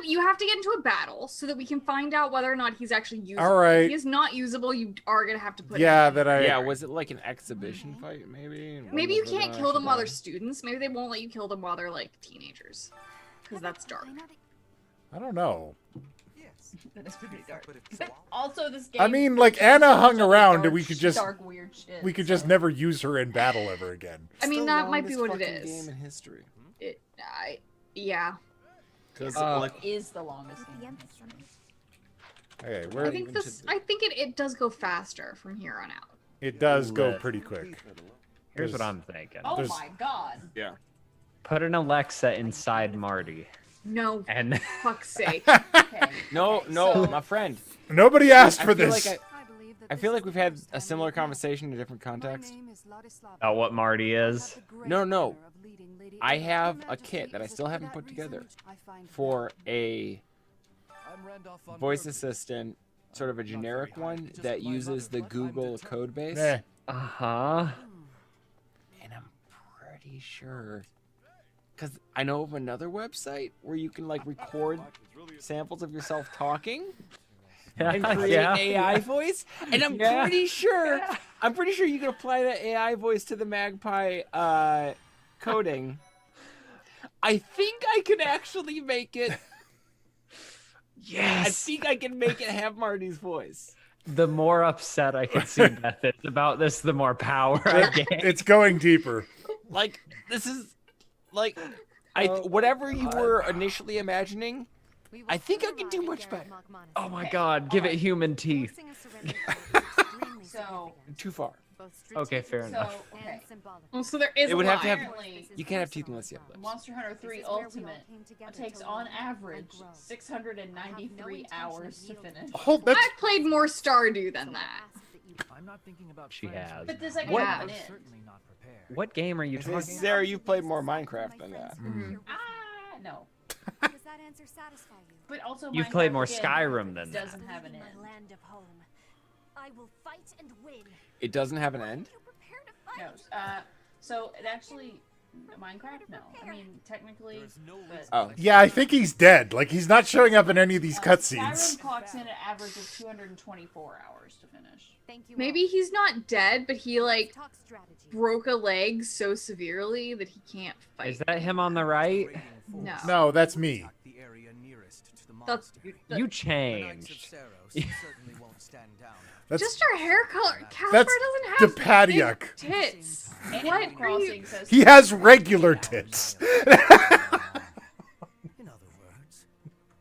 you have to get into a battle so that we can find out whether or not he's actually usable. All right. If he is not usable, you are gonna have to put. Yeah, him in. that I. Yeah, was it like an exhibition fight, maybe? And Maybe one you of them can't actually kill them while they're died? students. Maybe they won't let you kill them while they're like teenagers, because that's dark. I don't know. That is pretty dark. But also, this game. I mean, like Anna hung Dark, around, and we could just dark, weird shit. we could just never use her in battle ever again. I mean, the that might be longest what it fucking is. Game in history. Yeah. Because It is the longest game. Okay, I where think this. I think it does go faster from here on out. it does go Lit. pretty quick. Here's what I'm thinking. Oh There's- my god. Yeah. Put an Alexa inside Marty. No, And fuck's sake. No, my friend. Nobody asked I for feel this. Like I feel like we've had a similar conversation in a different context. about what Marty is. No. I have a kit that I still haven't put together for a voice assistant, sort of a generic one that uses the Google code base. Eh. Uh-huh. And I'm pretty sure, because I know of another website where you can like record samples of yourself talking and create Yeah. AI voice, and I'm Yeah. pretty sure you can apply that AI voice to the Magpie coding. I think I can actually make it. Yes. I think I can make it have Marty's voice. The more upset I can see Beth is about this, the more power I gain. It's going deeper. Like this is like whatever you were initially imagining. I think I can do much better. Oh my god, give it human teeth. So Too far. Okay, fair enough. okay. Well, so there is It would a have to have. Apparently, You can't have teeth unless you have lips. Monster Hunter 3 Ultimate takes on average 693 hours to finish. Oh, that's I've played more Stardew than that. I'm not thinking about She has. But there's like What? an end. certainly not prepared. What game are you talking about? Sarah, you've played more Minecraft than that. No. Does that answer satisfy you? But also You've played Minecraft, more again, Skyrim than that. doesn't have an end. My land of home. I will fight and win. It doesn't have an end. No. So it actually Minecraft? No. I mean, technically. But Oh. yeah. I think he's dead. Like he's not showing up in any of these cutscenes. Skyrim clocks in an average of 224 hours to finish. Thank you. Maybe he's not dead, but he like Talk strategy. broke a leg so severely that he can't fight. Is that him on the right? No. No, that's me. The area nearest to the That's You changed. certainly won't stand down. That's just our hair color. Casper that's doesn't have Depadiuk. big tits. Animal What are you? Crossing says He has regular tits. In other words,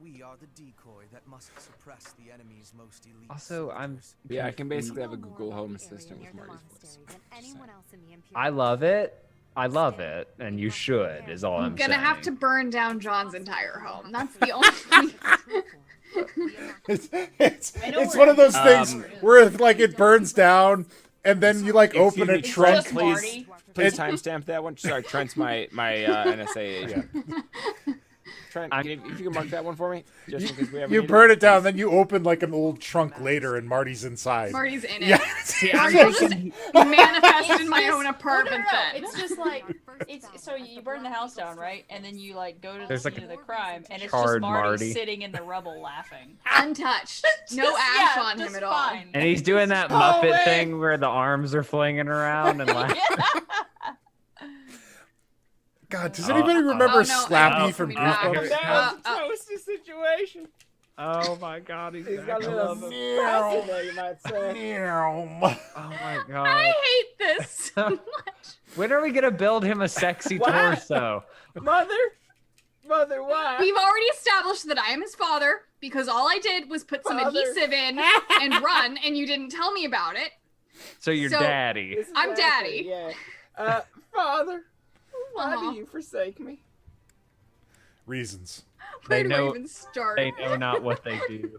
we are the decoy that must suppress the enemy's most elite. Also, I'm. Yeah, I can basically have a Google Home Assistant with Marty's voice. I love it. I love it, and you should. Is all I'm I'm gonna saying. have to burn down John's entire home. That's the only. It's one of those things where like it burns down and then you like open a Excuse me, trunk. Please timestamp that one. Sorry, Trent's my NSA agent. Trent, if you can mark that one for me, just in case we have. You burn it down, then you open like an old trunk later, and Marty's inside. Marty's in it. Yeah. See, I'm Marty's thinking- just manifest in my just- own apartment no, then. It's just like it's so you burn the house down, right? And then you like go to the There's, scene like, of the crime, and it's charred just Marty, Marty. sitting in the rubble laughing. Untouched. No ash on him just at all. fine. And he's doing that Oh, Muppet wait. thing where the arms are flinging around and like. God, does anybody remember no, Slappy no, from coming back. Goosebumps? That was a toasty situation. Oh my god, he's He's back. got a I little love him. spicy there, you might say. Oh my god. I hate this so much. When are we gonna build him a sexy What? torso? Mother, why? We've already established that I am his father because all I did was put some Father. adhesive in and run, and you didn't tell me about it. So you're So- daddy. This is I'm actually- daddy. Yeah. Father, why Aw. do you forsake me? Reasons. Where They do I know- even start? They know not what they do.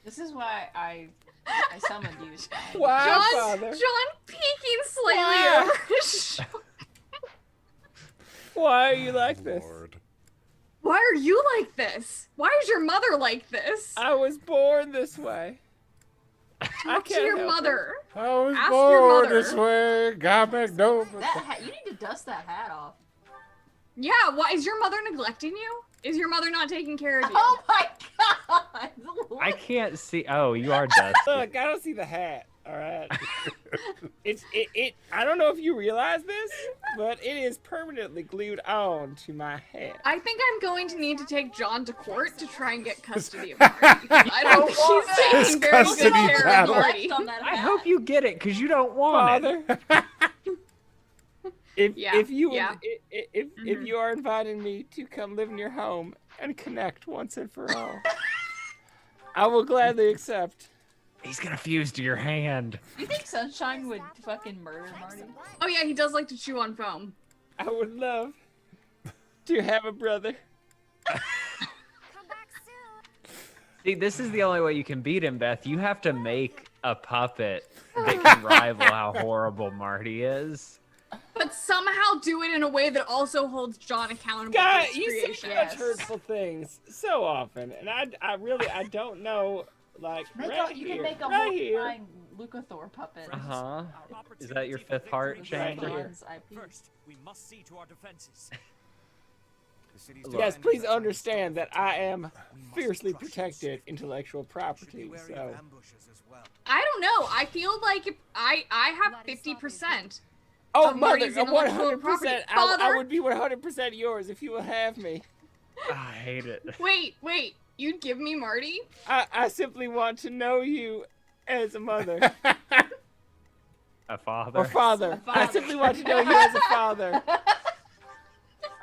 This is why I summoned you. Sky. Why, John Father? peeking slightly Why? over his shoulder. Why are you like this? Lord. Why are you like this? Why is your mother like this? I was born this way. I Talk to can't your help it. mother. I was Ask your born mother. this way. God back no. That hat, you need to dust that hat off. Yeah, why is your mother neglecting you? Is your mother not taking care of you? Oh my god! I can't see. Oh, you are dusty. Look, I don't see the hat. All right. It. I don't know if you realize this, but it is permanently glued on to my head. I think I'm going to need to take John to court to try and get custody of Marty. I don't think she's His taking very good custody care battle. of Marty. I hope you get it because you don't want it. Father, if Yeah, if you yeah. if you are inviting me to come live in your home and connect once and for all, I will gladly accept. He's gonna fuse to your hand. You think Sunshine would fucking murder Marty? Oh yeah, he does like to chew on foam. I would love to have a brother. See, this is the only way you can beat him, Beth. You have to make a puppet that can rival how horrible Marty is. But somehow do it in a way that also holds John accountable God, for his you say creation. such hurtful things so often, and I really don't know. Like You can make a right whole here. fine Lucathor puppet. Uh-huh. Is that your fifth heart, Right Shane? here. First, we must see to our defenses. Yes, please understand that I am fiercely protected intellectual property. So I don't know. I feel like if I have 50%. Oh, of mother, Marty's intellectual 100%. property. I Father? would be 100% yours if you will have me. I hate it. Wait. You'd give me Marty? I simply want to know you as a mother. A father. Or father. I simply want to know you as a father.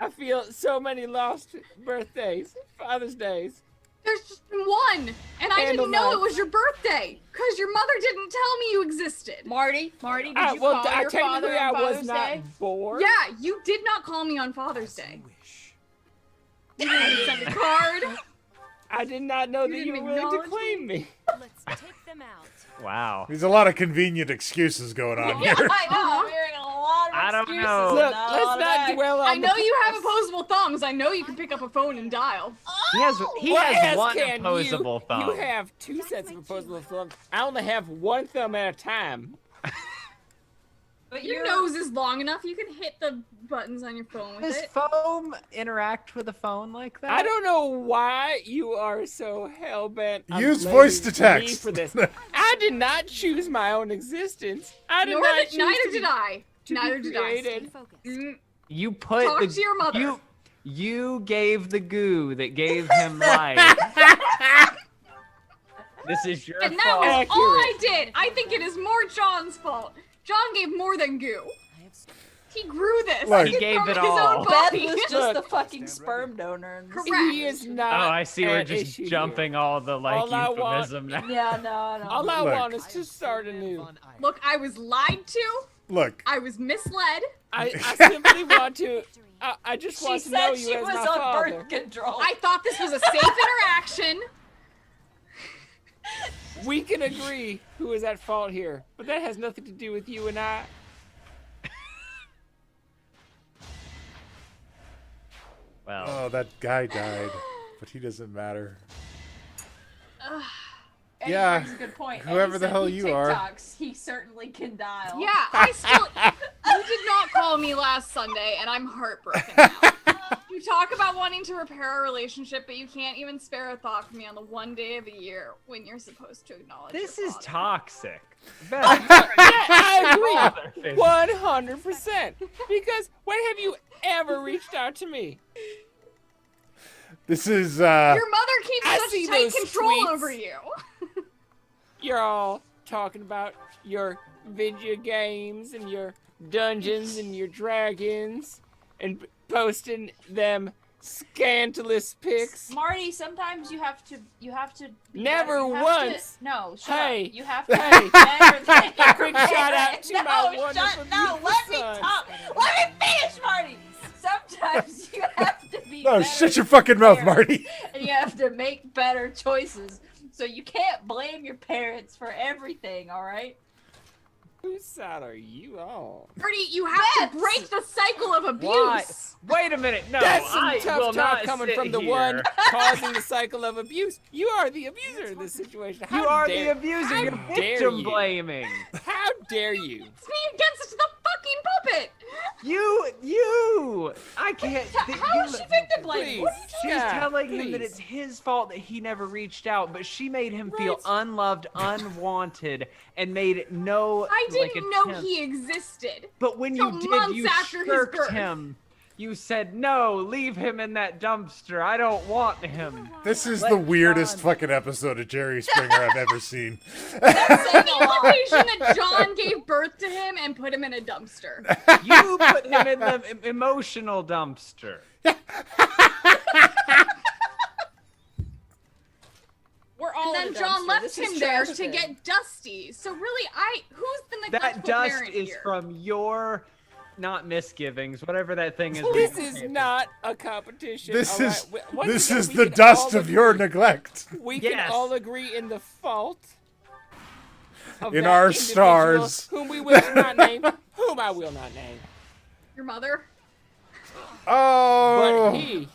I feel so many lost birthdays, Father's Days, There's just one, and I Candle didn't know night. it was your birthday, because your mother didn't tell me you existed. Marty, did you well, call your father technically on I was Father's not Day? born. Yeah, you did not call me on Father's Day. You didn't send a card. I did not know that you didn't were willing to acknowledge claim me. Let's take them out. Wow. There's a lot of convenient excuses going on Yeah, here. I know. I'm hearing a lot of I don't excuses. know. Look, and let's all not that. dwell on I know the you have past. opposable thumbs. I know you can pick up a phone and dial. He has What has else one can opposable thumb. You have two sets of opposable thumbs. I only have one thumb at a time. But Your you're- nose is long enough. You can hit the buttons on your phone with Does it. foam interact with a phone like that? I don't know why you are so hell-bent on Use blaming voice to me text. for this. I did not choose my own existence. I did Nor not did, choose neither to did be- I. to be Neither did I. created. You put Talk the to your mother. You gave the goo that gave him life. This is your And that fault. was all I did. I think it is more John's fault. John gave more than goo. He grew this. Look. He gave from it his all. own Beth body. was just Look. the fucking sperm donor. in this Correct. He is situation. not. Oh, I see. We're at just issue jumping all the like All I want- euphemism now. Yeah, no. All I Look. want is to start anew. Look, I was lied to. Look, I was misled. I simply want to. I just She want to know said you she as was my on father. birth control. I thought this was a safe interaction. We can agree who is at fault here, but that has nothing to do with you and I. Well, oh, that guy died, but he doesn't matter. And Yeah, he brings a good point. And whoever he the said hell he you are. TikToks, he certainly can dial. Yeah, I still. You did not call me last Sunday, and I'm heartbroken now. You talk about wanting to repair our relationship, but you can't even spare a thought for me on the one day of the year when you're supposed to acknowledge. this your is father. toxic. I agree, 100%. Because when have you ever reached out to me? This is Your mother keeps I such see tight those control tweets. over you. You're all talking about your video games and your Dungeons and your Dragons and posting them scandalous pics. Marty, sometimes you have to. Never you have once. To, no, shut Hey, up. You have to. hey, better a quick shout out to my wonderful, no, beautiful let me son. talk. Let me finish, Marty. Sometimes you have to be. no. better Shut your fucking mouth, parent, Marty. And you have to make better choices. So you can't blame your parents for everything. All right. Whose side are you on? Marty, you have to break the cycle of abuse. Why? Wait a minute. No, That's some I will tough talk not coming sit from the here. one causing the cycle of abuse. You are the abuser in this situation. How You are dare, the abuser. How You're dare victim you? blaming. How dare you? It's me against the fucking puppet. You. I can't. How is she victim blaming? Please. What are you She's Yeah, telling him that please. it's his fault that he never reached out, but she made him feel unloved, unwanted, and made no. I didn't like, know attempt. he existed. But when till you did, months you after his shirked birth. him. You said, no, leave him in that dumpster. I don't want him. This is Let the weirdest John- fucking episode of Jerry Springer I've ever seen. The implication that John gave birth to him and put him in a dumpster. You put him in the emotional dumpster. We're all. And in then a John dumpster. left This is him there to trafficking. get Dusty. So really, who's the That neglectful dust parent is here? from your, not misgivings, whatever that thing is. This is not a competition. This all is right? Once this again, is we the can dust all of your agree- neglect. We can Yes. all agree in the fault of In that our individual stars. whom we will not name, whom I will not name. Your mother? Oh. But he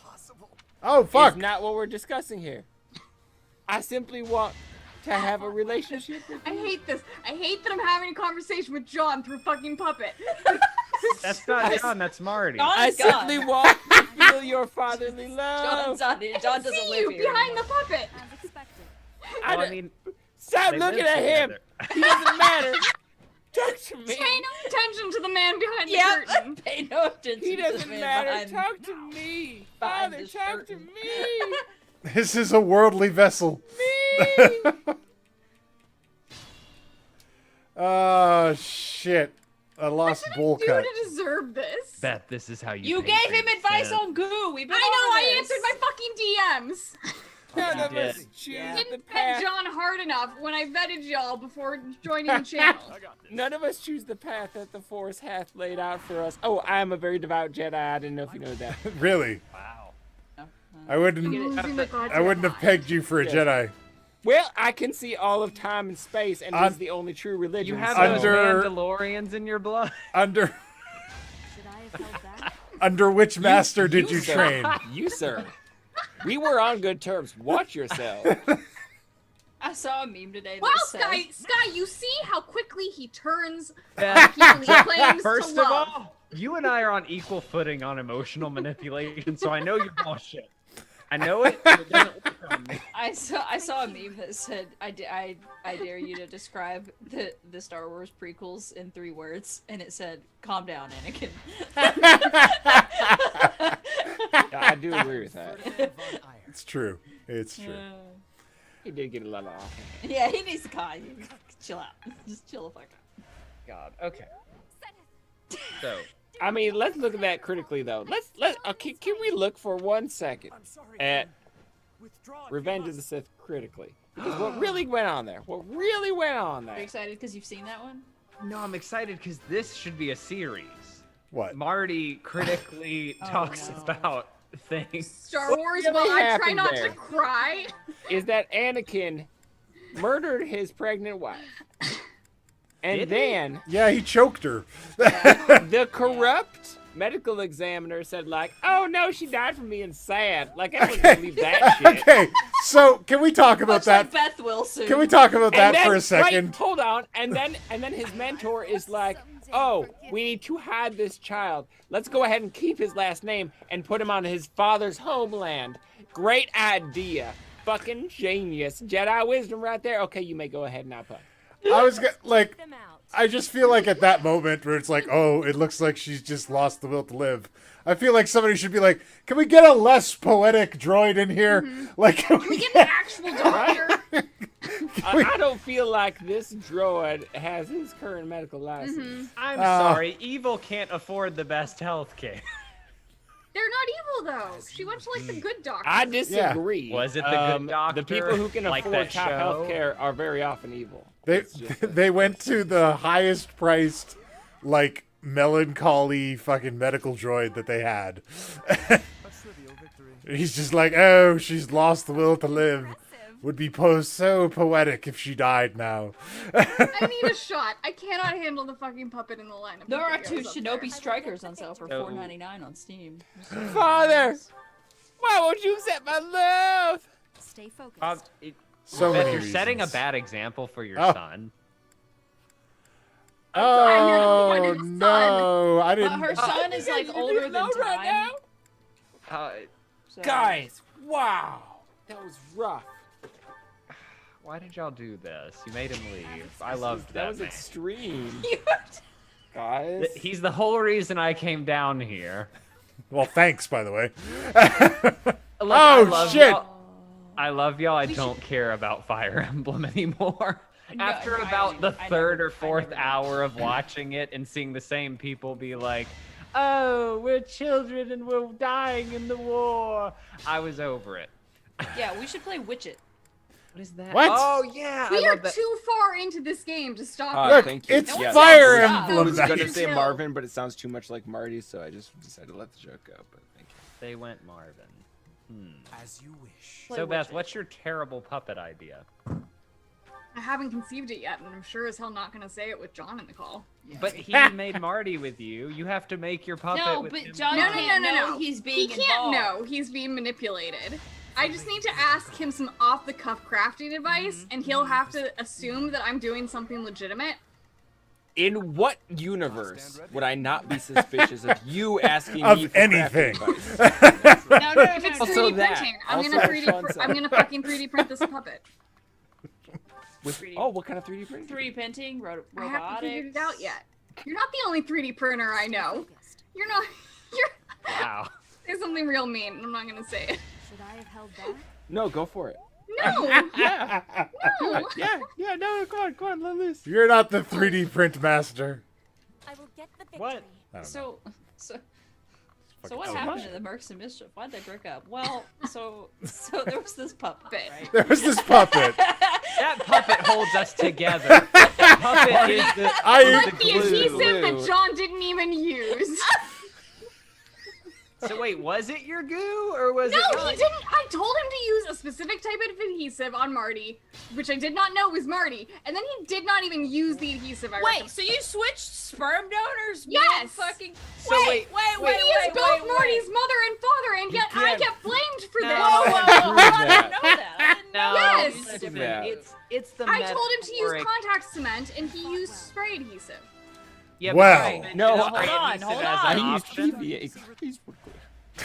Oh fuck. is not what we're discussing here. I simply want to have a relationship with I you. hate this. I hate that I'm having a conversation with John through fucking puppet. That's not John, that's Marty. I John's gone. simply want to feel your fatherly love. John's on here. John doesn't See live you here. behind the puppet. As expected. I Well, I don't- mean, Stop they looking live at him. together. He doesn't matter. Talk to me. Pay no attention to the man behind the Yep. curtain. Pay no attention. He to doesn't the man matter. behind- Talk to me. behind Father, the talk to curtain. me. This is a worldly vessel. Me. Oh shit. I lost bowl Do cut. to deserve this. Beth, this is how you You pay gave for him your advice sin. on goo. We've been I know. over I this. answered my fucking DMs. None of did. us choose the Didn't path. vet John hard enough when I vetted y'all before joining the channel. None of us choose the path that the Force hath laid out for us. Oh, I am a very devout Jedi. I didn't know if you know that. Really? Wow. I wouldn't. Losing the gods I wouldn't have pegged you for a Yes. Jedi. Well, I can see all of time and space, and it is the only true religion. You have so- those Mandalorians in your blood. Under Should I have held back? under which master did you sir. train? You, sir. We were on good terms. Watch yourself. I saw a meme today that Wow, said, Sky, you see how quickly he turns Yeah. people he claims First to of love. all, you and I are on equal footing on emotional manipulation, so I know you're bullshit. I know it, but it doesn't work on me. I saw a meme that said, I dare you to describe the Star Wars prequels in 3 words, and it said, calm down, Anakin. I do agree with that. It's true. It's true. He did get a lot off. Yeah, he needs to chill out. Just chill the fuck out. God. Okay. So, I mean, let's look at that critically, though. Okay, can we look for 1 second at Revenge of the Sith critically? Because what really went on there? What really went on Are you there? excited because you've seen that one? no, I'm excited because this should be a series. What? Marty critically talks no. about things. Star What Wars, really well, I try happened not there? to cry. Is that Anakin murdered his pregnant wife. And Did he? then Yeah, he choked her. the corrupt medical examiner said, like, oh no, she died from being sad. Like, I wouldn't believe that shit. Okay, so can we talk about Much that? like Beth Wilson. Can we talk about that And then, for a second? Wait, hold on. And then his mentor is like, oh, we need to hide this child. Let's go ahead and keep his last name and put him on his father's homeland. Great idea. Fucking genius. Jedi wisdom right there. Okay, you may go ahead now, Puck. I was like, I just feel like at that moment where it's like, oh, it looks like she's just lost the will to live. I feel like somebody should be like, can we get a less poetic droid in here? Like, can we Get an actual doctor. I don't feel like this droid has his current medical license. I'm sorry, evil can't afford the best health care. They're not evil though. She went to like the good doctor. I disagree. Was it the good doctor? The people who can like afford that top show? health care are very often evil. They went to the highest priced, like, melancholy fucking medical droid that they had. He's just like, oh, she's lost the will to live. Would be so poetic if she died now. I need a shot. I cannot handle the fucking puppet in the lineup. There are 2 Shinobi Strikers on sale for So- $4.99 on Steam. Father, why won't you accept my love? Stay focused. So Beth, many you're setting a reasons. bad example for your Oh. son. Oh no, I But didn't. her son is like older than time. So- Guys, wow, that was rough. Why did y'all do this? You made him leave. I loved that. That was man. extreme. Guys, He's the whole reason I came down here. Well, thanks, by the way. Look, I Oh, love shit. y'all. I love y'all. I don't care about Fire Emblem anymore. After about the third or fourth hour of watching it and seeing the same people be like, oh, we're children and we're dying in the war, I was over it. Yeah, we should play Witch-It. What is that? What? Oh, yeah. We I are love that. too far into this game to stop. Look, thank you. it's Yeah. Fire I Emblem was gonna night. say Marvin, but it sounds too much like Marty, so I just decided to let the joke go. But thank you. They went Marvin. As you wish. So, Beth, what's your terrible puppet idea? I haven't conceived it yet, and I'm sure as hell not gonna say it with John in the call. But he made Marty with you. You have to make your puppet No, with but him. John No, can't know no. he's being He can't involved. know he's being manipulated. I just need to ask him some off-the-cuff crafting advice, and he'll have to assume that I'm doing something legitimate. In what universe would I not be suspicious of you asking Of me for anything. crafting advice? No, If it's Also 3D that. printing, I'm Also gonna Sean said. I'm gonna fucking 3D print this puppet. Oh, what kind of 3D printing? 3D printing, I haven't figured it robotics. out yet. You're not the only 3D printer I know. You're not. You're. Wow. Say something real mean. I'm not gonna say it. Should I have held back? No, go for it. No. Yeah. No. Yeah, no, go on, let loose. You're not the 3D print master. I will get the victory. What? I don't know. So So what happened to the Mercs and Mischief? Why'd they break up? Well, so there was this puppet, right? There was this puppet. That puppet holds us together. That puppet is the adhesive that John didn't even use. So wait, was it your goo or was it No, not? he didn't. I told him to use a specific type of adhesive on Marty, which I did not know was Marty, and then he did not even use the adhesive. Wait, so you switched sperm donors? Yes. Fucking. So wait. He is both Marty's mother and father, and yet I get blamed for this. Whoa! I didn't know that. I didn't know. Yes. It's the. I told him to use metaphoric- contact cement, and he used spray adhesive. Yeah, Well. but No, hold on. I used PVA.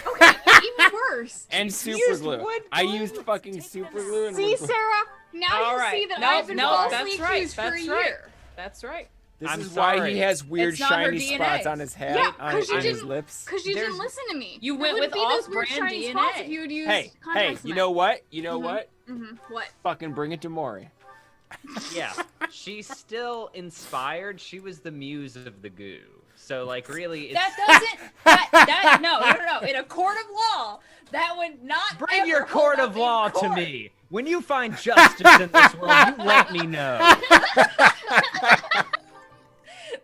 Okay, even worse. And super glue. I used fucking super glue and See, wood glue. Sarah, now you see that I've been falsely accused for a year. That's right. This I'm is why sorry. he has weird It's not her shiny DNA. spots on his head, Yeah, on because you his didn't. lips. Because you didn't listen to me. You There went wouldn't with be those weird off-brand shiny DNA. spots if you had used Hey, contact you cement. know what? You know what? What? Fucking bring it to Maury. Yeah, she's still inspired. She was the muse of the goo. So like, really, it's... No. In a court of law, that would not. Bring ever your hold court up of in law to court. me. When you find justice in this world, you let me know.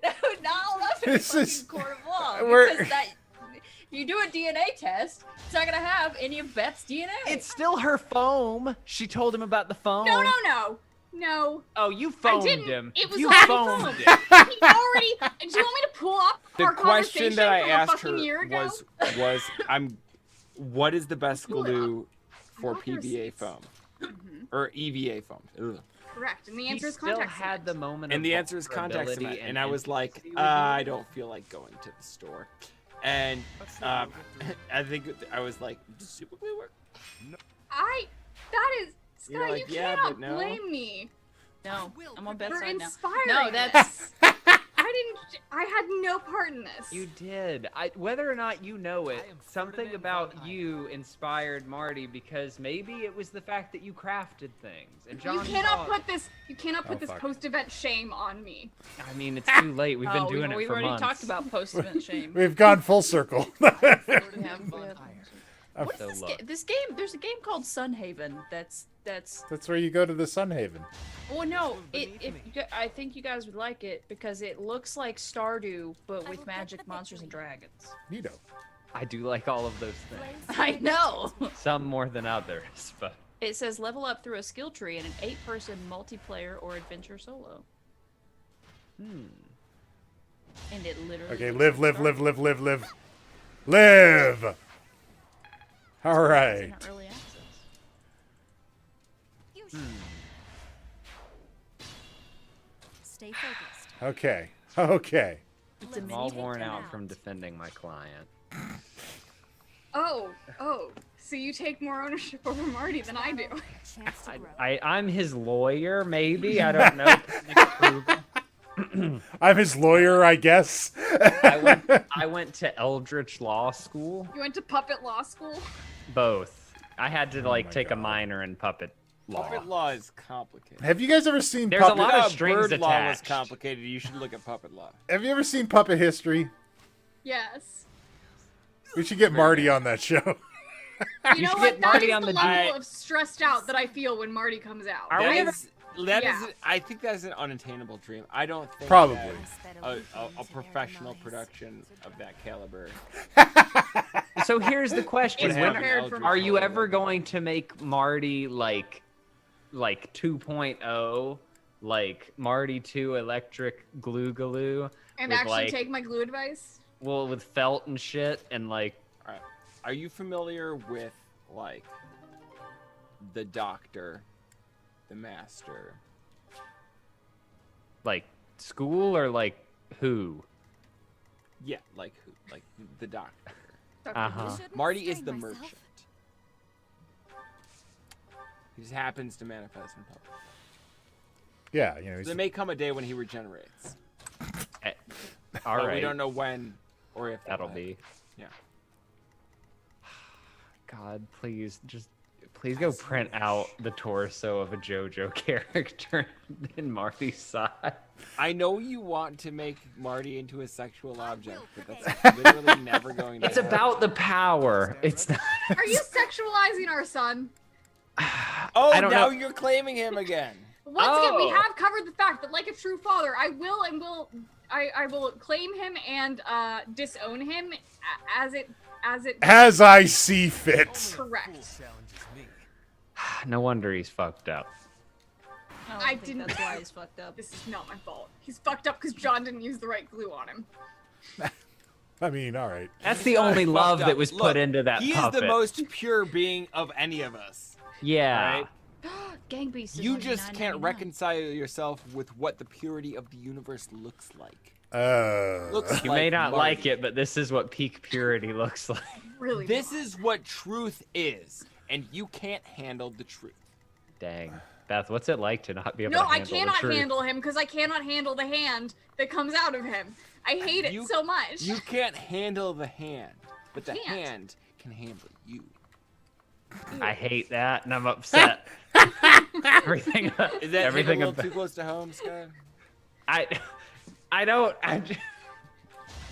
That would not hold up in a This fucking is- court of law. we're- Because that, if you do a DNA test, it's not gonna have any of Beth's DNA. It's still her foam. She told him about the foam. No. Oh, you I phoned didn't. him. It was you already phoned phoned. it. He already. Do you want me to pull up The our question conversation that I from a asked her fucking year ago? was what is the best Pull it up. glue for got the PVA receipts. foam or EVA foam? Ugh. Correct, and the He answer is still contact had cement. the moment And of the answer is contact vulnerability cement. And I was like, intimacy with I you. don't feel like going to the store. And I think I was like, does super glue work? That is. You're Scott, like, you yeah, cannot but no. blame me No, I'm on Beth's for side now. inspiring. No, that's. this. I had no part in this. You did. Whether or not you know it, something about you inspired Marty because maybe it was the fact that you crafted things. And John You cannot saw- put this. You cannot put this fuck. post-event shame on me. I mean, it's too late. We've been doing it we've for already months. talked about post-event shame. We've gone full circle. What's So this look. game? This game. There's a game called Sunhaven. That's. That's where you go to the Sunhaven. Well, no. I think you guys would like it because it looks like Stardew, but with magic monsters and dragons. Neato. I do like all of those things. I know. Some more than others, but It says level up through a skill tree in an 8-person multiplayer or adventure solo. And it literally. Okay, looks live. like Live! All Stardew. right. It's in early access. Stay focused. Okay. I'm all worn out from defending my client. Oh. So you take more ownership over Marty than I do. Chance to grow. I'm his lawyer, maybe. I don't know. I'm his lawyer, I guess. I went to Eldritch Law School. You went to puppet law school. Both. I had to my take a God. minor in puppet law. Puppet law is complicated. Have you guys ever seen There's a Puppet? lot of If strings bird law was attached. complicated. You should look at puppet law. Have you ever seen Puppet History? Yes. We should get Marty on that show. You know should what? get That Marty is on the the- level of stressed out that I feel when Marty comes out. Are we ever- That Yeah. is- I think that's an unattainable dream. I don't think Probably. that a professional production of that caliber. So here's the question: Would when have an Eldritch are you Law ever level. going to make Marty like 2.0, like Marty 2 electric glue And with, actually like, take my glue advice. well, with felt and shit and like All right. Are you familiar with like the Doctor, the Master? like school or like who? Yeah, like who? Like the Doctor. Uh-huh. Marty is the merchant. He just happens to manifest in public. Yeah, you know. He's There may come a day when he regenerates. All but right. We don't know when or if That'll will be. Yeah. God, please, just Please go print out the torso of a JoJo character in Marty's side. I know you want to make Marty into a sexual object, but that's literally never going to It's happen. about the power. It's not. Are you sexualizing our son? Oh, I don't now know. you're claiming him again. Once again, we Oh. have covered the fact that, like a true father, I will claim him and disown him As I see fit. correct. No wonder he's fucked up. I didn't. That's why he's fucked up. This is not my fault. He's fucked up because John didn't use the right glue on him. I mean, all right. That's the only love Fucked that up. was Look, put into that he puppet. is the most pure being of any of us. Yeah. Right? Gang Beast is You only just can't $9.99. reconcile yourself with what the purity of the universe looks like. You may not like it, but this is what peak purity looks like. Really? This is what truth is, and you can't handle the truth. Dang. Beth, what's it like to not be able No, to I handle the cannot truth? handle him because I cannot handle the hand that comes out of him. I hate it so much. You can't handle the hand, but the Can't. hand can handle you. I hate that, and I'm upset. everything. Is that hit everything a little about- too close to home, Scott? I don't.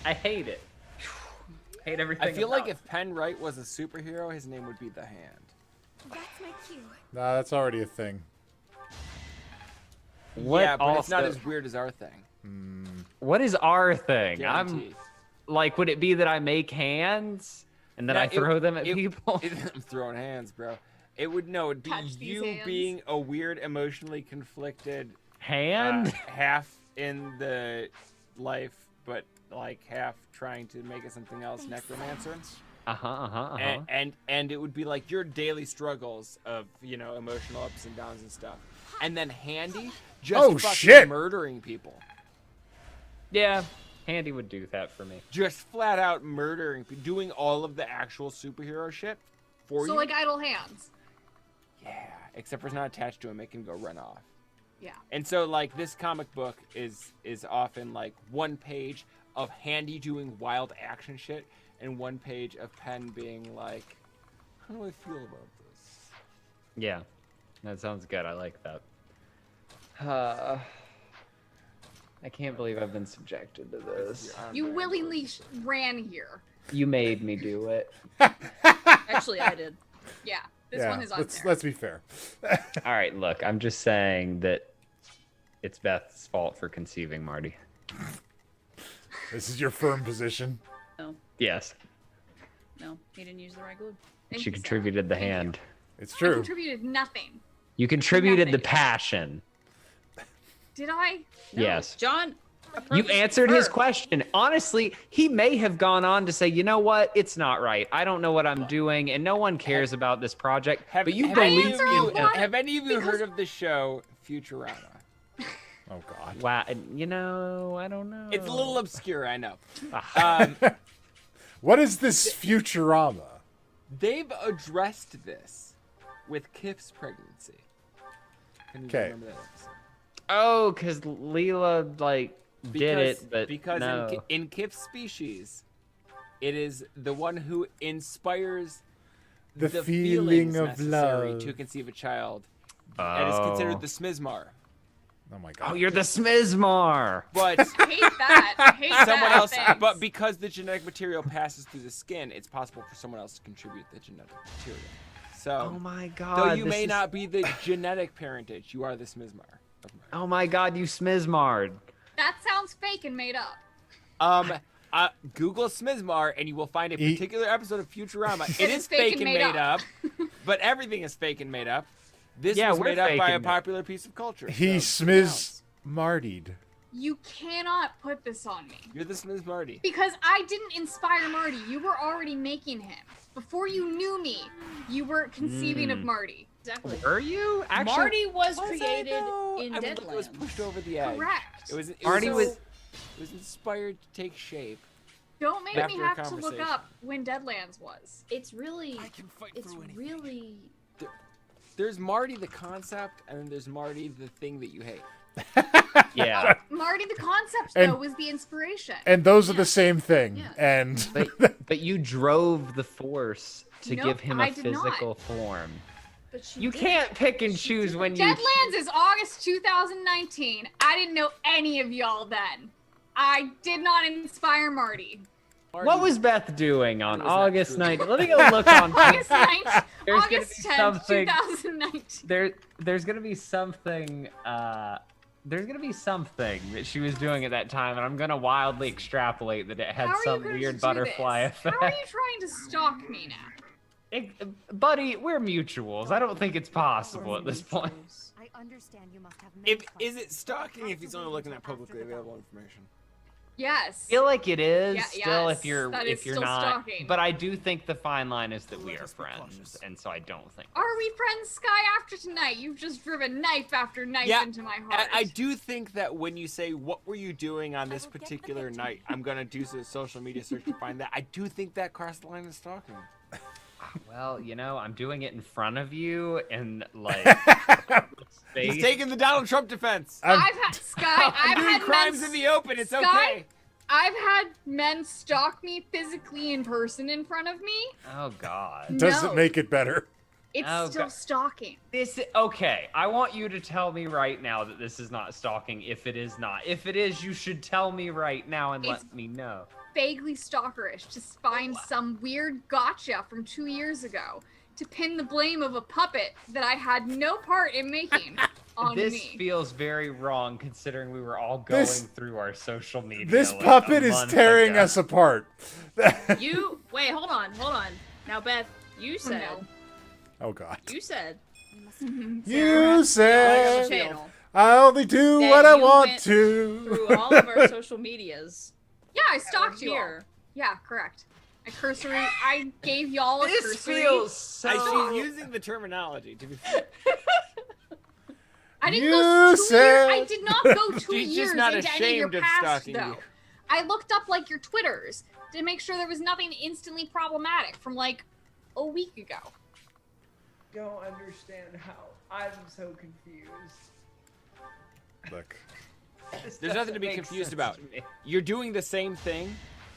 I hate it. Hate everything. I feel about like if Penn Wright was a superhero, his name would be the Hand. That's my cue. Nah, that's already a thing. What yeah, but it's not also- as weird as our thing. What is our thing? Guaranteed. I'm like, would it be that I make hands and then No, I throw them at people? I'm throwing hands, bro. It'd be Touch these you hands. being a weird, emotionally conflicted Hand? half in the life, but like half trying to make it something else, necromancer. And it would be like your daily struggles of emotional ups and downs and stuff, and then Handy just Oh, fucking shit. murdering people, Yeah, Handy would do that for me. just flat out murdering, doing all of the actual superhero shit for So you. like idle hands. Yeah, except for it's not attached to him, it can go run off. Yeah. And so like this comic book is often like one page of Handy doing wild action shit and one page of Penn being like, how do I feel about this? Yeah, that sounds good. I like that. I can't believe I've been subjected to this. You willingly ran here. You made me do it. Actually, I did. Yeah. This yeah, one is unfair. let's be fair. All right, look, I'm just saying that it's Beth's fault for conceiving Marty. This is your firm position. No, Yes, no, he didn't use the right glue. Thank she you, Sarah. contributed the hand. It's I true. contributed nothing. You contributed the Nothing. passion. Did I? No, Yes. John. You approached answered his her. question. Honestly, he may have gone on to say, you know what? It's not right. I don't know what I'm doing, and no one cares about this project. But you have believe any of me. you, have any of you heard of the show Futurama? Oh God. Wow, I don't know. It's a little obscure, I know. What is this Futurama? They've addressed this with Kif's pregnancy. Can you 'Kay. remember that episode? Oh, because Leela did it, but because no. in Kif's species, it is the one who inspires The feelings feeling of necessary love. to conceive a child. That is considered the smizmar. Oh my God. Oh, you're the Smizmar. But I hate that. I hate someone that. else, Thanks. but because the genetic material passes through the skin, it's possible for someone else to contribute the genetic material. So, Oh my God. though you this may is- not be the genetic parentage, you are the smizmar. Oh my God, you Smizmarred. That sounds fake and made up. Google Smizmar and you will find a particular episode of Futurama. It It's is fake and made up, but everything is fake and made up. This Yeah, was we're made up fake by a and- popular piece of culture. He so, Smiz-Martied. You cannot put this on me. You're the Smizmarty. Because I didn't inspire Marty. You were already making him. Before you knew me, you were conceiving of Marty. Exactly. Were you? Actually, Marty was Was I, created though? in I mean, Deadlands. it was pushed over the edge. Correct. It was Marty so- was- It was inspired to take shape. Don't make After me a have to look conversation. up when Deadlands was. It's really. I can fight It's through anything. really. There's Marty the concept, and then there's Marty the thing that you hate. Yeah. Marty the concept, And- though, was the inspiration. And those are the same thing. Yeah. And But you drove the Force to Nope, give him I a did not. physical form. But she You did. can't pick and choose when you. Deadlands is August 2019. I didn't know any of y'all then. I did not inspire Marty. What was Beth doing on It was not August true. 9th? Let me go look on. August 9th, There's gonna August be 10th, something. 2019. There's gonna be something. There's gonna be something that she was doing at that time, and I'm gonna wildly extrapolate that it had How are you some going to weird do butterfly this? effect. How are you trying to stalk me now? Buddy, we're mutuals. I don't think it's possible at this point. I understand you must have Is it stalking if he's only looking at publicly available information? Yes. I feel like it is Yeah, still yes, if you're that is if you're still not. stalking. But I do think the fine line is that we are friends, and so I don't think. Are we friends, Sky? After tonight, you've just driven knife after knife Yeah, into my heart. I do think that when you say, what were you doing on this particular night, I'm going to do some social media search to find that. I do think that crossed the line of stalking. Well, you know, I'm doing it in front of you, and like. Space. He's taking the Donald Trump defense. I've had Sky. I'm I've doing had crimes men, in the open. It's Sky, okay. I've had men stalk me physically in person in front of me. Oh God. Doesn't No. make it better. It's Oh, still God. stalking. Okay, I want you to tell me right now that this is not stalking. If it is not, if it is, you should tell me right now and It's- let me know. Vaguely stalkerish to find some weird gotcha from 2 years ago to pin the blame of a puppet that I had no part in making on This me. feels very wrong considering we were all going This- through our social media. This like, puppet a is month tearing ago. us apart. You wait, hold on. Now, Beth, you said Oh God. you said You said channel I only do that what I you want went to. through all of our social medias. Yeah, I stalked you all. Here. Yeah, correct. I gave y'all a This cursory. feels so. She's using the terminology to be fair. I didn't You go 2 years. I said- did not go 2 She's years just not into any of your ashamed of past, stalking though. you. I looked up like your Twitters to make sure there was nothing instantly problematic from like a week ago. Don't understand how. I'm so confused. Look. There's nothing to be confused about. You're doing the same thing.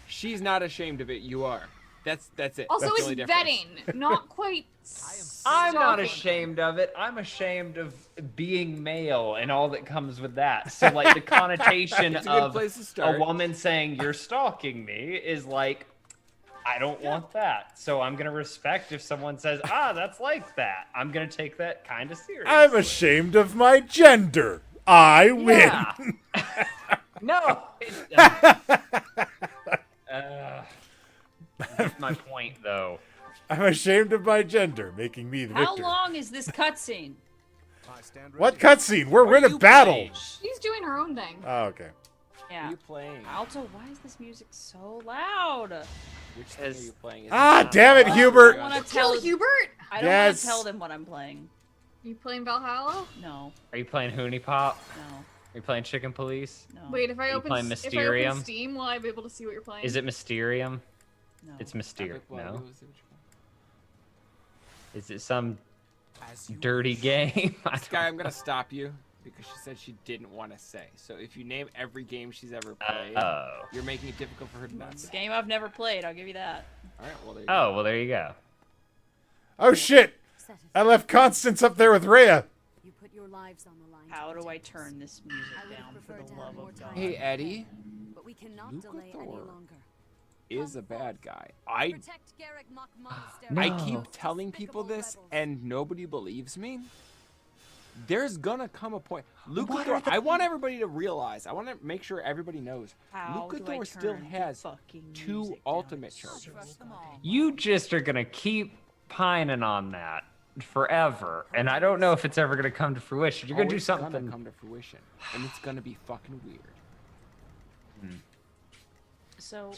She's not ashamed of it. You are. That's it. Also, That's it's the only difference. vetting, not quite. I'm not stalking. ashamed of it. I'm ashamed of being male and all that comes with that. So, like, the connotation It's a good of place to a start. woman saying you're stalking me is like, I don't want that. So I'm gonna respect if someone says, that's like that. I'm gonna take that kind of seriously. I'm ashamed of my gender. I win. Yeah. No. That's my point, though. I'm ashamed of my gender, making me the How victor. long is this cutscene? What cutscene? We're in a battle. She's doing her own thing. Oh, okay. Yeah. Are you playing? Also, why is this music so loud? Which thing are you playing? Is Ah, it damn it, not- Hubert. I don't want to Kill tell Hubert? I don't Yes. want to tell them what I'm playing. You playing Valhalla? No, Are you playing Hoonie Pop? no, Are you playing Chicken Police? no. Wait, if I you open playing if I Mysterium? open Steam, will I be able to see what you're playing? Is it Mysterium? No. It's Mysterium. Epic Blood No. Moves, which one? Is it some dirty game? I This guy, I'm gonna stop you because she said she didn't want to say. So if you name every game she's ever played, oh. you're making it difficult for her to not It's a say. game I've never played. I'll give you that. All right, well there you Oh, go. well, there you go. Oh shit! I left Constance up there with Rhea. You put your lives on the line. How do I turn this music down for the love of God? Hey Eddie, But we cannot Luca delay any Thor longer. is a bad guy. I Protect Garrick Mock Monastery. I No. keep telling people this and nobody believes me. There's gonna come a point. Luca Thor, I want everybody to realize. I want to make sure everybody knows. How Luca do I Thor still turn the has fucking 2 music down? ultimate It's so charges. loud. You just are going to keep pining on that forever. And I don't know if it's ever going to come to fruition. You're going to do It's gonna something. come to fruition, and it's gonna be fucking weird. So,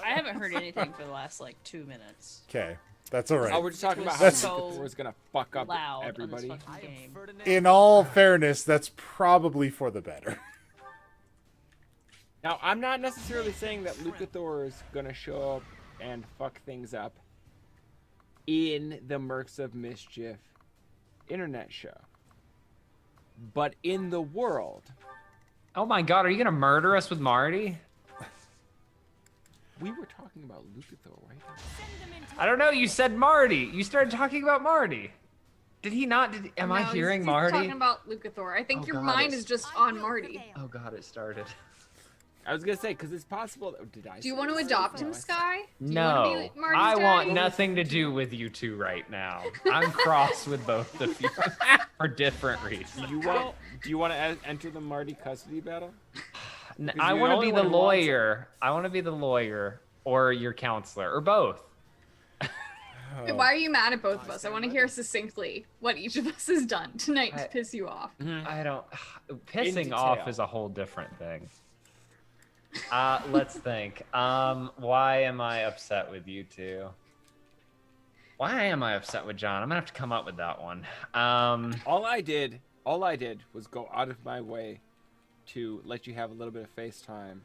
I haven't heard anything for the last like 2 minutes. Okay, that's all right. Oh, we're just talking Which about was how so Luca Thor is gonna fuck up loud everybody. on this fucking game. In all fairness, that's probably for the better. Now, I'm not necessarily saying that Luca Thor is gonna show up and fuck things up in the Mercs of Mischief internet show, but in the world, Oh my god, are you going to murder us with Marty? we were talking about Luca Thor, right? I don't know. You said Marty. You started talking about Marty. Did he not? Am I No, hearing he's Marty? talking about Lucathor. I think Oh, your God, mind it's- is just on Marty. Oh God, it started. I was gonna say because it's possible. Did I? Do you say want to this? adopt No, him, I said- Sky? Do you No, wanna be Marty's I want daddy? nothing to do with you two right now. I'm cross with both of you for different reasons. Do you want to enter the Marty custody battle? I you're want to only be the one who wants it. lawyer. I want to be the lawyer or your counselor or both. Wait, why are you mad at both of us? I want to hear succinctly what each of us has done tonight to piss you off. I don't. In Pissing off detail. is a whole different thing. Let's think. Why am I upset with you two? Why am I upset with John? I'm gonna have to come up with that one. All I did was go out of my way to let you have a little bit of FaceTime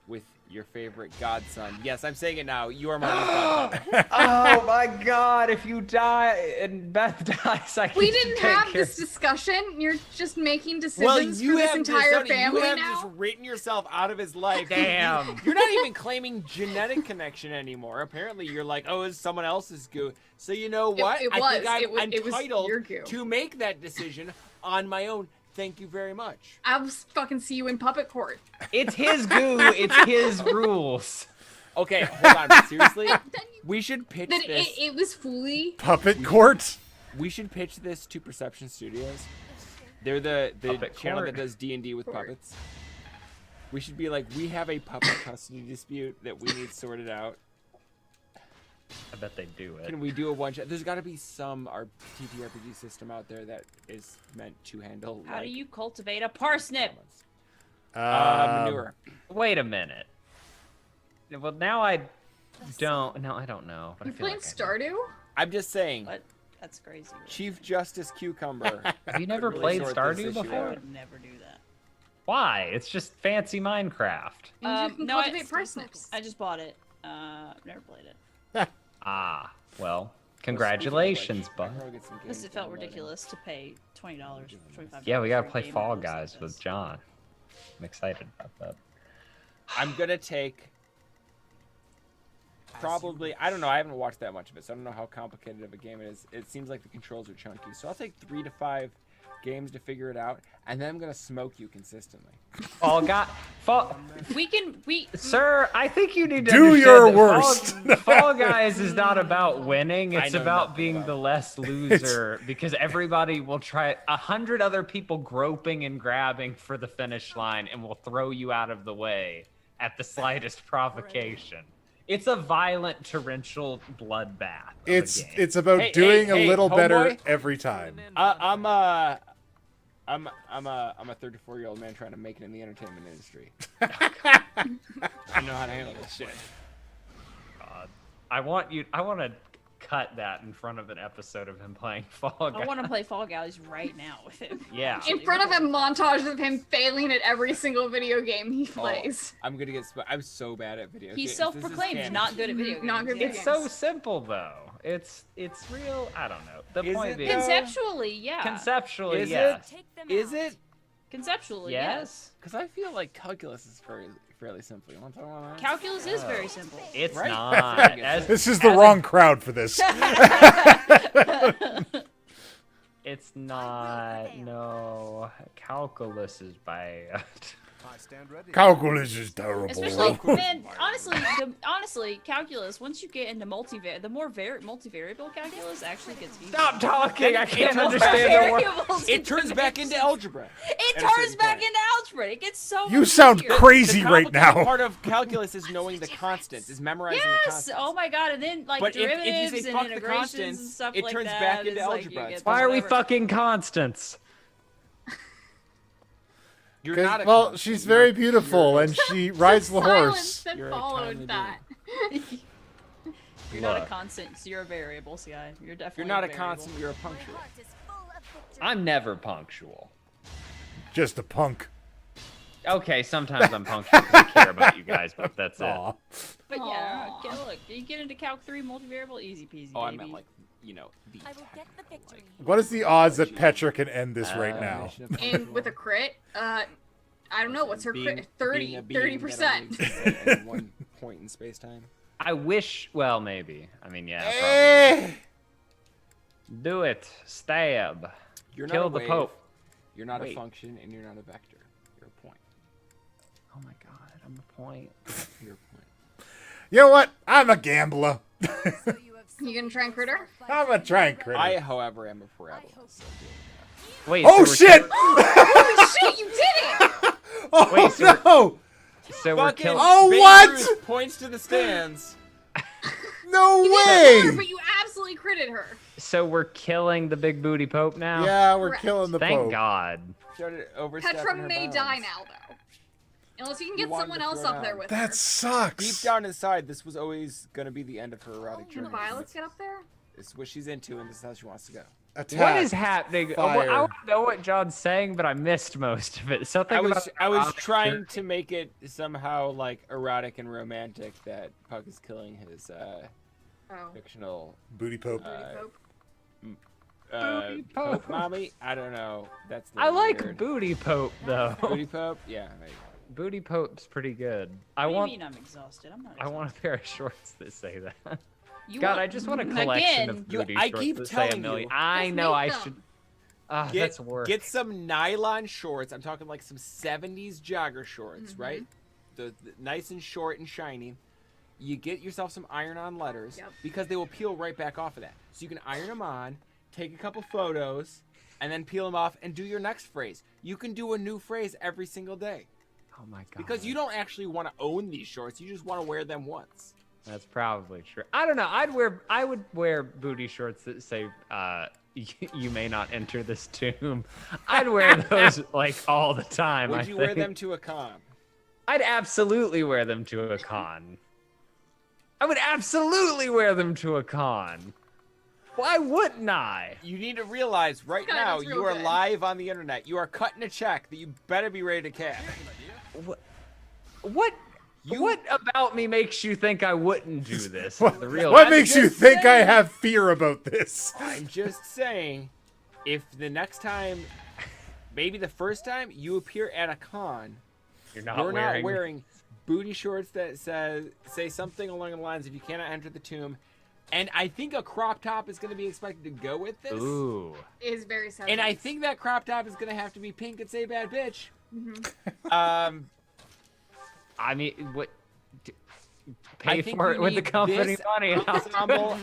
with your favorite godson. Yes, I'm saying it now. You are my godson. Oh my God! If you die and Beth dies, I can We didn't take have care- this discussion. You're just making Well, decisions you for this have entire just, family you have now. just written yourself out of his life. Damn. You're not even claiming genetic connection anymore. Apparently, you're like, oh, it's someone else's goo. So you know what? It I was. think I'm It was entitled your goo. to make that decision on my own. Thank you very much. I'll fucking see you in puppet court. It's his goo. It's his rules. Okay, hold on. Seriously, we should pitch Then this. it was fully. Puppet Court? We should pitch this to Perception Studios. They're the Puppet channel Court. that does D&D with puppets. We should be like, we have a puppet custody dispute that we need sorted out. I bet they do it. Can we do a one-shot? There's got to be some TTRPG system out there that is meant to handle. How do like, you cultivate a parsnip? manure? Wait a minute. Well, now I don't. No, I don't know. But You I feel playing like I Stardew? I'm just saying. What? That's crazy. Chief Justice Cucumber. Have you never could played sort this Stardew issue before? I out. would never do that. Why? It's just fancy Minecraft. You can no, cultivate parsnips. I just bought it. Never played it. Ah, well, congratulations, bud. Plus, it felt ridiculous to pay $20, $25. Yeah, we gotta for a play game Fall that looks like Guys this. with John. I'm excited about that. I'm gonna take probably, I don't know, I haven't watched that much of it, so I don't know how complicated of a game it is. It seems like the controls are chunky, so I'll take 3 to 5 games to figure it out, and then I'm gonna smoke you consistently. Sir, I think you need to Do understand your that worst. Fall Guys is not about winning. I It's know about nothing being about the less loser because everybody will try 100 other people groping and grabbing for the finish line and will throw you out of the way at the slightest provocation. It's a violent torrential bloodbath. of a It's game. it's about Hey, doing hey, a little homeboy. better every time. I'm a 34-year-old man trying to make it in the entertainment industry. I know how to handle this shit. God. I want to cut that in front of an episode of him playing Fall Guys. I want to play Fall Guys right now with him. Yeah. In front of a montage of him failing at every single video game he Oh, plays. I'm gonna get. I'm so bad at video games. He's This is self-proclaimed canon. not good at video games. Not good at It's so simple though. It's real. I don't know. The Is point it, being, though? Conceptually, yeah. conceptually, Is yes. Is it? Conceptually, Yes. Because I feel like calculus is fairly simple. You want to talk about that? Calculus is very simple. It's Right? not. As, This is the as a- wrong crowd for this. It's not. No. Calculus is bad. I stand ready. Calculus is terrible. Especially, man, honestly, calculus, once you get into the more multivariable calculus actually gets easier. Stop talking! I can't It understand the word. Variables It turns back into algebra. It at a turns certain back point. into algebra. It gets so You much sound easier. crazy The right complicated now. part of calculus is knowing the constants, is memorizing the Yes. constants. Oh my god. And then like But if you derivatives say and fuck the integrations constants, and stuff it like turns that. back into it's like algebra. you get Why are we whatever. fucking constants? You're not a Well, constant. she's You're- very beautiful and she rides the Silence horse. that You're a followed tiny that. You're not a Look. constant. So you're a variable, guy. You're definitely. You're not a variable. constant. You're a punctual. I'm never punctual. Just a punk. Okay, sometimes I'm punctual because I care about you guys, but that's it. Aw. But yeah, okay, look, you get into Calc 3 multivariable, easy peasy. Oh, I baby. meant like, the I will get the victory. What is the odds that Petra can end this right now? And with a crit, I don't know, what's her crit? 30%. 30%. At one point in space time. I wish. Well, maybe. I mean, yeah. Eh. Do it. Stab. You're Kill not a the wave, Pope. You're not Wait. a function, and you're not a vector. You're a point. Oh my god, I'm a point. You're a point. You know what? I'm a gambler. You gonna try and critter? I'm gonna try and critter. I, however, am a parabola. So Wait. Oh so we're shit! kill- Holy shit, you did it! Oh Wait, so no! So we're Fucking killing. Oh, Babe what? Ruth points to the stands. No You didn't way! kill her, but you absolutely critted her. So we're killing the big booty Pope now. Yeah, we're Correct. killing the Thank Pope. God. Started overstepping Petra her may bounds. die now, though. Unless you can You get wanted someone to else throw up there down. with That her. sucks. Deep down inside, this was always going to be the end of her erotic Can journey. the violets get up there? It's what she's into, and this is how she wants to go. Attack. What is happening? I Fire. want to know what John's saying, but I missed most of it. Something I was about I was erotic trying journey. to make it somehow like erotic and romantic that Puck is killing his Oh. fictional Booty Pope. Booty Pope. Booty Pope Pope. mommy. I don't know. That's I like weird. Booty Pope though. Booty Pope. Yeah. Maybe. Booty Pope's pretty good. I What do you want. mean I'm exhausted? I'm not I want a pair of shorts that say that. You God, want- I just want a collection Again, of booty I shorts keep that say telling a million. you. I Just know. make I them. should. That's work. Get some nylon shorts. I'm talking like some 70s jogger shorts, right? The nice and short and shiny. You get yourself some iron-on letters because they will peel right back off of that. So you can iron them on, take a couple photos, and then peel them off and do your next phrase. You can do a new phrase every single day. Oh my God. Because you don't actually want to own these shorts. You just want to wear them once. That's probably true. I don't know. I would wear booty shorts that say you may not enter this tomb. I'd wear those like all the time. Would I you wear think. them to a con? I'd absolutely wear them to a con. I would absolutely wear them to a con. Why wouldn't I? You need to realize right Guy, now that's you real are good. live on the internet. You are cutting a check that you better be ready to cash. What about me makes you think I wouldn't do this? What, The real what I'm makes you just think I saying. have fear about this? I'm just saying, if the next time, maybe the first time you appear at a con, You're not you're wearing. not wearing booty shorts that say something along the lines of "You cannot enter the tomb," and I think a crop top is going to be expected to go with this. Ooh. Is very sad. And I think that crop top is going to have to be pink and say "bad bitch." Mm-hmm. I mean, what? I Pay think for we it with the need company this money. ensemble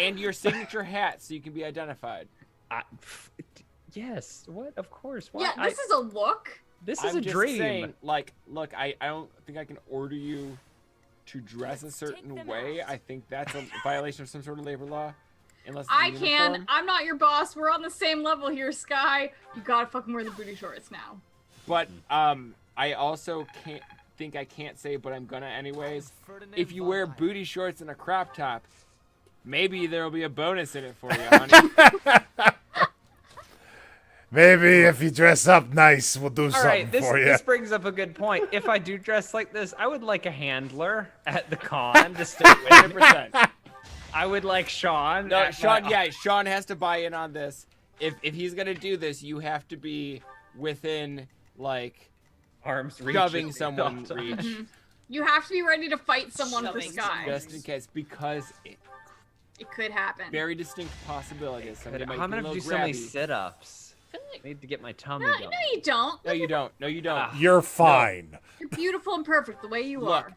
and your signature hat so you can be identified. Yes. What? Of course. Why? Yeah, this is a look. This is I'm a just dream. saying, like, look, I don't think I can order you to dress a certain way. I think that's a violation of some sort of labor law. Unless it's a I can. uniform. I'm not your boss. We're on the same level here, Sky. You gotta fucking wear the booty shorts now. But I also can't say, but I'm gonna anyways. If you wear booty shorts and a crop top, maybe there'll be a bonus in it for you, honey. Maybe if you dress up nice, we'll do All something right, for you. this brings up a good point. If I do dress like this, I would like a handler at the con to stick with 100%. I would like Sean. No, at Sean. my- Yeah, Sean has to buy in on this. If he's gonna do this, you have to be within like arm's reach. shoving at someone all reach, times. You have to be ready to fight someone for Shoving Sky. just in case, because It could happen. very distinct possibilities. Somebody I'm might gonna be a have to do little so many grabby. sit-ups. I need to get my tummy No, going. no, you don't. No, you don't. No, you don't. You're fine. You're beautiful and perfect the way you Look, are.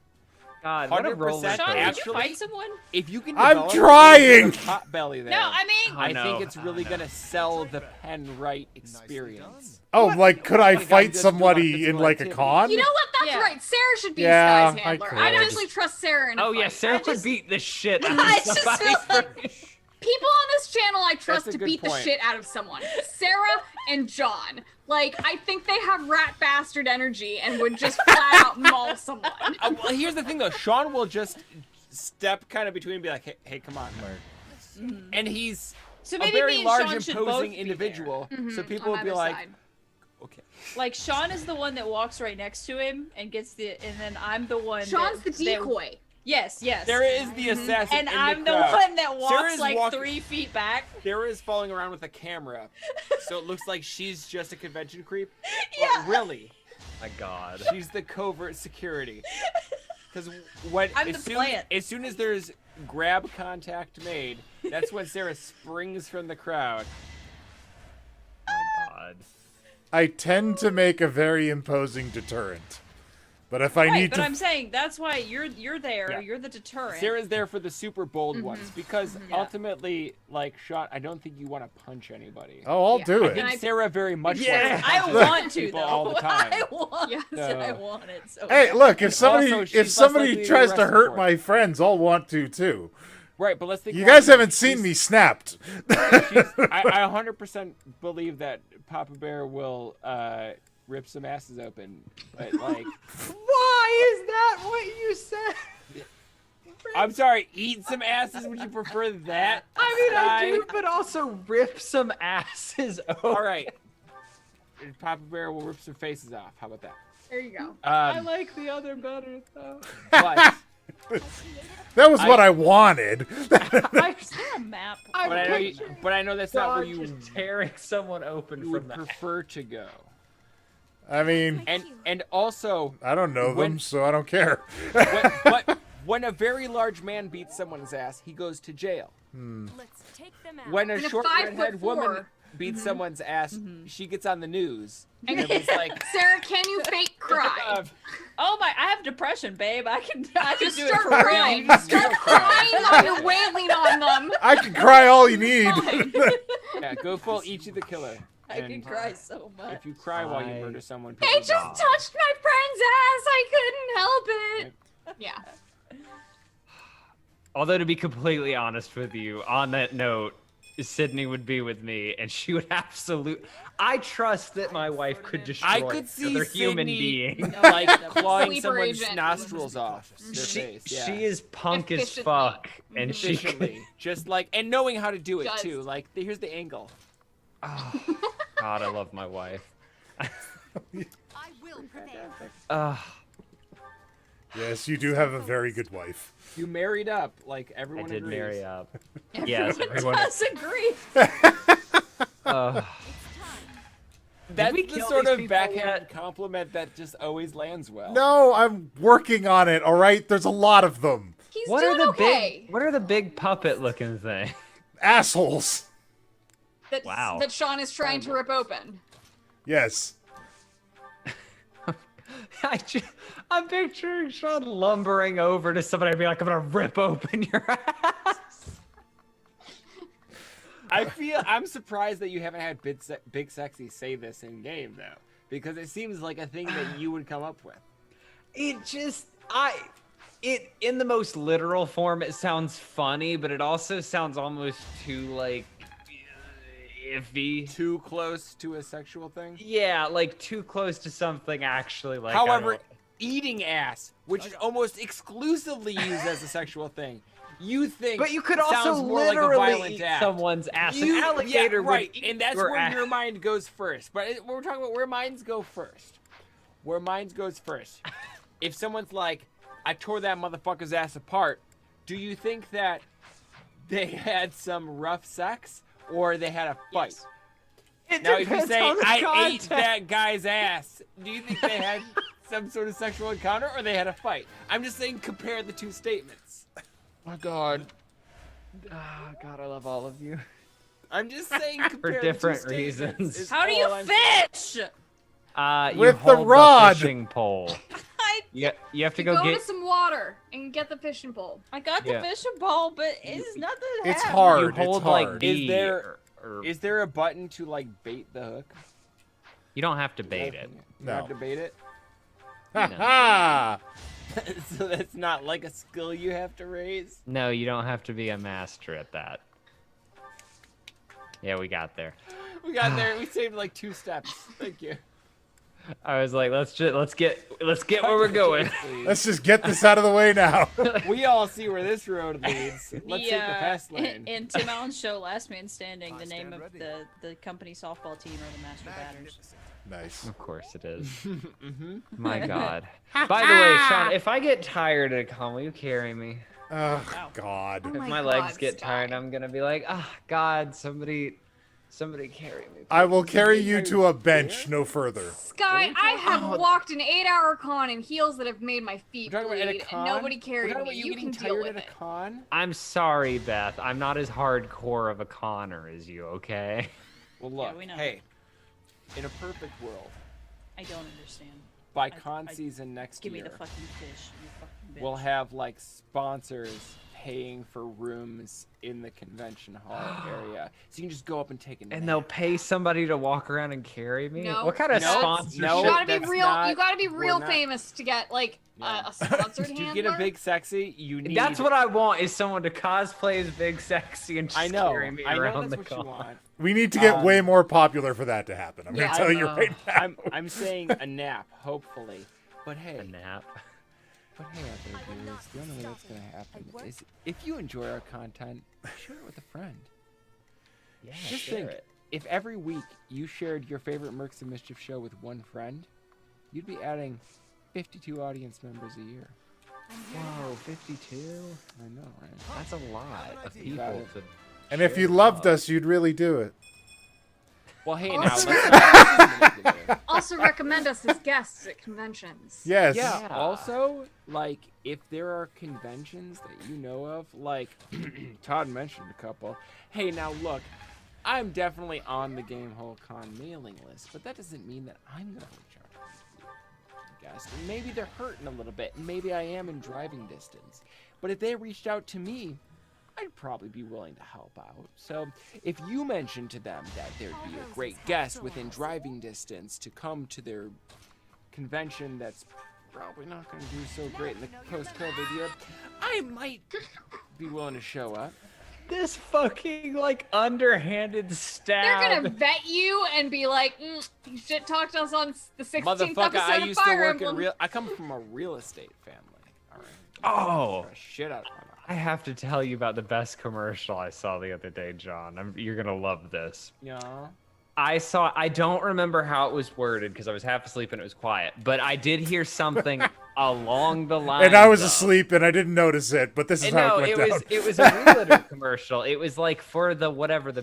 God, what a 100% roller Sean, coaster. did you Actually- fight someone? If you can, I'm develop a little trying! bit of hot belly there. No, I mean, I know, think it's really I gonna sell the pen right experience. Oh, like, could I Like, I'm fight just doing somebody physical in, like, a activity. con? You know what? That's Yeah. right. Sarah should be Yeah, Sky's I handler. could. I'd actually trust Sarah in a Oh yeah, fight. Sarah I would just- beat the shit out I of just somebody. feel like people on this channel I trust That's a to good beat the point. shit out of someone. Sarah and John. Like, I think they have rat bastard energy and would just flat out maul someone. Well, here's the thing though. Sean will just step kind of between and be like, "Hey, come on," and he's so a maybe very me and large, Sean should both imposing be individual. So Mhm, people on will be either like, side. "Okay." Like Sean is the one that walks right next to him and gets the, and then I'm the one. Sean's the that, decoy. Yes, yes. There is the assassin, and in I'm the the crowd. one that walks Sarah's like walking- 3 feet back. Sarah is following around with a camera, so it looks like she's just a convention creep. Yeah. But really, My God. she's the covert security. Because what I'm as the soon, plant. as soon as there's grab contact made, That's when Sarah springs from the crowd. Oh my God. I tend to make a very imposing deterrent. But if I need but to... I'm saying that's why you're there. Yeah. You're the deterrent. Sarah's there for the super bold ones because ultimately, like Sean, I don't think you want to punch anybody. Oh, I'll do it. I think Sarah very much wants to I punch want to people though. all the time. I want it. So Hey, look, if somebody Also, she's if less somebody likely to tries be to arrested hurt for it. my friends, I'll want to too. Right, but let's think. You about guys it. haven't seen She's- me snapped. I 100% believe that Papa Bear will rip some asses open, but like. Why is that what you said? I'm sorry, eat some asses. Would you prefer that? I mean, I do, Sky? but also rip some asses open. All right. Papa Bear will rip some faces off. How about that? There you go. I like the other better though. But That was what I wanted. Is there a map? but I know that's not where you just tearing someone open would from the prefer to go. I mean, and also I don't know when- them, so I don't care. but when a very large man beats someone's ass, he goes to jail. Let's take them out. When a And a short 5'4" redhead woman beats someone's ass, she gets on the news. And it's like, Sarah, can you fake cry? Oh my! I have depression, babe. I can Just do start it for crying. real. Start crying while you're wailing on them. I can cry all you need. yeah, go full Ichi the Killer. I can cry so much. If you cry while you murder someone, They people just die. touched my friend's ass. I couldn't help it. Yeah. Although to be completely honest with you, on that note, Sydney would be with me, and she would I trust that my wife could destroy I could see another human Sydney, being. like clawing Sleeper someone's agent. nostrils off their face. Yeah. She is punk as Efficiently. fuck, and she Efficiently. Just like, and knowing how to do it Just. too. Like, here's the angle. Oh, God, I love my wife. I will prevail. Yes, you do have a very good wife. You married up, like I everyone did agrees. marry up. Yes, everyone. Does agree. That's we the kill sort these of people backhand yet? compliment that just always lands well. No, I'm working on it. All right, there's a lot of them. He's What doing are the okay. big? What are the big puppet-looking things? Assholes. Wow. That Sean is trying to rip open. Yes. I'm picturing Sean lumbering over to somebody and be like, "I'm gonna rip open your ass." I'm surprised that you haven't had Big Sexy say this in game though, because it seems like a thing that you would come up with. It in the most literal form, it sounds funny, but it also sounds almost too like iffy. Too close to a sexual thing. Yeah, like too close to something actually like. However, eating ass, which is almost exclusively used as a sexual thing, you think. But you could sounds also more like a literally violent eat act. someone's ass. An You- alligator yeah, right, would eat and that's your where ass. your mind goes first. But we're talking about where minds go first. Where minds goes first. If someone's like, "I tore that motherfucker's ass apart," do you think that they had some rough sex or they had a fight? Yes. It Now, if you depends say, on the "I ate context. that guy's ass," do you think they had some sort of sexual encounter or they had a fight? I'm just saying compare the two statements. Oh God. Oh God, I love all of you. I'm just saying compare For different the two statements, reasons. is How do all you I'm saying. fish? You With the hold rod. fishing pole. You have to You go go get. to some water and get the fishing pole. I got the Yeah. fishing pole, but it's not the It's half. hard. You It's hold hard. like Is D. there- or- Is there a button to like bait the hook? You don't have to bait it. You have No. to bait it. Ha ha! So that's not like a skill you have to raise. No, you don't have to be a master at that. Yeah, we got there. We got there. We saved like 2 steps. Thank you. I was like, let's get where we're going. Let's just get this out of the way now. We all see where this road leads. Let's take the fast lane. In Tim Allen's show, Last Man Standing, the name of the company softball team are the Master Batters. Nice. Of course it is. Mm-hmm. My God. By the way, Sean, if I get tired at a con, will you carry me? Oh God. Oh If my my legs God, get tired, Sky. I'm gonna be like, God, somebody. Somebody carry me. I will carry you to a bench, no further. Sky, I have walked an 8-hour con in heels that have made my feet We're talking about bleed, at a and con? nobody carried We're talking me. about you You getting can deal tired with at a it. con? I'm sorry, Beth. I'm not as hardcore of a conner as you, okay? Well, look, we know. hey, in a perfect world, I don't understand. by con season next Give year, me the fucking fish, you fucking bitch. we'll have like sponsors paying for rooms in the convention hall area, so you can just go up and take a nap. And they'll pay somebody to walk around and carry me? No. What kind of No, sponsorship? no, You gotta be that's real. not- You gotta be we're real not- famous to get like a sponsored To handler. get a big sexy, you need. That's what I want, is someone to cosplay as Big Sexy and just I know. carry me I know around that's the what you con. want. We need to get way more popular for that to happen. I'm Yeah, gonna tell you right now. I'm saying a nap, hopefully. But hey, A nap. But hey, other viewers, the only way that's gonna happen is if you enjoy our content, share it with a friend. Yeah, Just share think, it. if every week you shared your favorite Mercs of Mischief show with one friend, you'd be adding 52 audience members a year. Whoa, 52? I know, right? That's a lot of Got people it. to And if you share loved love. us, you'd really do it. Well, hey, Also- now let's not Also recommend us as guests at conventions. Yes. Yeah. Also, like, if there are conventions that you know of, like Todd mentioned a couple. Hey, now look, I'm definitely on the Game Hole Con mailing list, but that doesn't mean that I'm gonna reach out to you guys. And maybe they're hurting a little bit, and maybe I am in driving distance. But if they reached out to me, I'd probably be willing to help out. So if you mentioned to them that there'd be a great guest within driving distance to come to their convention that's probably not going to do so great in the post-COVID year, I might be willing to show up. This fucking, like, underhanded stab. They're gonna vet you and be like, you shit talked us on the 16th Motherfucker, episode I of used to Fire work Emblem. in real. I come from a real estate family. All right. Oh. Shit out of my mouth. I have to tell you about the best commercial I saw the other day, John. You're gonna love this. Yeah. I don't remember how it was worded because I was half asleep and it was quiet, but I did hear something along the line. And I was asleep and I didn't notice it, but this is how it went down. it was a realtor commercial. It was like for the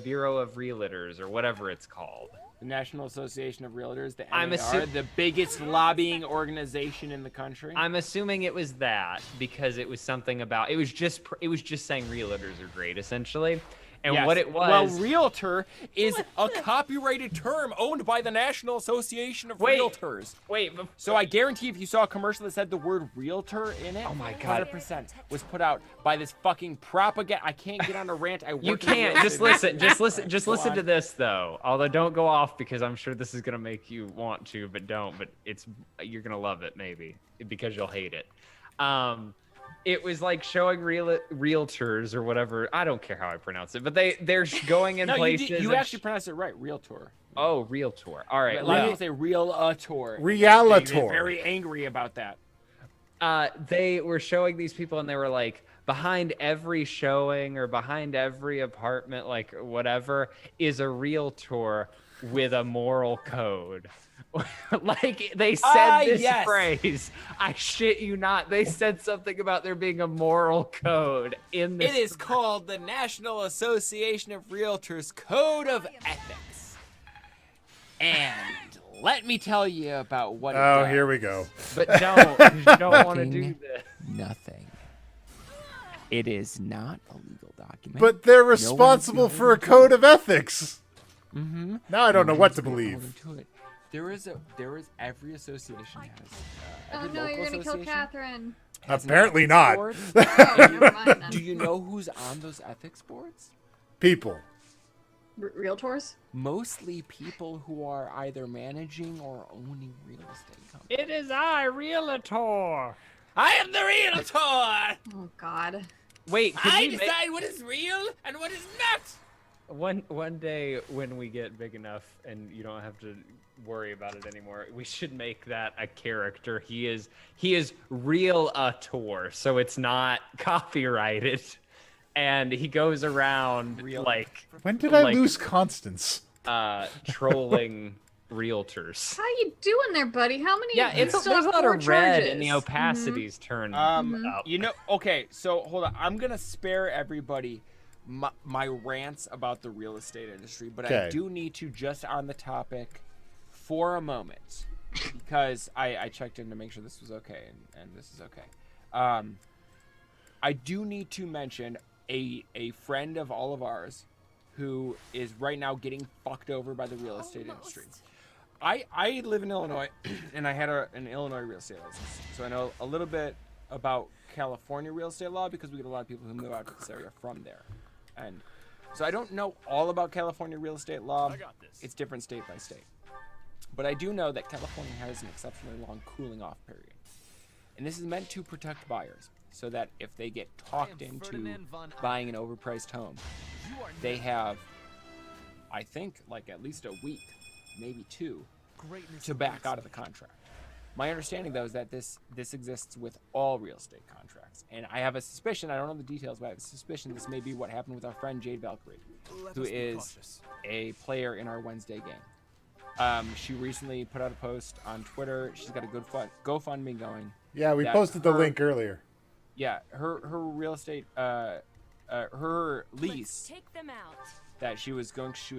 Bureau of Realtors or whatever it's called. The National Association of Realtors, the I'm NAR, the biggest lobbying organization in the country. I'm assuming it was that because it was something about it was just saying realtors are great essentially. And Yes. what it was... Well, realtor is a copyrighted term owned by the National Association of Realtors. Wait. So I guarantee if you saw a commercial that said the word realtor in it, oh my God, 100% was put out by this fucking propaganda. I can't get on a rant. You can't. Just listen. Just listen to this though. Although don't go off because I'm sure this is gonna make you want to, but don't. But you're gonna love it maybe because you'll hate it. It was like showing realtors or whatever. I don't care how I pronounce it, but they're going in no, places. You actually pronounced it right, realtor. Oh, realtor. All right. A lot of people say realtor. Realtor. They're very angry about that. They were showing these people and they were like, behind every showing or behind every apartment, like whatever, is a realtor with a moral code. Like they said this yes. phrase. I shit you not. They said something about there being a moral code in this. It is called the National Association of Realtors Code of Ethics. And let me tell you about what it does. Here we go. But don't. 'Cause you don't want to do this. Nothing. It is not a legal document. But they're No one is responsible for a beholden to code it. of ethics. Mm-hmm. Now I don't know No what one's to believe. beholden to it. There is every association has. Oh Every no, local you're gonna kill association Catherine. has an Apparently ethics not. board. Oh, never mind then. Do you know who's on those ethics boards? People. Realtors? Mostly people who are either managing or owning real estate companies. It is I, realtor. I am the realtor! Oh God. Wait, could I we decide what is real and what is not! One day when we get big enough and you don't have to worry about it anymore, we should make that a character. He is realtor, so it's not copyrighted, and he goes around like. When did I lose Constance? Trolling realtors. How you doing there, buddy? How many? Yeah, you there's still a have lot 4 of red charges. and the opacity's turned up. You know, okay, so hold on. I'm gonna spare everybody my rants about the real estate industry, but Okay. I do need to just on the topic for a moment because I checked in to make sure this was okay, and this is okay. I do need to mention a friend of all of ours who is right now getting fucked over by the real estate industry. I live in Illinois, and I had an Illinois real estate license, so I know a little bit about California real estate law because we get a lot of people who move out to this area from there. And so I don't know all about California real estate law. I got this. It's different state by state. But I do know that California has an exceptionally long cooling off period. And this is meant to protect buyers so that if they get talked into buying an overpriced home, they have, I think, like at least a week, maybe 2, to back out of the contract. My understanding, though, is that this exists with all real estate contracts. And I have a suspicion, I don't know the details, but I have a suspicion this may be what happened with our friend Jade Valkyrie, who is a player in our Wednesday game. She recently put out a post on Twitter. She's got a good GoFundMe going. Yeah, we posted the link earlier. Yeah, her real estate, her lease that she was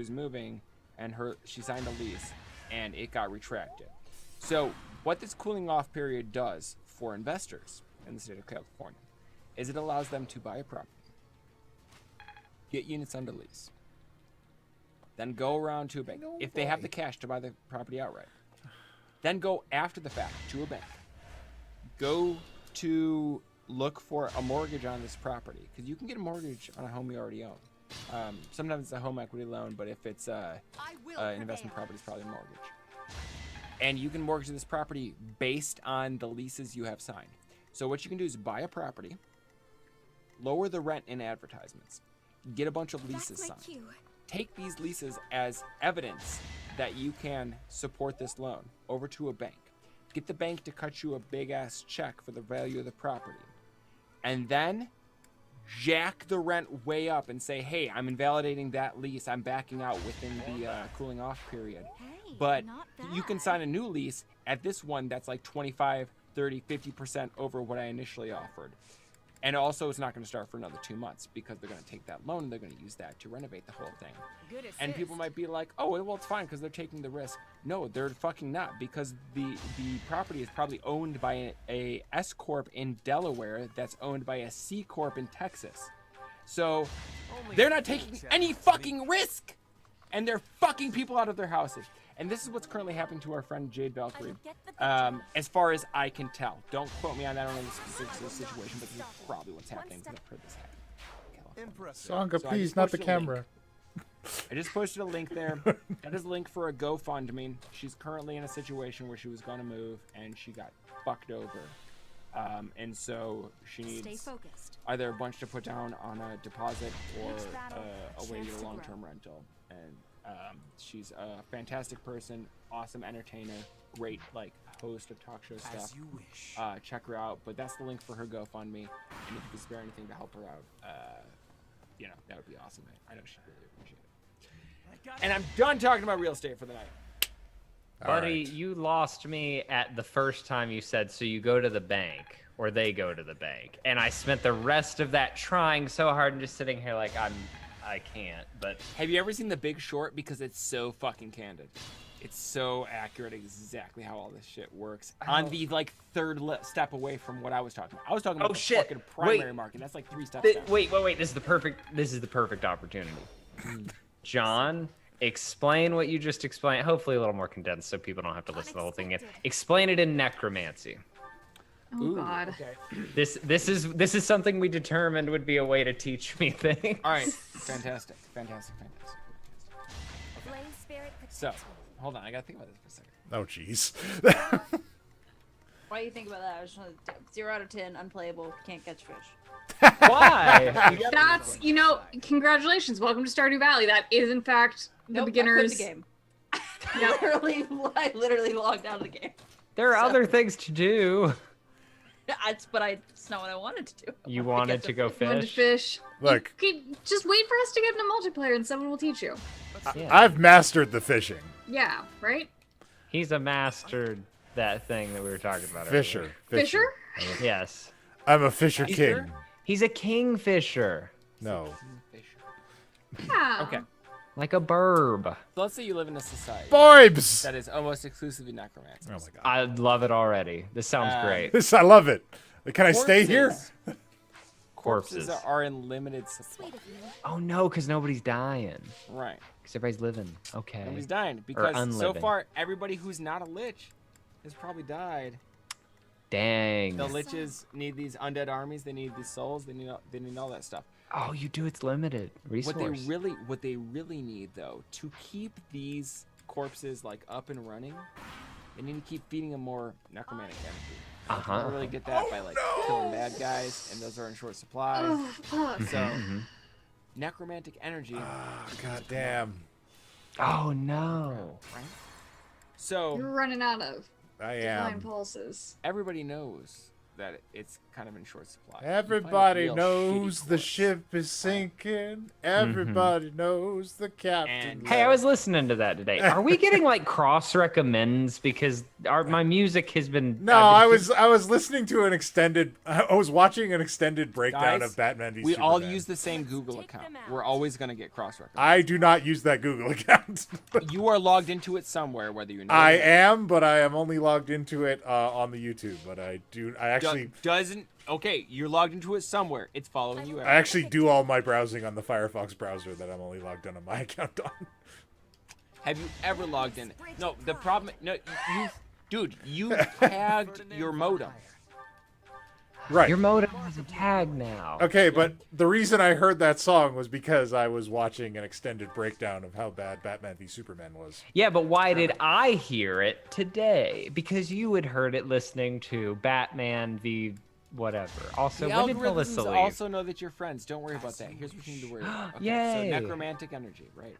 moving, and she signed a lease, and it got retracted. So what this cooling off period does for investors in the state of California is it allows them to buy a property, get units under lease, then go around to a bank if they have the cash to buy the property outright, then go after the fact to a bank, go to look for a mortgage on this property, because you can get a mortgage on a home you already own. Sometimes it's a home equity loan, but if it's an investment property, it's probably a mortgage. And you can mortgage this property based on the leases you have signed. So what you can do is buy a property, lower the rent in advertisements, get a bunch of leases signed. Take these leases as evidence that you can support this loan over to a bank. Get the bank to cut you a big ass check for the value of the property. And then jack the rent way up and say, hey, I'm invalidating that lease. I'm backing out within the cooling off period. But you can sign a new lease at this one that's like 25, 30, 50% over what I initially offered. And also it's not going to start for another 2 months because they're going to take that loan and they're going to use that to renovate the whole thing. And people might be like, oh, well, it's fine because they're taking the risk. No, they're fucking not, because the property is probably owned by a S Corp in Delaware that's owned by a C Corp in Texas. So they're not taking any fucking risk, and they're fucking people out of their houses. And this is what's currently happening to our friend Jade Valkyrie, as far as I can tell. Don't quote me on that. I don't know the specifics of the situation, but this is probably what's happening because I've heard this happen. Songa, So please, not the camera. I just posted a link there. That is a link for a GoFundMe. She's currently in a situation where she was going to move and she got fucked over. And so she needs either a bunch to put down on a deposit or a way to get a long-term rental. And she's a fantastic person, awesome entertainer, great like host of talk show stuff. As you wish. Check her out. But that's the link for her GoFundMe. And if you can spare anything to help her out, you know, that would be awesome. I know she'd really appreciate it. And I'm done talking about real estate for the night. Buddy, you lost me at the first time you said, so you go to the bank, or they go to the bank. And I spent the rest of that trying so hard and just sitting here like I can't. But have you ever seen The Big Short? Because it's so fucking candid. It's so accurate exactly how all this shit works. On the like third step away from what I was talking about. I was talking about the fucking primary market. That's like 3 steps down. Wait. This is the perfect opportunity. John, explain what you just explained. Hopefully a little more condensed so people don't have to listen to the whole thing again. Explain it in necromancy. Oh God. Okay. This is something we determined would be a way to teach me things. All right. Fantastic. So, hold on. I gotta think about this for a second. Oh, jeez. Why do you think about that? I was trying to 0 out of 10, unplayable, can't catch fish. Why? That's, congratulations. Welcome to Stardew Valley. That is, in fact, the beginner's... I quit the game. I literally logged out of the game. There are other things to do. It's not what I wanted to do. You wanted to go fish? Wanted to fish. Look. Just wait for us to get into multiplayer and someone will teach you. I've mastered the fishing. Yeah, right? He's a mastered that thing that we were talking about Fisher. Fisher? Yes. I'm a fisher king. He's a kingfisher. No. Yeah. Okay. Like a burb. So let's say you live in a society Borbs! that is almost exclusively necromancers. Oh my god. I love it already. This sounds great. This, I love it. Can I stay here? Corpses are in limited supply. Oh no, because nobody's dying. Right. Because everybody's living. Okay. Nobody's dying Or because so unliving. far everybody who's not a lich has probably died. Dang. The liches need these undead armies. They need these souls. They need all that stuff. Oh, you do. It's limited resource. What they really need though to keep these corpses like up and running, they need to keep feeding them more necromantic energy. You don't really get that by like killing bad guys, and those are in short supply. Oh, fuck. So necromantic energy. God damn. Oh no. Right? So You're running out of I divine am. pulses. everybody knows that it's kind of in short supply. You find a Everybody real knows shitty the corpse. ship is sinking. Everybody knows the captain. Hey, I was listening to that today. Are we getting like cross recommends because my music has been? No, I was listening to an extended. I was watching an extended breakdown Guys, of Batman v we Superman. all use the same Google account. We're always gonna get cross recommended. I do not use that Google account. You are logged into it somewhere, whether you know. I it or not. am, but I am only logged into it on the YouTube. But I actually doesn't. Okay, you're logged into it somewhere. It's following you. I actually do all my browsing on the Firefox browser that I'm only logged in on my account on. Have you ever logged in? No, the problem. No, you tagged your modem. Right. Your modem has a tag now. Okay, but the reason I heard that song was because I was watching an extended breakdown of how bad Batman v Superman was. Yeah, but why did I hear it today? Because you had heard it listening to Batman v whatever. Also, The when did algorithms Melissa leave? also know that you're friends. Don't worry about that. Here's what you need to worry about. Okay, Yay. So necromantic energy, right?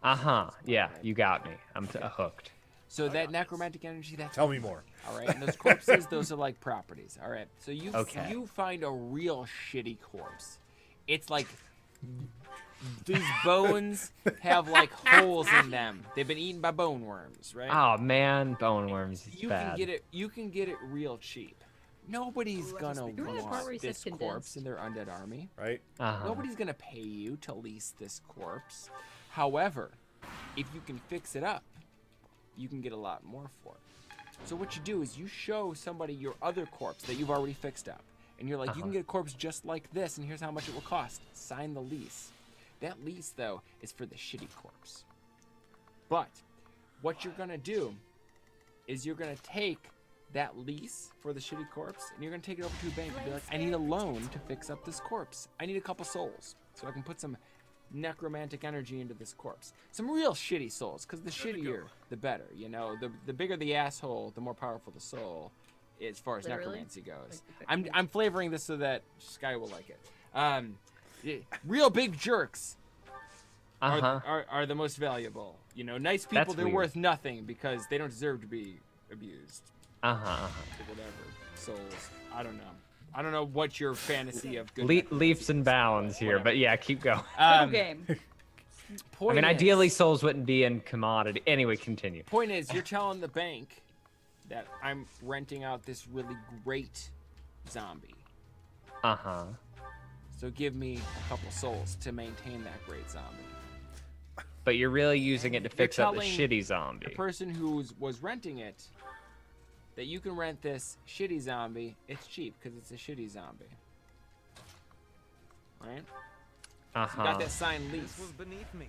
Yeah, you got me. I'm hooked. So that necromantic energy, that's Tell me more. All right, and those corpses, those are like properties. All right, so you Okay. find a real shitty corpse. It's like these bones have like holes in them. They've been eaten by bone worms, right? Oh man, bone worms is You bad. can get it. You can get it real cheap. Nobody's gonna Remember that part where he want said this condensed? corpse in their undead army, right? Nobody's gonna pay you to lease this corpse. However, if you can fix it up, you can get a lot more for it. So what you do is you show somebody your other corpse that you've already fixed up, and you're like, you can get a corpse just like this, and here's how much it will cost. Sign the lease. That lease, though, is for the shitty corpse. But what you're gonna do is you're gonna take that lease for the shitty corpse, and you're gonna take it over to a bank and be like, I need a loan to fix up this corpse. I need a couple souls so I can put some necromantic energy into this corpse. Some real shitty souls, because the shittier, the better. You know, the bigger the asshole, the more powerful the soul, as far as Literally? necromancy goes. I'm flavoring this so that Sky will like it. Real big jerks are the most valuable. You know, nice people, That's they're weird. worth nothing because they don't deserve to be abused. Whatever. Souls. I don't know. I don't know what your fantasy of good Leaps and bounds here, but yeah, keep going. game. I mean, ideally, souls wouldn't be in commodity. Anyway, continue. Point is, you're telling the bank that I'm renting out this really great zombie. So give me a couple souls to maintain that great zombie. But you're really using it to fix up the telling shitty zombie. The person who was renting it that you can rent this shitty zombie. It's cheap because it's a shitty zombie. Right? So you got that signed lease. This was beneath me.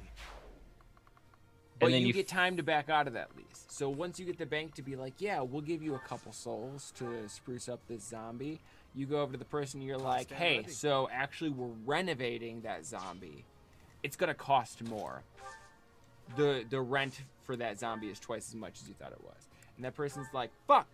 But And then you you get time to back out of that lease. So once you get the bank to be like, yeah, we'll give you a couple souls to spruce up this zombie, you go over to the person and you're like, hey, so actually we're renovating that zombie. It's going to cost more. The rent for that zombie is twice as much as you thought it was. And that person's like, fuck,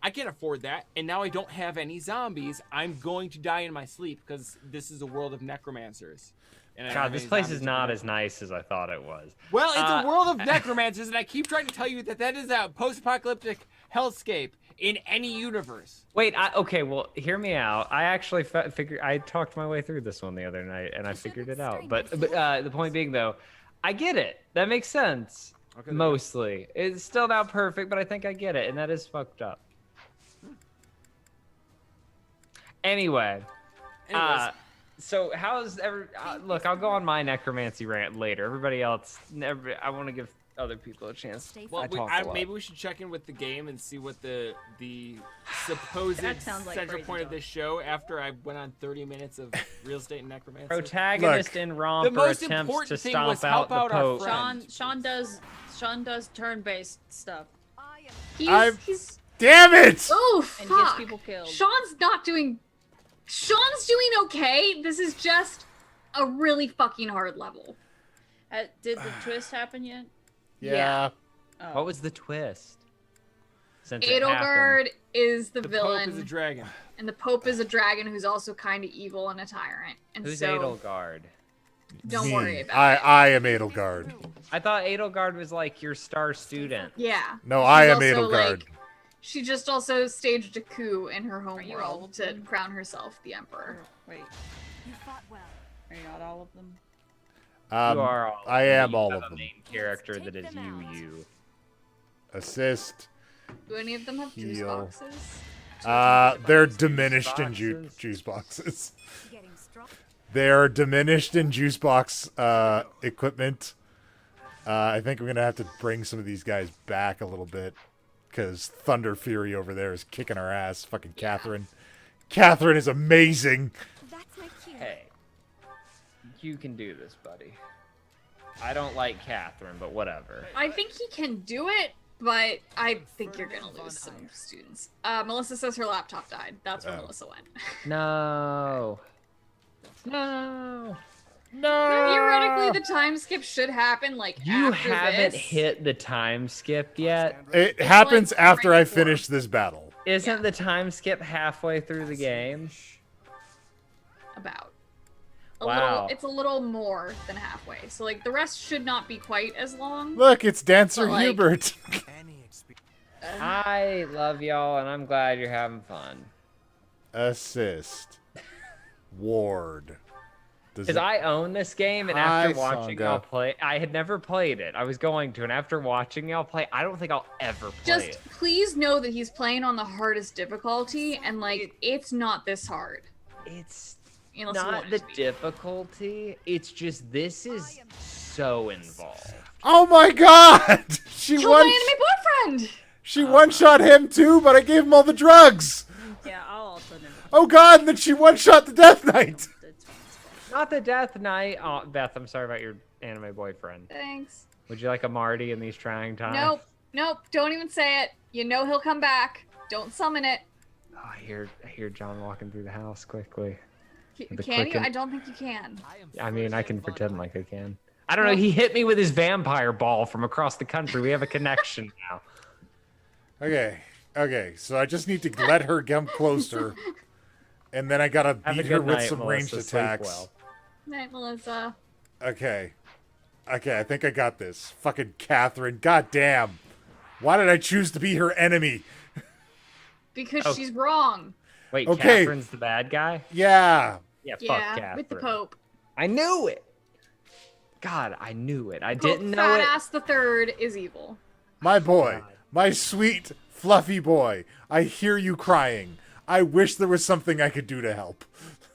I can't afford that. And now I don't have any zombies. I'm going to die in my sleep because this is a world of necromancers. And I don't God, have this any place zombies is to not rent. as nice as I thought it was. Well, it's a world of necromancers, and I keep trying to tell you that that is a post-apocalyptic hellscape in any universe. Wait, okay, well, hear me out. I actually figured I talked my way through this one the other night, and I figured it out. But the point being, though, I get it. That makes sense. Okay, Mostly. It's still not perfect, but I think I get it, and that is fucked up. Anyway. Anyways, So how's look, I'll go on my necromancy rant later. Everybody else, I want to give other people a chance. Well, maybe we should check in with the game and see what the supposed central point of this show after I went on 30 minutes of real estate and necromancy. Protagonist in romper attempts to stomp out the Pope. Sean does turn-based stuff. He's damn it! Oh, and fuck. gets people killed. Sean's doing okay. This is just a really fucking hard level. Did the twist happen yet? Yeah. Oh. What was the twist? Since Edelgarde is the villain. The Pope is a dragon. And the Pope is a dragon who's also kind of evil and a tyrant. And Who's so, Edelgarde? Don't worry about it. I am Edelgarde. I thought Edelgarde was like your star student. Yeah. No, I am also, Edelgarde. She just also staged a coup in her home world to crown herself the emperor. Wait. You fought well. Are you not all of them? You are all. I am you all have of a them. main character that is you. Assist. Do any of them have juice Heal. boxes? They're diminished in juice boxes. They're diminished in juice box equipment. I think we're gonna have to bring some of these guys back a little bit because Thunder Fury over there is kicking our ass. Fucking Catherine. Catherine is amazing. That's my cue. Hey, you can do this, buddy. I don't like Catherine, but whatever. I think he can do it, but I think you're gonna lose some students. Melissa says her laptop died. That's where Melissa went. No. No. Theoretically, the time skip should happen like You after haven't this. hit the time skip yet. It happens after I finish this battle. Isn't the time skip halfway through the game? About. Wow. It's a little more than halfway. So like the rest should not be quite as long. Look, it's Dancer But, like, Hubert. I love y'all, and I'm glad you're having fun. Assist. Ward. Because I own this game, and Hi, after watching Songa. y'all play, I had never played it. I was going to, and after watching y'all play, I don't think I'll ever play Just it. please know that he's playing on the hardest difficulty, and like it's not this hard. It's Unless you not want it the to be. difficulty. It's just this is so involved. Oh my god! She Kill one. my enemy boyfriend. She one-shot him too, but I gave him all the drugs. Yeah, I'll also know. Oh god! And then she one-shot the Death Knight. Not the Death Knight. Oh, Beth, I'm sorry about your anime boyfriend. Thanks. Would you like a Marty in these trying times? Nope. Don't even say it. You know he'll come back. Don't summon it. Oh, I hear John walking through the house quickly. The Can you? quicken- I don't think you can. I mean, I can pretend like I can. I don't know. He hit me with his vampire ball from across the country. We have a connection now. Okay. So I just need to let her come closer, and then I gotta Have a beat her good with night, some ranged Melissa. Sleep attacks. well. Night, Melissa. Okay, I think I got this. Fucking Catherine. God damn. Why did I choose to be her enemy? Because Oh. she's wrong. Wait, Okay. Catherine's the bad guy? Yeah. Yeah, fuck Yeah, Catherine. with the Pope. I knew it. God, I knew it. I Pope didn't know Fat it. Ass the Third is evil. My boy. My sweet, fluffy boy. I hear you crying. I wish there was something I could do to help.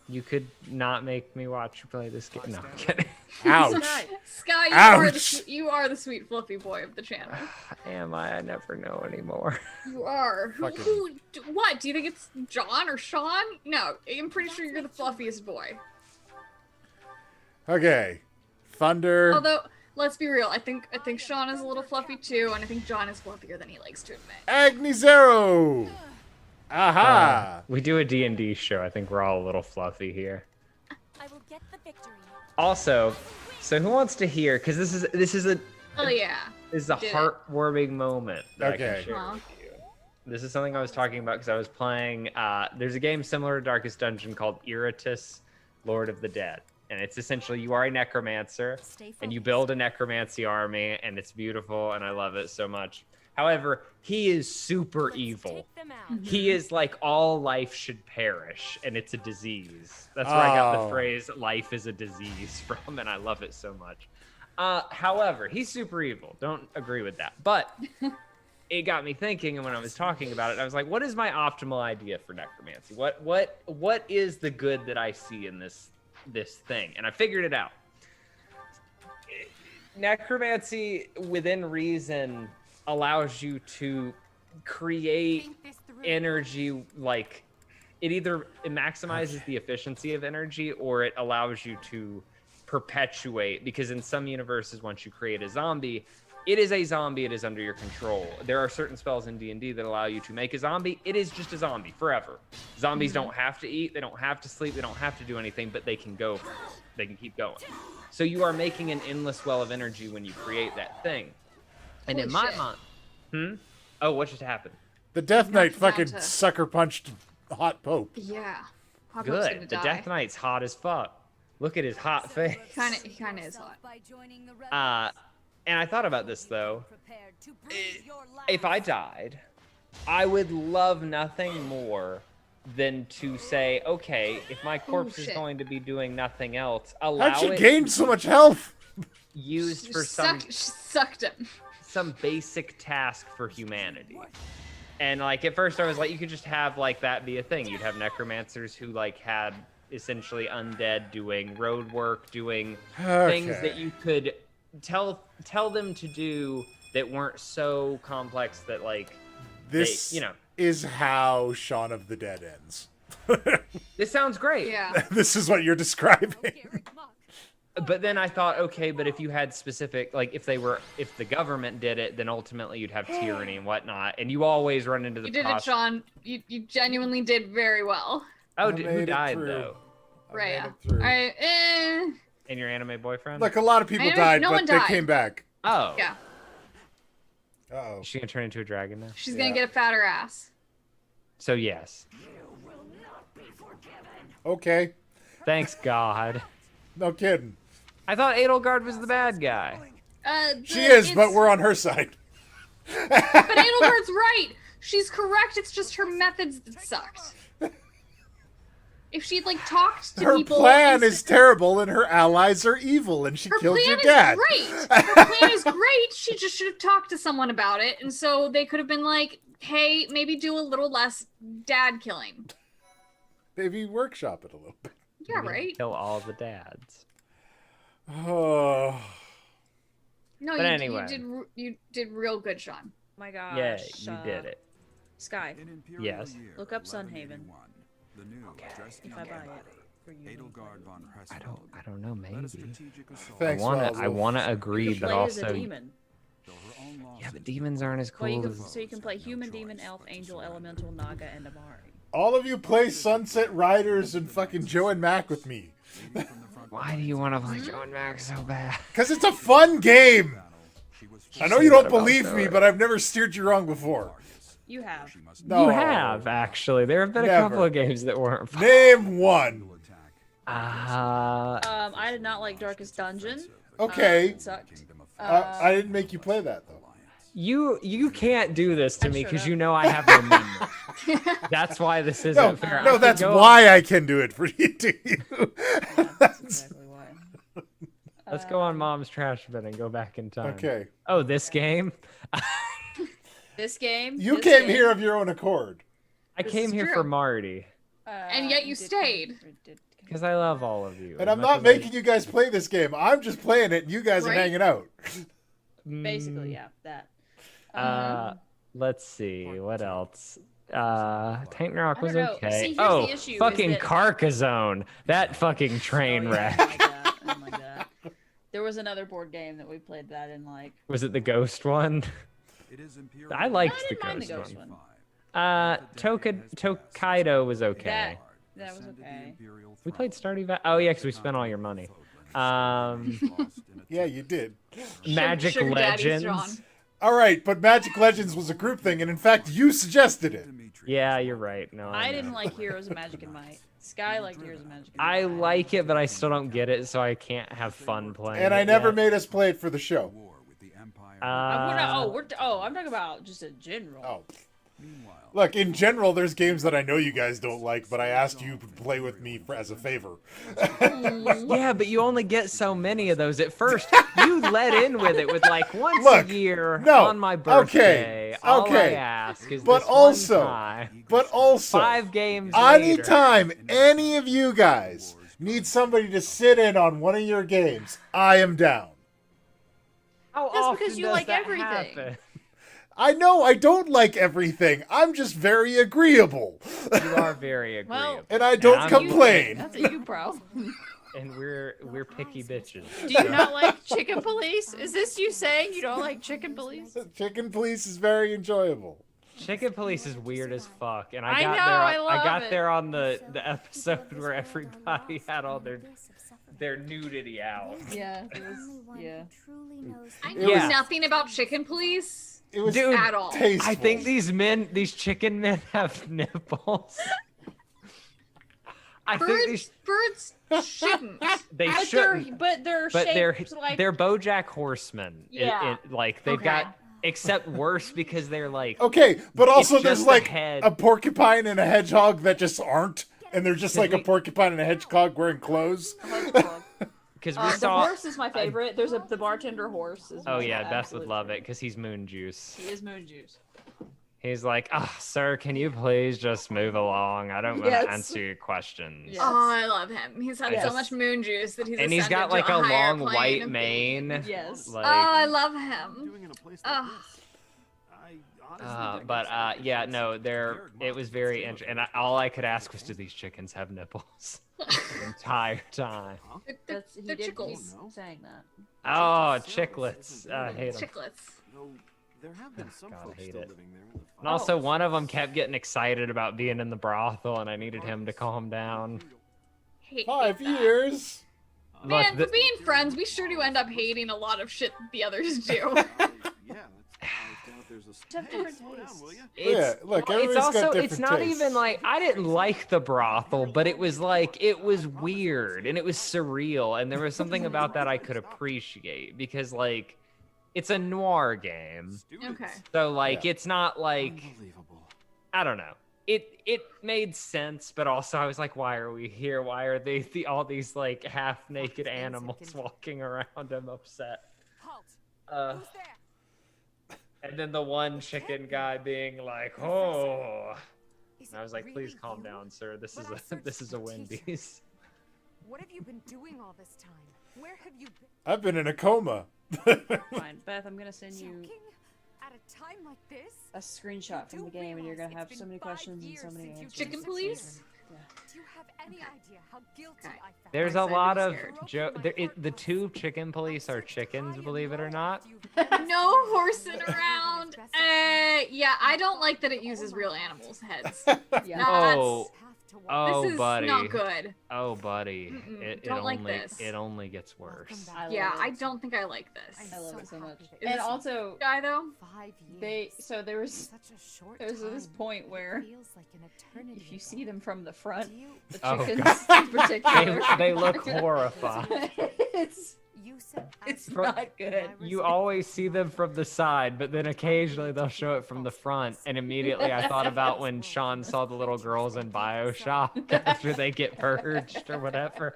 You could not make me watch you play this game. No, I'm kidding. Ouch. Sky, Ouch. you are the sweet fluffy boy of the channel. Am I? I never know anymore. You are. Fucking- What? Do you think it's John or Sean? No, I'm pretty sure you're the fluffiest boy. Okay. Thunder. Although, let's be real, I think Sean is a little fluffy too, and I think John is fluffier than he likes to admit. Agni Zero. Aha. We do a D&D show. I think we're all a little fluffy here. I will get the victory. Also, so who wants to hear? Because this is a Oh yeah. a Did it. heartwarming moment that I Okay. can share Aw. with you. This is something I was talking about because I was playing. There's a game similar to Darkest Dungeon called Iratus, Lord of the Dead, and it's essentially you are a necromancer and you build a necromancy army, and it's beautiful, and I love it so much. However, he is super evil. He is like all life should perish, and it's a disease. That's where I got the Oh. phrase "life is a disease" from, and I love it so much. However, he's super evil. Don't agree with that, but it got me thinking. And when I was talking about it, I was like, "What is my optimal idea for necromancy? What is the good that I see in this this thing, and I figured it out. Necromancy within reason allows you to create energy, like it maximizes the efficiency of energy, or it allows you to perpetuate, because in some universes, once you create a zombie, it is a zombie, it is under your control. There are certain spells in D&D that allow you to make a zombie. It is just a zombie forever. Zombies don't have to eat, they don't have to sleep, they don't have to do anything, but they can go, they can keep going. So you are making an endless well of energy when you create that thing. And Holy in my shit. mind, oh, what just happened? The Death Knight down fucking to- sucker punched Hot Pope. Yeah. Hot Pope's gonna Good. The die. Death Knight's hot as fuck. Look at his hot face. He kind of is hot. And I thought about this though. If I died, I would love nothing more than to say, okay, if my corpse is shit. going to be doing nothing else, allow How'd you it gain so much health? used for She sucked him. some basic task for humanity. And like at first I was like, you could just have like that be a thing. You'd have necromancers who like had essentially undead doing road work, doing things Okay. that you could tell them to do that weren't so complex that like This is how Shaun of the Dead ends. this sounds great. Yeah. This is what you're describing. But then I thought, okay, but if you had specific, like if the government did it, then ultimately you'd have tyranny and whatnot, and you always run into the. You did it, Sean. You genuinely did very well. Oh, I who made it died through. though? Raya. through. And your anime boyfriend? Look, a lot of people I know, died, no but one they died. came back. Oh. Yeah. Uh-oh. Is she gonna turn into a dragon now? She's gonna get a fatter ass. So yes. Okay. Thanks God. No kidding. I thought Edelgarde was the bad guy. She is, but we're on her side. But Edelgarde's right. She's correct. It's just her methods that sucked. If she'd like talked to Her people, plan is terrible, and her allies are evil, and she her killed plan your is dad. great. Her plan is great. She just should have talked to someone about it, and so they could have been like, "Hey, maybe do a little less dad killing." Maybe workshop it a little bit. Yeah, right. Kill all the dads. Oh. No, But you, anyway. you did real good, Sean. My gosh. Yay, you did it. Sky, Yes. look up Sunhaven. The new, If I buy it for you. Edelgarde von I don't know, maybe. Thanks, I wanna agree, You but play as a also demon. yeah, but demons aren't as Well, cool so you can play human, demon, elf, angel, elemental, naga, and Amari. All of you play Sunset Riders and fucking Joe and Mac with me. Why do you want to play Joe and Mac so bad? Because it's a fun game. I know you Say that don't about believe me, Zoe. but I've never steered you wrong before. You have. No. You have actually. There have been a couple Never. of games that weren't fun. Name one. I did not like Darkest Dungeon. Okay. It sucked. I didn't make you play that though. You can't do this to me because you know I have no memory. That's why this isn't No, fair. I no, could that's go why I can do it for you. To you. That's exactly why. Let's go on Mom's trash bin and go back in time. Okay. Oh, this game? This game. You this came game, here of your own accord. I This came is here true. for Marty And yet you stayed. because I love all of you. And as I'm much not as making you guys play this game. I'm just playing it and you guys are Right? hanging out. Basically, yeah, that. Let's see what else. Titan Rock was I don't know. okay. See, here's Oh, the issue is fucking that- Carcassonne. That fucking train wreck. Oh my god. There was another board game that we played that in like. Was it the ghost one? I liked I the didn't mind ghost, the ghost one. one. Tokaido was okay. That was okay. We played Stardew Valley. Oh yeah, because we spent all your money. Yeah, you did. Magic Sugar Daddy's Legends. John. All right, but Magic Legends was a group thing, and in fact, you suggested it. Yeah, you're right. No, I know. didn't like Heroes of Magic and Might. Sky liked Heroes of Magic and Might. I like it, but I still don't get it, so I can't have fun playing. And I it never yet. made us play it for the show. I'm talking about just in general. Oh. Look, in general, there's games that I know you guys don't like, but I asked you to play with me as a favor. Yeah, but you only get so many of those at first. You let in with it with like once Look, a year no, on my birthday. All okay. I ask is But this also, one time, but also, 5 games later. anytime any of you guys need somebody to sit in on one of your games, I am down. How That's often because you does like that everything. happen? I know I don't like everything. I'm just very agreeable. You are very agreeable. Well, and I don't I'm- complain. That's a you, bro. And we're picky bitches. Do you not like Chicken Police? Is this you saying you don't like Chicken Police? Chicken Police is very enjoyable. Chicken Police is weird as fuck, and I I got know, there. I I love got it. there on the episode where everybody had all their nudity out. Yeah, it was, yeah. I know Yeah. nothing about Chicken Police. It was Dude, at all. tasteful. I think these chicken men have nipples. I think these Birds shouldn't. they But shouldn't. but they're But they're shaped like they're BoJack Horsemen. Yeah. Like they've Okay. got except worse because they're like Okay, but also It's there's just a like head. a porcupine and a hedgehog that just aren't, and they're just like a we- porcupine and a hedgehog wearing clothes. because we the saw. horse is my favorite. There's the bartender horse. Is Oh my yeah, Beth absolute would love it favorite. because he's Moon Juice. He is Moon Juice. He's like, sir, can you please just move along? I don't want Yes. to answer your questions. Yes. Oh, I love him. He's had I so just- much moon juice that he's And he's got ascended like to a higher long plane white of mane. being. Yes. Like, Oh, I love him. Doing in a place like Ugh. this. I honestly but yeah, no, it was very interesting. And all I could ask was, do these chickens have nipples the entire time? That's he They're did chickles. keep saying that. Oh, chicklets. I hate them. Chicklets. Though there have been some God, I folks hate still it. living there in the And also, one of them kept getting excited about being in the brothel, and I needed him to calm down. Hate 5 that. years. Man, Look, for being friends, we sure do end up hating a lot of shit the others do. yeah, I doubt there's a Have different slow down, tastes. will ya? Yeah, look, it's everybody's also got it's different not tastes. even like I didn't like the brothel, but it was like it was weird and it was surreal, and there was something about that I could appreciate because like it's a noir game, Okay. so like it's not like Unbelievable. I don't know. It made sense, but also I was like, why are we here? Why are they all these like half naked animals walking around? I'm upset. Halt. Who's there? And then the one chicken guy being like, "Oh," Is and I was it like, "Please really calm you? down, sir. This But I is searched this is a for teacher. Wendy's." What have you been doing all this time? Where have you been? I've been in a coma. Fine, Beth. I'm gonna send you Joking? At a time like this? a screenshot from the game, and you're gonna have so many questions and so many answers. Chicken Police? Do you have any idea how guilty Okay. I felt? There's I'm a lot of scared. the two chicken police are chickens, believe it or not. No horsing around. Yeah, I don't like that it uses real animals' heads. Yeah. Oh, This oh, is buddy. not good. Oh, buddy. Mm-mm, It don't like only this. it only gets worse. I Yeah, love I it. don't think I like this. I love it so much. Is And this also, guy though? 5 years. there was Such a short this time. point where Feels like an eternity if you ago. see them from the front, Do you- the Oh, chickens God. in particular, They look horrified. You said it's I- not good. You always see them from the side, but then occasionally they'll show it from the front. And immediately I thought about when Sean saw the little girls in BioShock after they get purged or whatever.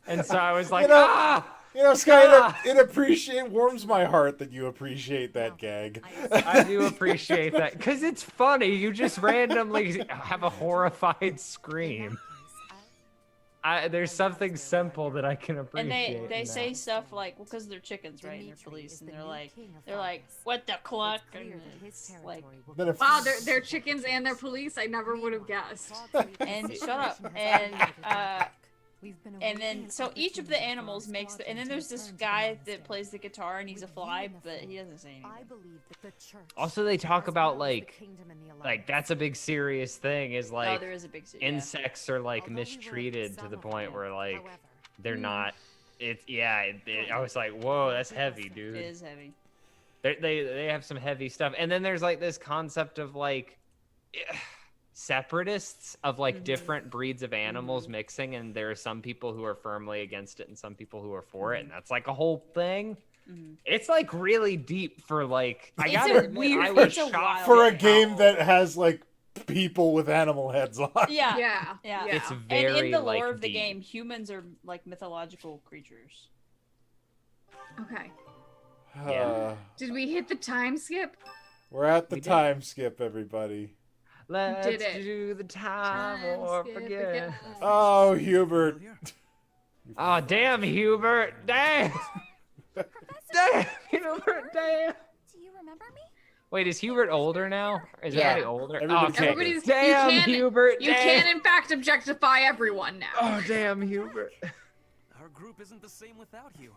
And so I was like, ah! You know, Sky, it warms my heart that you appreciate that gag. I do appreciate that because it's funny. You just randomly have a horrified scream. There's something simple that I can And appreciate. they in say that. stuff like, well, because they're chickens, right? And they're police, and they're like, Fires. what the cluck? It's clear And that his it's territory like, will Then be if- Wow, they're chickens and they're police. I never would have guessed. and shut up. And then, so each of the animals makes and then there's this guy that plays the guitar, and he's a fly, but he doesn't say anything. I believe that the church, Also, they talk as about well as the like kingdom and the that's a big serious thing. Is Oh, like there is a big insects are like Although we were mistreated to the point where like however, they're not. It's I was like, whoa, that's heavy, It dude. is heavy. They have some heavy stuff, and then there's like this concept of like separatists of like different breeds of animals mixing, and there are some people who are firmly against it and some people who are for it, and that's like a whole thing. It's like really deep for like I It's gotta a admit, weird- I was it's a shocked wild- For a at game how- that has like people with animal heads on. Yeah. Yeah. Yeah. It's And very in the like lore of the deep. game, humans are like mythological creatures. Okay. Uh, Did we hit the time skip? we're at the We did. time skip, everybody. Let's Did it. do the time Time or skip forget. again. Oh, Hubert. Oh, damn, Hubert. Damn. Damn, Hubert. Damn. Do you remember me? Wait, is Hubert older now? Is everybody older? Everybody's Okay. older. Damn, Hubert. You can, in fact, objectify everyone now. Oh, damn, Hubert. Our group isn't the same without you.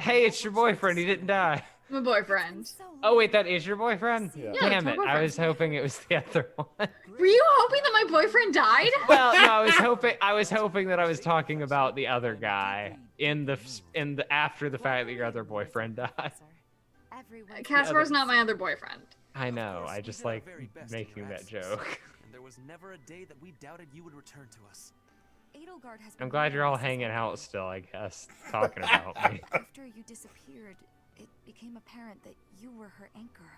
Hey, it's your boyfriend. He didn't die. My boyfriend. Oh, wait, that is your boyfriend? Yeah, Damn it's it. my I was boyfriend. hoping it was the other one. Were you hoping that my boyfriend died? Well, no, I was hoping that I was talking about the other guy in the after the fact that your other boyfriend died. Caspar's not my other boyfriend. I know. I just like making that joke. And there was never a day that we doubted you would return to us. Edelgarde has I'm glad you're all hanging out still, I guess, talking about me. After you disappeared, it became apparent that you were her anchor.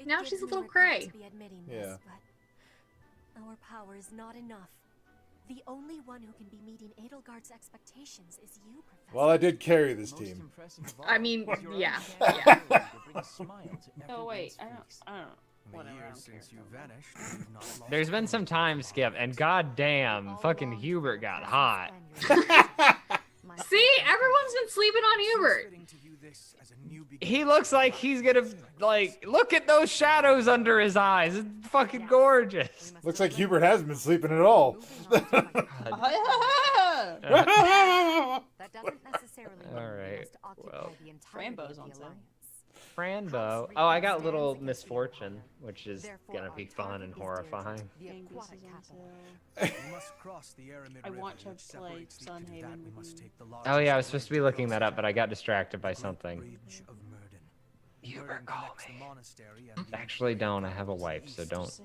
Now she's a little cray. To be admitting Yeah. this, but our power is not enough. The only one who can be meeting Edelgarde's expectations is you, Professor. Well, I did carry this team. I mean, yeah. Oh wait, I don't. Whatever. I don't care. Since you vanished, we've not lost There's been some time skip, and goddamn, fucking Hubert got hot. See, everyone's been sleeping on Hubert. He looks like he's gonna, like, look at those shadows under his eyes. It's fucking gorgeous. Looks like Hubert hasn't been sleeping at all. That doesn't necessarily mean All we right, must occupy well. the entirety Frambo's of on the sale. alliance. Franbo. Oh, I got Little Misfortune, which is gonna be fun and horrifying. The aquatic capital. We must cross the Aramid I River, want to which play separates me. To do Sunhaven that, we with must you. take the Oh yeah, I was largest supposed to be looking that up, but I got distracted by something. Bridge of Murden. Hubert, Murden call connects the me. monastery and the Actually, don't. I have a wife, so don't.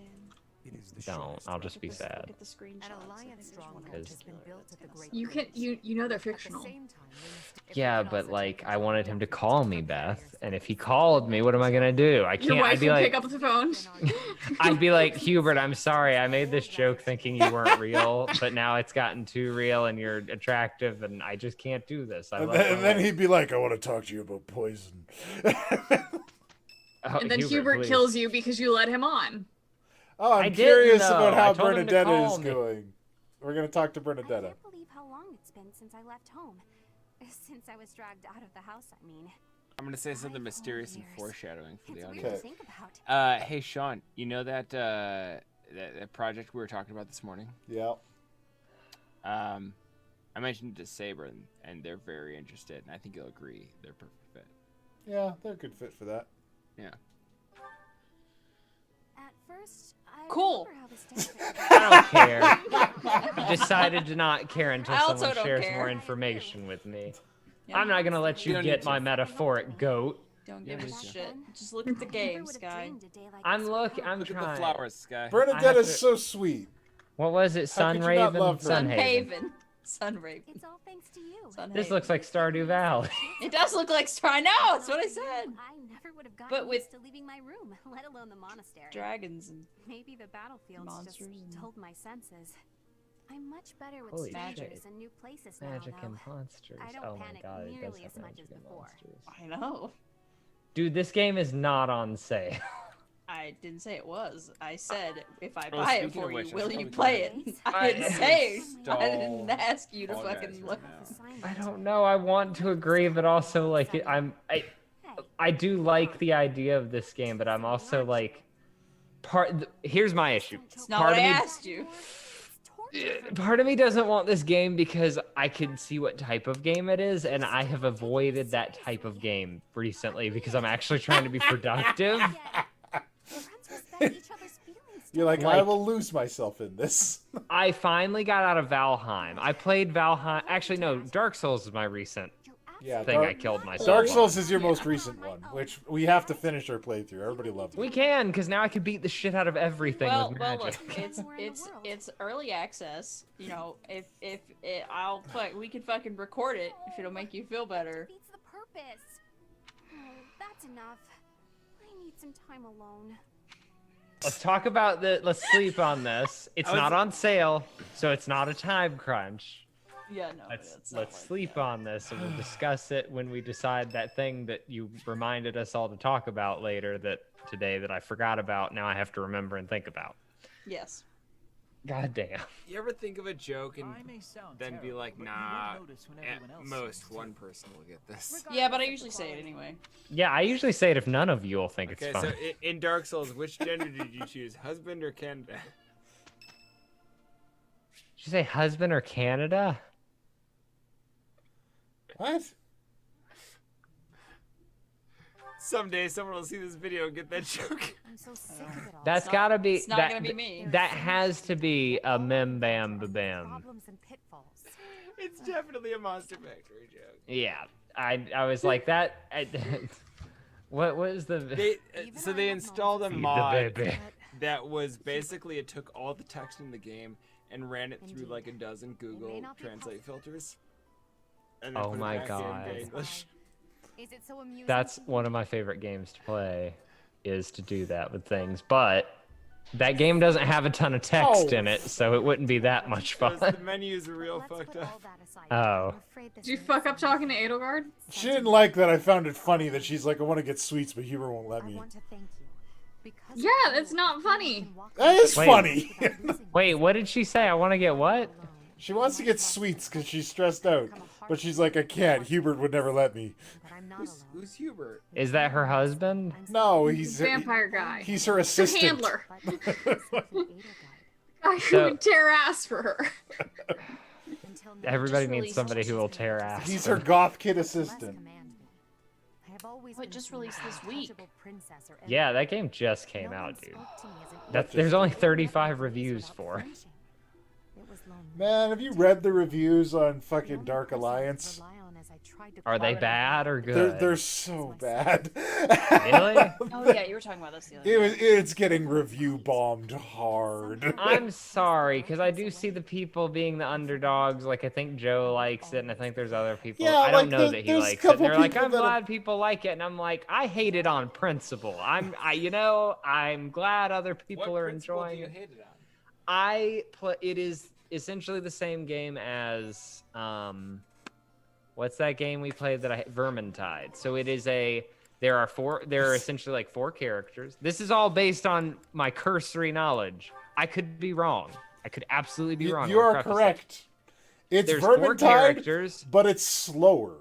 It is the Don't. shortest I'll route. just be sad. Look at the screenshots. An alliance stronghold Because- has been built at the Great You can, you know they're fictional. Yeah, but like, I wanted him to call me, Beth, and if he called me, what am I gonna do? I Your can't. wife I'd be will like, pick up the phone. I'd be like, Hubert, I'm sorry, I made this joke thinking you weren't real, but now it's gotten too real, and you're attractive, and I just can't do this. I And love then, my and then life." he'd be like, I want to talk to you about poison. Oh, And then Hubert please. kills you because you led him on. Oh, I I'm didn't, curious though. about I how told him to Bernadetta call is me. going. We're going to talk to I Bernadetta. can't believe how long it's been since I left home. Since I was dragged out of the house, I mean. I'm gonna say something mysterious and foreshadowing for the It's audience. weird to think about. Hey Sean, you know that that project we were talking about this morning? Yeah. I mentioned it to Saber, and they're very interested, and I think you'll agree they're a perfect fit. Yeah, they're a good fit for that. Yeah. At first, I Cool. remember how this started. I don't care. I decided to not care until I also someone don't shares care. more information with me. Yeah. I'm not gonna let you don't get need my to. metaphoric goat. Don't Yeah, give me a too. shit. Just look at the games, guy. I'm looking. I'm Look at trying. the flowers, Sky. Bernadetta's to- so sweet. What was it? How could you not Sunraven. love her? Sunhaven. Sunraven. It's all thanks to you. This looks like Stardew Valley. It does look like Star. I know. That's what I said. I never would have gotten But with- used to leaving my room, let alone the monastery. Dragons and Maybe the battlefields monsters just and- dulled my senses. I'm much better with Holy strangers shit. and new places now, Magic though. and monsters. I don't Oh my panic god, it does nearly have as much magic as and before. monsters. I know. Dude, this game is not on sale. I didn't say it was. I said if I Oh, buy it speaking for of you, which, I will should you probably play go it? I didn't say. I didn't Stall ask you to all guys fucking right look. now. I don't know. I want to agree, but also like I do like the idea of this game, but I'm also like here's my issue. It's not what I asked you. Part of me doesn't want this game because I can see what type of game it is, and I have avoided that type of game recently because I'm actually trying to be productive. You're like, I will lose myself in this. I finally got out of Valheim. I played Valheim. Actually, no, Dark Souls is my recent thing I killed myself. Dark on. Souls is your most recent one, which we have to finish our playthrough. Everybody loved it. We can, because now I can beat the shit out of everything with Well, magic. look, it's early access. You know, if we can fucking record it if it'll make you feel better. Defeats the purpose. Oh, that's enough. I need some time alone. Let's talk about let's sleep on this. It's not on sale, so it's not a time crunch. Yeah, no. Let's sleep on this, and we'll discuss it when we decide that thing that you reminded us all to talk about later today that I forgot about. Now I have to remember and think about. Yes. God damn. You ever think of a joke and I may sound then be terrible, like, but you nah, would notice when at everyone else most sees it. one person will get this. Yeah, but I usually say it anyway. Yeah, I usually say it if none of you will think Okay, it's so funny. in Dark Souls, which gender did you choose, husband or Canada? Did you say husband or Canada? What? Someday someone will see this video and get that joke. I'm so sick of it all. That's gotta be. It's not that, gonna be me. That has to be a mem bam bam. Problems and pitfalls. It's definitely a Monster Factory joke. Yeah, I was like that. What was the? So they installed a Feed the mod baby. that was basically it took all the text in the game and ran it through like a dozen Google Translate filters. And then Oh put it my back God. into English. Is it so amusing? That's one of my favorite games to play, is to do that with things. But that game doesn't have a ton of text in it, so it wouldn't be that much fun. The menus are real fucked up. Oh. Did you fuck up talking to Edelgarde? She didn't like that I found it funny that she's like, I want to get sweets, but Huber won't let me. Yeah, that's not funny. That is Wait. funny. Wait, what did she say? I want to get what? She wants to get sweets because she's stressed out. But she's like, I can't. Hubert would never let me. Who's Hubert? Is that her husband? No, he's Vampire guy. He's her The assistant. handler. Guy who So- would tear ass for her. Everybody needs somebody who will tear ass. He's her goth kid assistant. What just released this week? Yeah, that game just came out, dude. There's only 35 reviews for. Man, have you read the reviews on fucking Dark Alliance? Are they bad or good? They're so bad. Really? Oh yeah, you were talking about this the other day. It's getting review bombed hard. I'm sorry, because I do see the people being the underdogs. Like, I think Joe likes it, and I think there's other people. Yeah, I don't like, know that he there's a likes it. And couple they're like, people I'm that glad people like it, and I'm like, I hate it on principle. I'm glad other people What are principle enjoying do you it. hate it on? It is essentially the same game as what's that game we played that Vermintide. So it is there are essentially like 4 characters. This is all based on my cursory knowledge. I could be wrong. I could absolutely be wrong. You I'll are preface correct. It's There's 4 Vermintide, characters. but it's slower.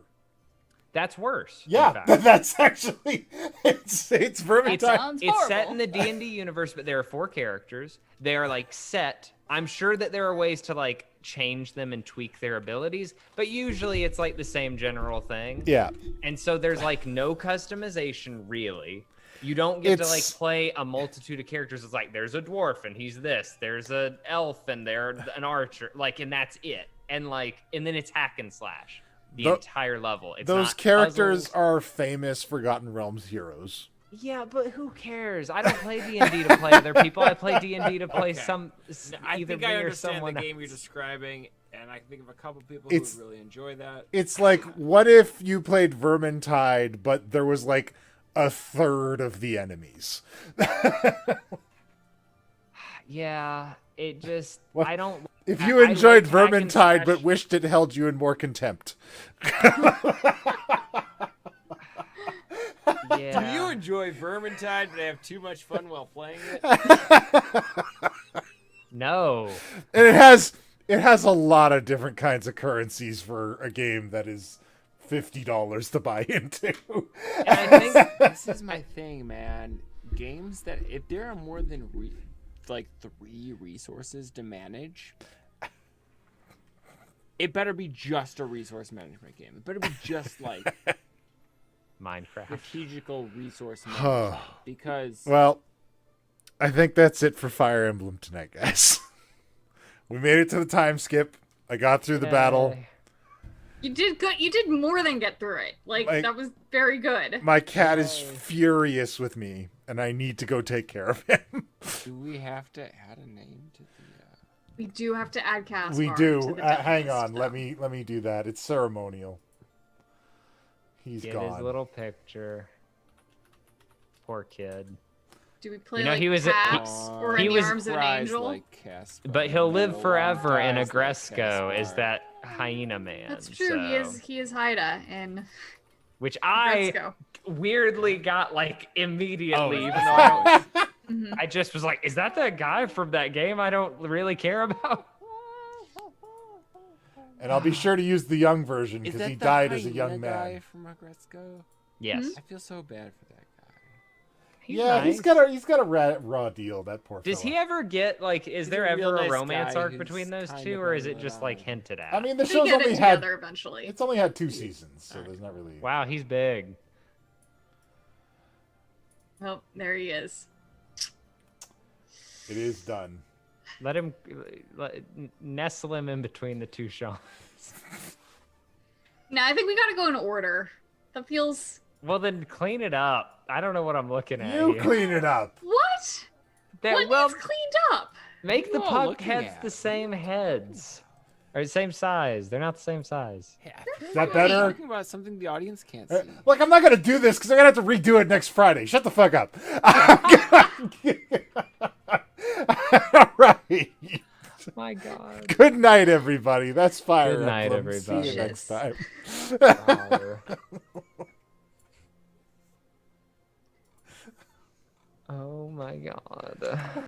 That's worse. in Yeah, fact. that's actually it's Vermintide. It's set in the D&D universe, but there are 4 characters. They are like set. I'm sure that there are ways to like change them and tweak their abilities, but usually it's like the same general thing. Yeah. And so there's like no customization really. You don't get to like play a multitude of characters. It's like there's a dwarf and he's this, there's an elf and there's an archer, like, and that's it. And then it's hack and slash the entire level. It's Those not characters puzzles. are famous Forgotten Realms heroes. Yeah, but who cares? I don't play D&D to play other people. I play D&D to play I either think me I or understand someone the game you're else. describing, and I can think of a couple people who would really enjoy that. It's like, what if you played Vermintide, but there was like a third of the enemies? Yeah, it just Well, I don't. If you enjoyed Vermintide but wished it held you in more contempt. Yeah. Do you enjoy Vermintide but have too much fun while playing it? No. And it has a lot of different kinds of currencies for a game that is $50 to buy into. And I think this is my thing, man. Games that if there are more than 3 resources to manage, it better be just a resource management game. It better be just like Minecraft. strategical resource management. Because Well, I think that's it for Fire Emblem tonight, guys. We made it to the time skip. I got through the battle. You did good. You did more than get through it. That was very good. My cat is furious with me, and I need to go take care of him. do we have to add a name to the? We do have to add Caspar. We to do. the Hang list. on. Let me do that. It's ceremonial. He's Get gone. his little picture. Poor kid. Do we play He was Caps or in the arms of an angel? But he'll live forever in Agresco as that hyena man. That's true. So. He is Haida in Which I Agresco. weirdly got immediately. Oh, even though I don't. I just was like, is that guy from that game I don't really care about? And I'll be sure to use the young version because he died as a young man. Guy from Agretzko? Yes. I feel so bad for that guy. He's nice. he's got a raw deal. That poor. Does fella. he ever get like? Is there ever a romance arc between those two, or is it just around. like hinted at? I mean, the They show's get only it had together eventually. It's only had 2 seasons, so there's not really. Wow, he's big. Oh, there he is. It is done. Let him nestle him in between the two Seans. Now I think we gotta go in order. That feels. Well, then clean it up. I don't know what I'm looking at. You here. clean it up. What? What needs cleaned up? Make the What are you puck looking heads at? the same heads. Or same size. They're not the same size. Is that better? Talking about something the audience can't see. Look, I'm not gonna do this because I'm gonna have to redo it next Friday. Shut the fuck up. All right. My God. Good night, everybody. That's Fire Good night, Emblem. See everybody. you next time. Oh my God.